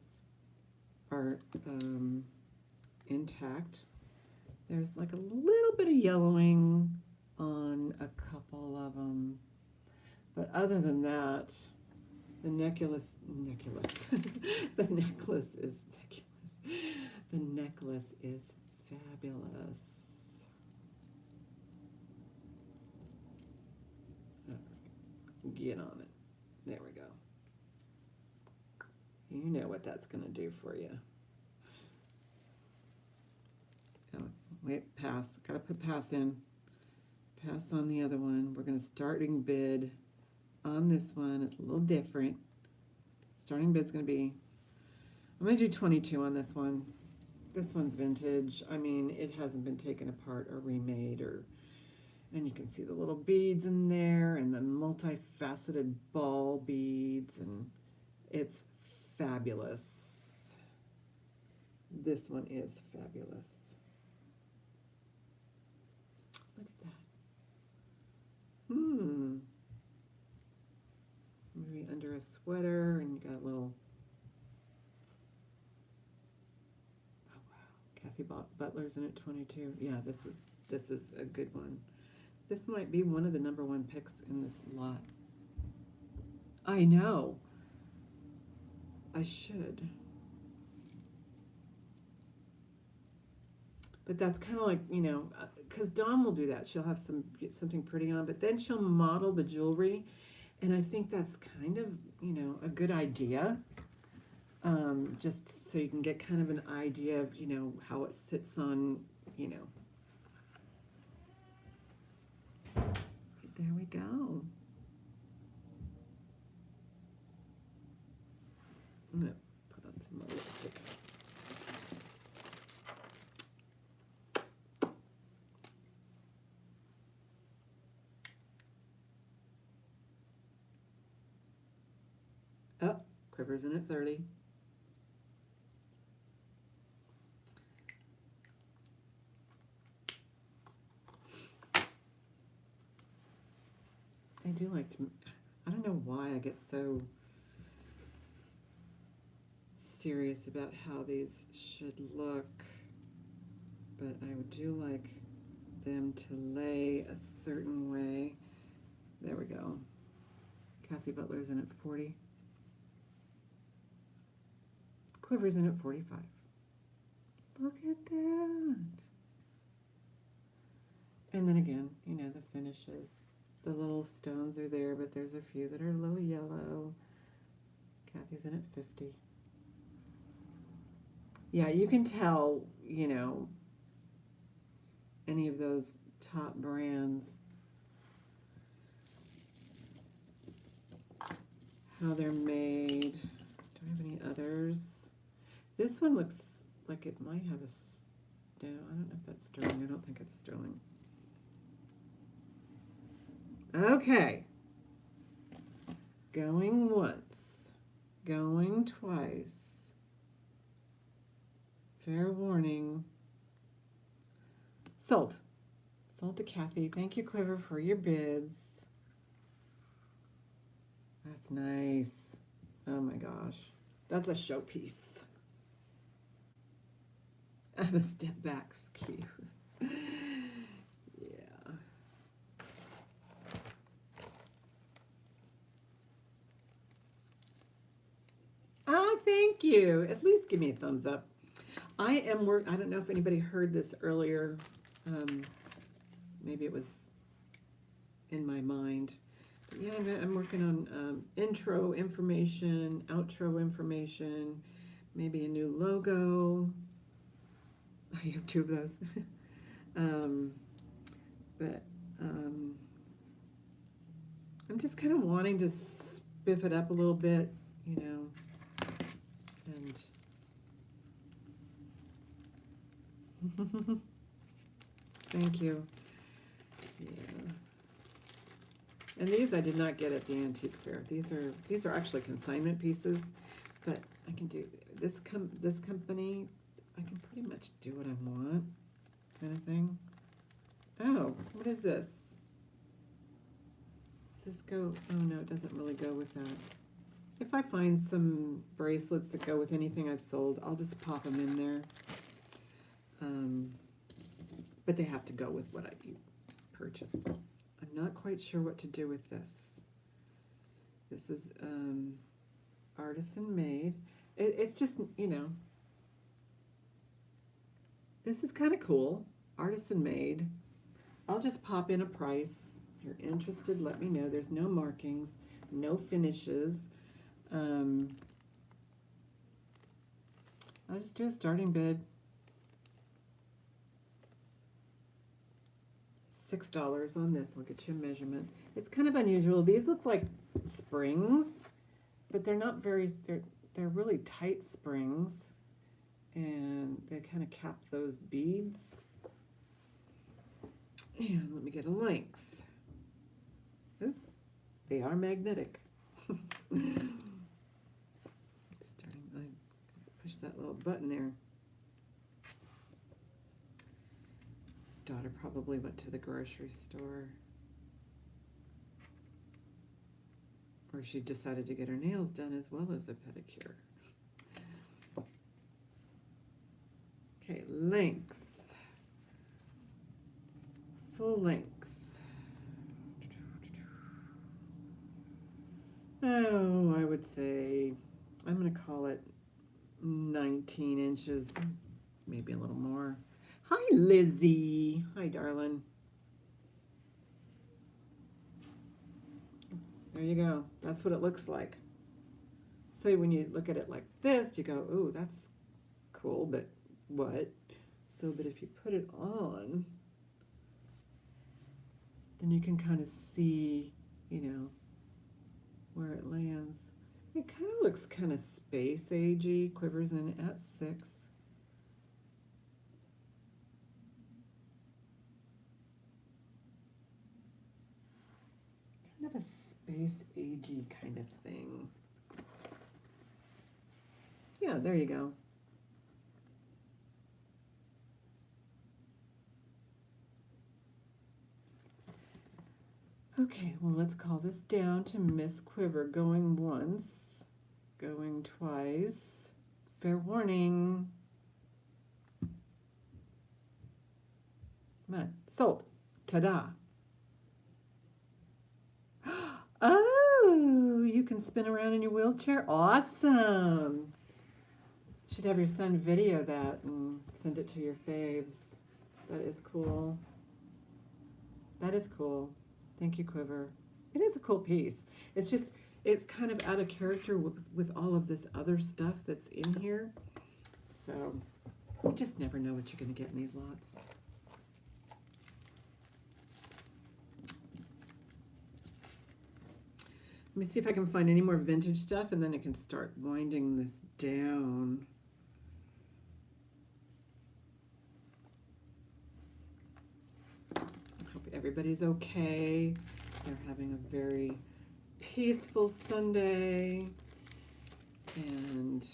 are intact. There's like a little bit of yellowing on a couple of them, but other than that, the necklace, the necklace is the necklace is fabulous. Get on it. There we go. You know what that's going to do for you. Oh, wait, pass. Got to put pass in. Pass on the other one. We're going to starting bid on this one. It's a little different. Starting bid's going to be, I'm going to do 22 on this one. This one's vintage. I mean, it hasn't been taken apart or remade, or, and you can see the little beads in there and the multifaceted ball beads, and it's fabulous. This one is fabulous. Look at that. a sweater, and you got a little. Oh wow, Kathy Butler's in it 22. Yeah, this is a good one. This might be one of the #1 picks in this lot. I know. I should. But that's kind of like, you know, because Dawn will do that. She'll have something pretty on, but then she'll model the jewelry, and I think that's kind of, you know, a good idea. Just so you can get kind of an idea of, you know, how it sits on, you know. There we go. I'm gonna put on some more lipstick. Oh, Quiver's in at 30. I do like to, I don't know why I get so serious about how these should look, but I do like them to lay a certain way. There we go. Kathy Butler's in at 40. Quiver's in at 45. Look at that. And then again, you know, the finishes. The little stones are there, but there's a few that are a little yellow. Kathy's in at 50. Yeah, you can tell, you know, any of those top brands, how they're made. Do I have any others? This one looks like it might have a stone. I don't know if that's sterling. I don't think it's sterling. Okay. Going once. Going twice. Fair warning. Sold. Sold to Kathy. Thank you, Quiver, for your bids. That's nice. Oh my gosh. That's a showpiece. I'm a step back's cute. Yeah. Oh, thank you. At least give me a thumbs up. I don't know if anybody heard this earlier. Maybe it was in my mind. But yeah, I'm working on intro information, outro information, maybe a new logo. I have 2 of those. But I'm just kind of wanting to spiff it up a little bit, you know, and thank you. Yeah. And these I did not get at the antique fair. These are actually consignment pieces, but I can do this company. I can pretty much do what I want, kind of thing. Oh, what is this? Does this go? Oh no, it doesn't really go with that. If I find some bracelets that go with anything I've sold, I'll just pop them in there. But they have to go with what I purchased. I'm not quite sure what to do with this. This is artisan made. It's just, you know, this is kind of cool. Artisan made. I'll just pop in a price. If you're interested, let me know. There's no markings, no finishes. I'll just do a starting bid. $6 on this. I'll get you a measurement. It's kind of unusual. These look like springs, but they're not very, they're really tight springs, and they kind of cap those beads. And let me get a length. Ooh, they are magnetic. I push that little button there. Daughter probably went to the grocery store. Or she decided to get her nails done as well as a pedicure. Okay, length. Full length. Oh, I would say, I'm going to call it 19 inches, maybe a little more. Hi, Lizzie. Hi, darling. There you go. That's what it looks like. So when you look at it like this, you go, ooh, that's cool, but what? So, but if you put it on, then you can kind of see, you know, where it lands. It kind of looks kind of space agey. Quivers in at 6. Kind of a space agey kind of thing. Yeah, there you go. Okay, well, let's call this down to Miss Quiver. Going once, going twice. Fair warning. Come on, sold. Ta-da. Oh, you can spin around in your wheelchair? Awesome. Should have your son video that and send it to your faves. That is cool. That is cool. Thank you, Quiver. It is a cool piece. It's just, it's kind of out of character with all of this other stuff that's in here. So, you just never know what you're going to get in these lots. Let me see if I can find any more vintage stuff, and then I can start winding this down. Hope everybody's okay. They're having a very peaceful Sunday. And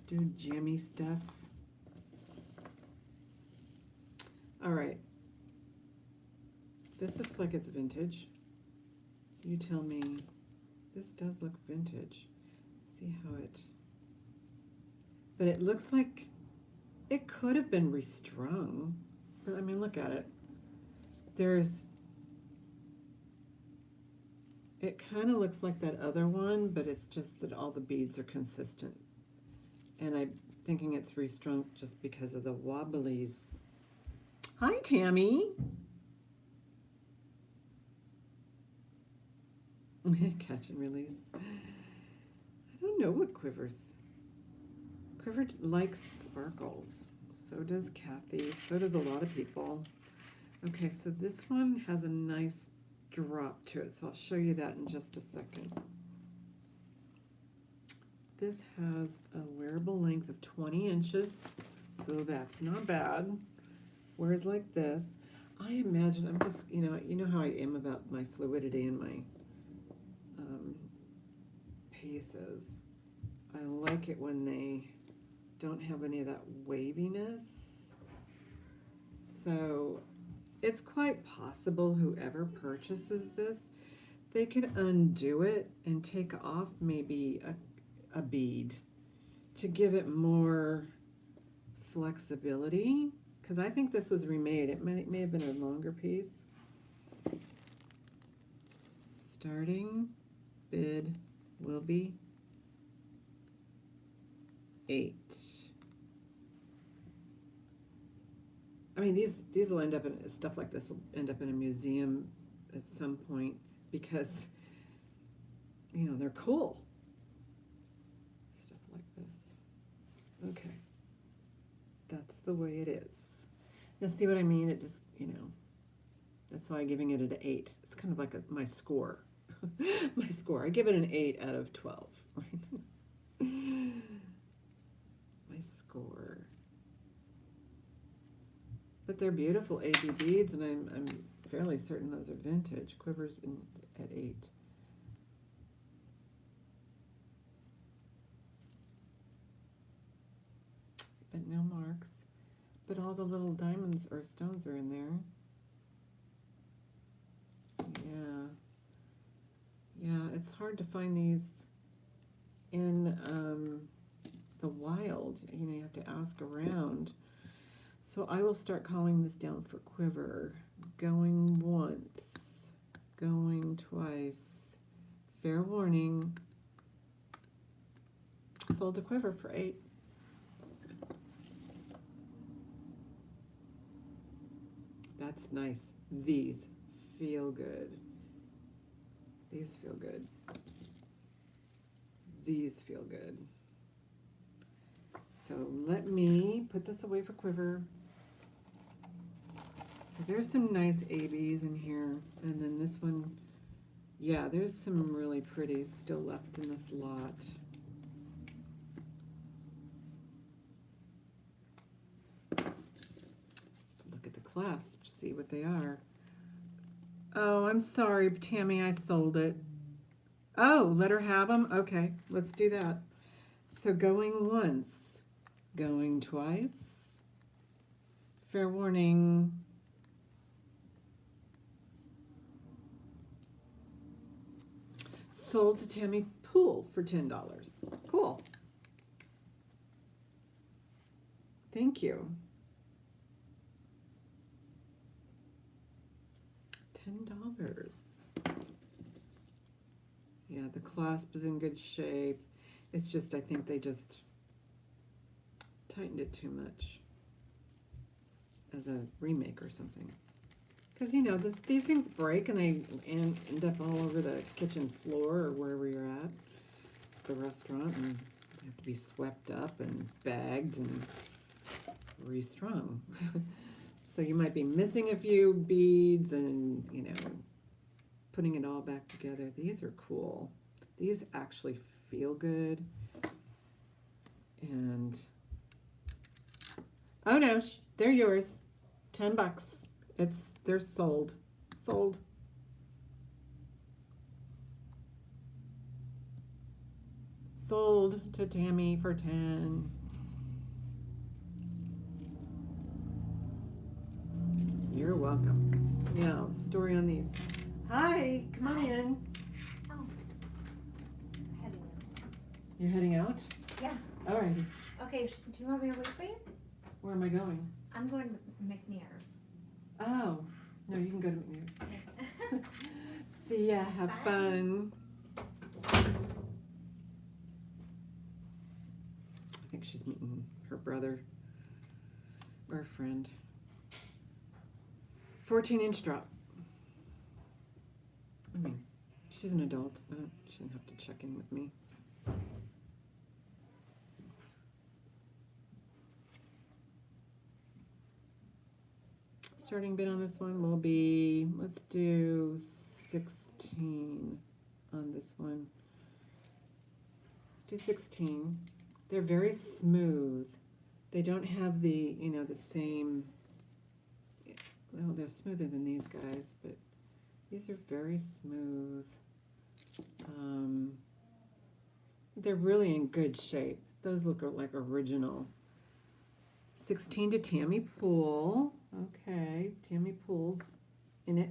do jammy stuff. All right. This looks like it's vintage. You tell me. This does look vintage. See how it... But it looks like it could have been restrung. But I mean, look at it. There's... It kind of looks like that other one, but it's just that all the beads are consistent. And I'm thinking it's restrung just because of the wobblies. Hi, Tammy. Catch and release. I don't know what Quivers. Quiver likes sparkles. So does Kathy. So does a lot of people. Okay, so this one has a nice drop to it. So I'll show you that in just a second. This has a wearable length of 20 inches. So that's not bad. Whereas like this, I imagine, I'm just, you know how I am about my fluidity and my pieces. I like it when they don't have any of that waviness. So it's quite possible whoever purchases this, they could undo it and take off maybe a bead to give it more flexibility. Because I think this was remade. It may have been a longer piece. Starting bid will be 8. I mean, these will end up in stuff like this will end up in a museum at some point because they're cool. Stuff like this. Okay, that's the way it is. Now, see what I mean? It just that's why I'm giving it an 8. It's kind of like my score. My score. I give it an 8 out of 12. Right? My score. But they're beautiful AB beads, and I'm fairly certain those are vintage. Quivers at 8. But no marks. But all the little diamonds or stones are in there. Yeah. it's hard to find these in the wild. You know, you have to ask around. So I will start calling this down for quiver. Going once, going twice. Fair warning. Sold to quiver for 8. That's nice. These feel good. These feel good. These feel good. So let me put this away for quiver. So there's some nice ABs in here. And then this one, yeah, there's some really pretties still left in this lot. Look at the clasps, see what they are. Oh, I'm sorry, Tammy, I sold it. Oh, let her have them? Okay, let's do that. So going once, going twice. Fair warning. Sold to Tammy Pool for $10. Cool. Thank you. $10. Yeah, the clasp is in good shape. It's just, I think they just tightened it too much as a remake or something. Because, you know, these things break and they end up all over the kitchen floor or wherever you're at the restaurant, and they have to be swept up and bagged and restrung. So you might be missing a few beads and, you know, putting it all back together. These are cool. These actually feel good. And, oh no, they're yours. $10. They're sold. Sold. Sold to Tammy for 10. You're welcome. Now, story on these. Hi, come on in. Oh, heading out. You're heading out? Yeah. All right. Okay, do you want me to wait for you? Where am I going? I'm going to McNair's. Oh, no, you can go to McNair's. Okay. See ya, have Bye. fun. I think she's meeting her brother or a friend. 14-inch drop. I mean, she's an adult. She didn't have to check in with me. Starting bid on this one will be, let's do 16 on this one. Let's do 16. They're very smooth. They don't have the, you know, the same, well, they're smoother than these guys, but these are very smooth. They're really in good shape. Those look like original. 16 to Tammy Pool. Okay, Tammy Pool's in it.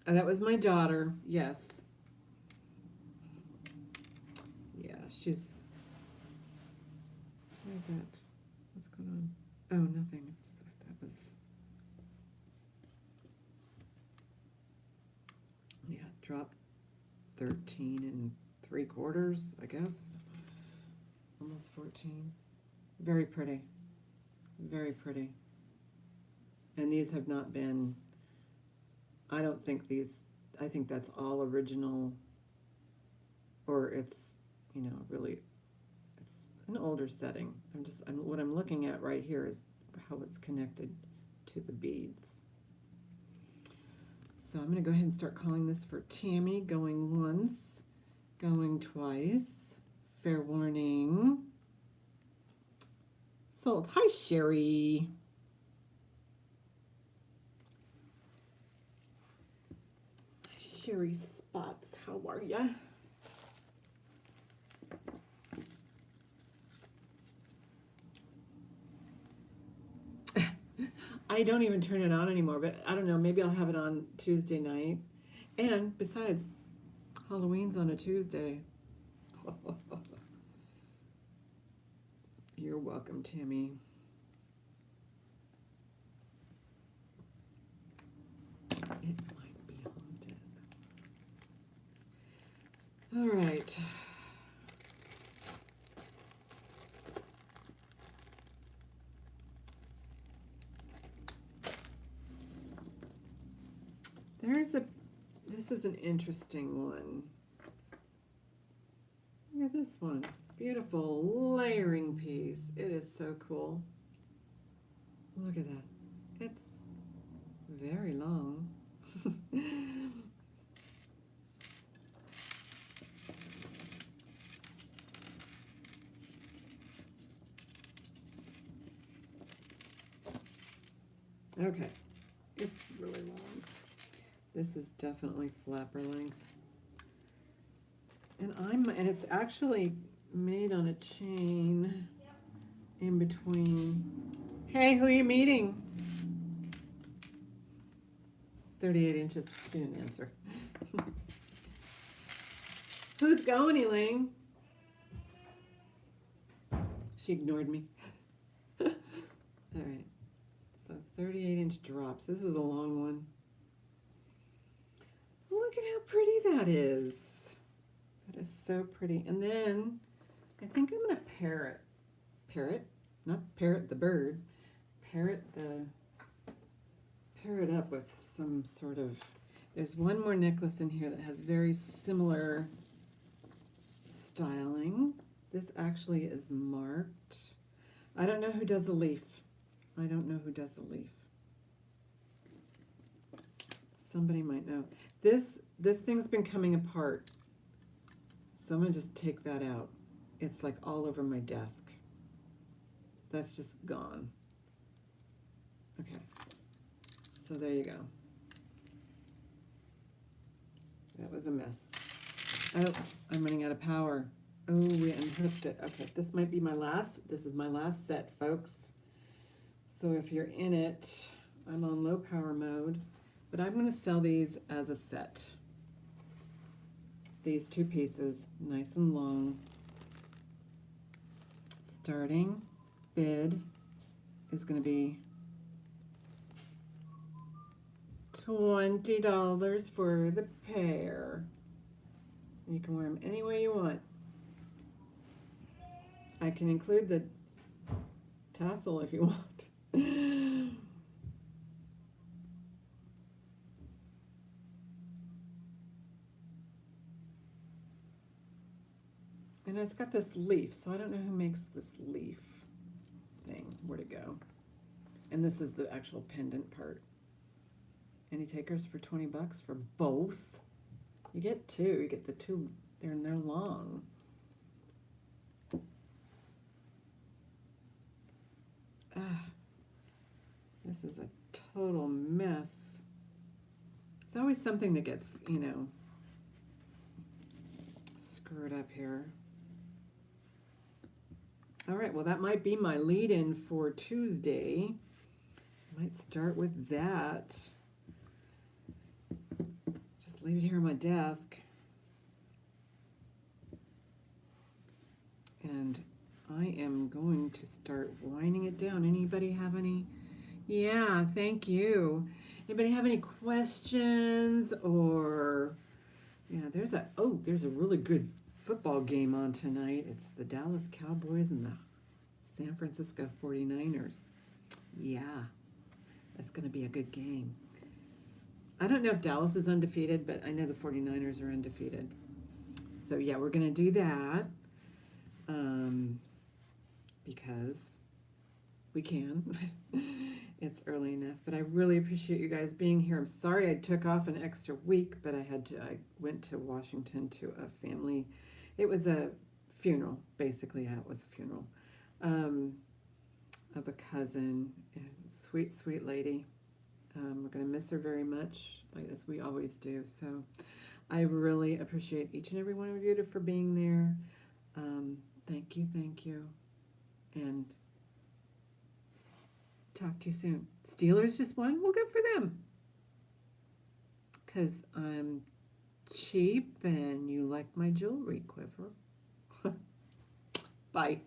Oh, that was my daughter, yes. Yeah, she's, what is that? What's going on? Oh, nothing. Just thought that was, yeah, drop 13 3/4, I guess. Almost 14. Very pretty. Very pretty. And these have not been, I don't think these, I think that's all original, or it's, you know, really, it's an older setting. What I'm looking at right here is how it's connected to the beads. So I'm going to go ahead and start calling this for Tammy. Going once, going twice. Fair warning. Sold. Hi, Sherry. Sherry Spots, how are ya? I don't even turn it on anymore, but I don't know, maybe I'll have it on Tuesday night. And besides, Halloween's on a Tuesday. You're welcome, Tammy. It might be haunted. All right. This is an interesting one. Look at this one. Beautiful layering piece. It is so cool. Look at that. It's very long. Okay, it's really long. This is definitely flapper length. And it's actually made on a chain in between. Hey, who are you meeting? 38 inches. She didn't answer. Who's going, Elaine? She ignored me. All right. So 38-inch drops. This is a long one. Look at how pretty that is. That is so pretty. And then I think I'm going to parrot, not parrot the bird, parrot up with some sort of, there's one more necklace in here that has very similar styling. This actually is marked. I don't know who does the leaf. I don't know who does the leaf. Somebody might know. This thing's been coming apart. So I'm going to just take that out. It's like all over my desk. That's just gone. Okay. So there you go. That was a mess. Oh, I'm running out of power. Oh, we unhooked it. Okay, this might be my last. This is my last set, folks. So if you're in it, I'm on low power mode, but I'm going to sell these as a set. These two pieces, nice and long. Starting bid is going to be $20 for the pair. You can wear them any way you want. I can include the tassel if you want. And it's got this leaf, so I don't know who makes this leaf thing. Where'd it go? And this is the actual pendant part. Any takers for 20 bucks for both? You get two. You get the two. They're long. This is a total mess. It's always something that gets, you know, screwed up here. All right, well, that might be my lead-in for Tuesday. Might start with that. Just leave it here on my desk. And I am going to start winding it down. Anybody have any? Yeah, thank you. Anybody have any questions or, yeah, there's a really good football game on tonight. It's the Dallas Cowboys and the San Francisco 49ers. Yeah, that's going to be a good game. I don't know if Dallas is undefeated, but I know the 49ers are undefeated. So yeah, we're going to do that because we can. It's early enough, but I really appreciate you guys being here. I'm sorry I took off an extra week, but I went to Washington to a family. It was a funeral, basically. Yeah, it was a funeral of a cousin, and sweet, sweet lady. We're going to miss her very much, like as we always do. So I really appreciate each and every one of you for being there. Thank you, and Talk to you soon. Steelers just won? Well, good for them. Because I'm cheap and you like my jewelry quiver. Bye.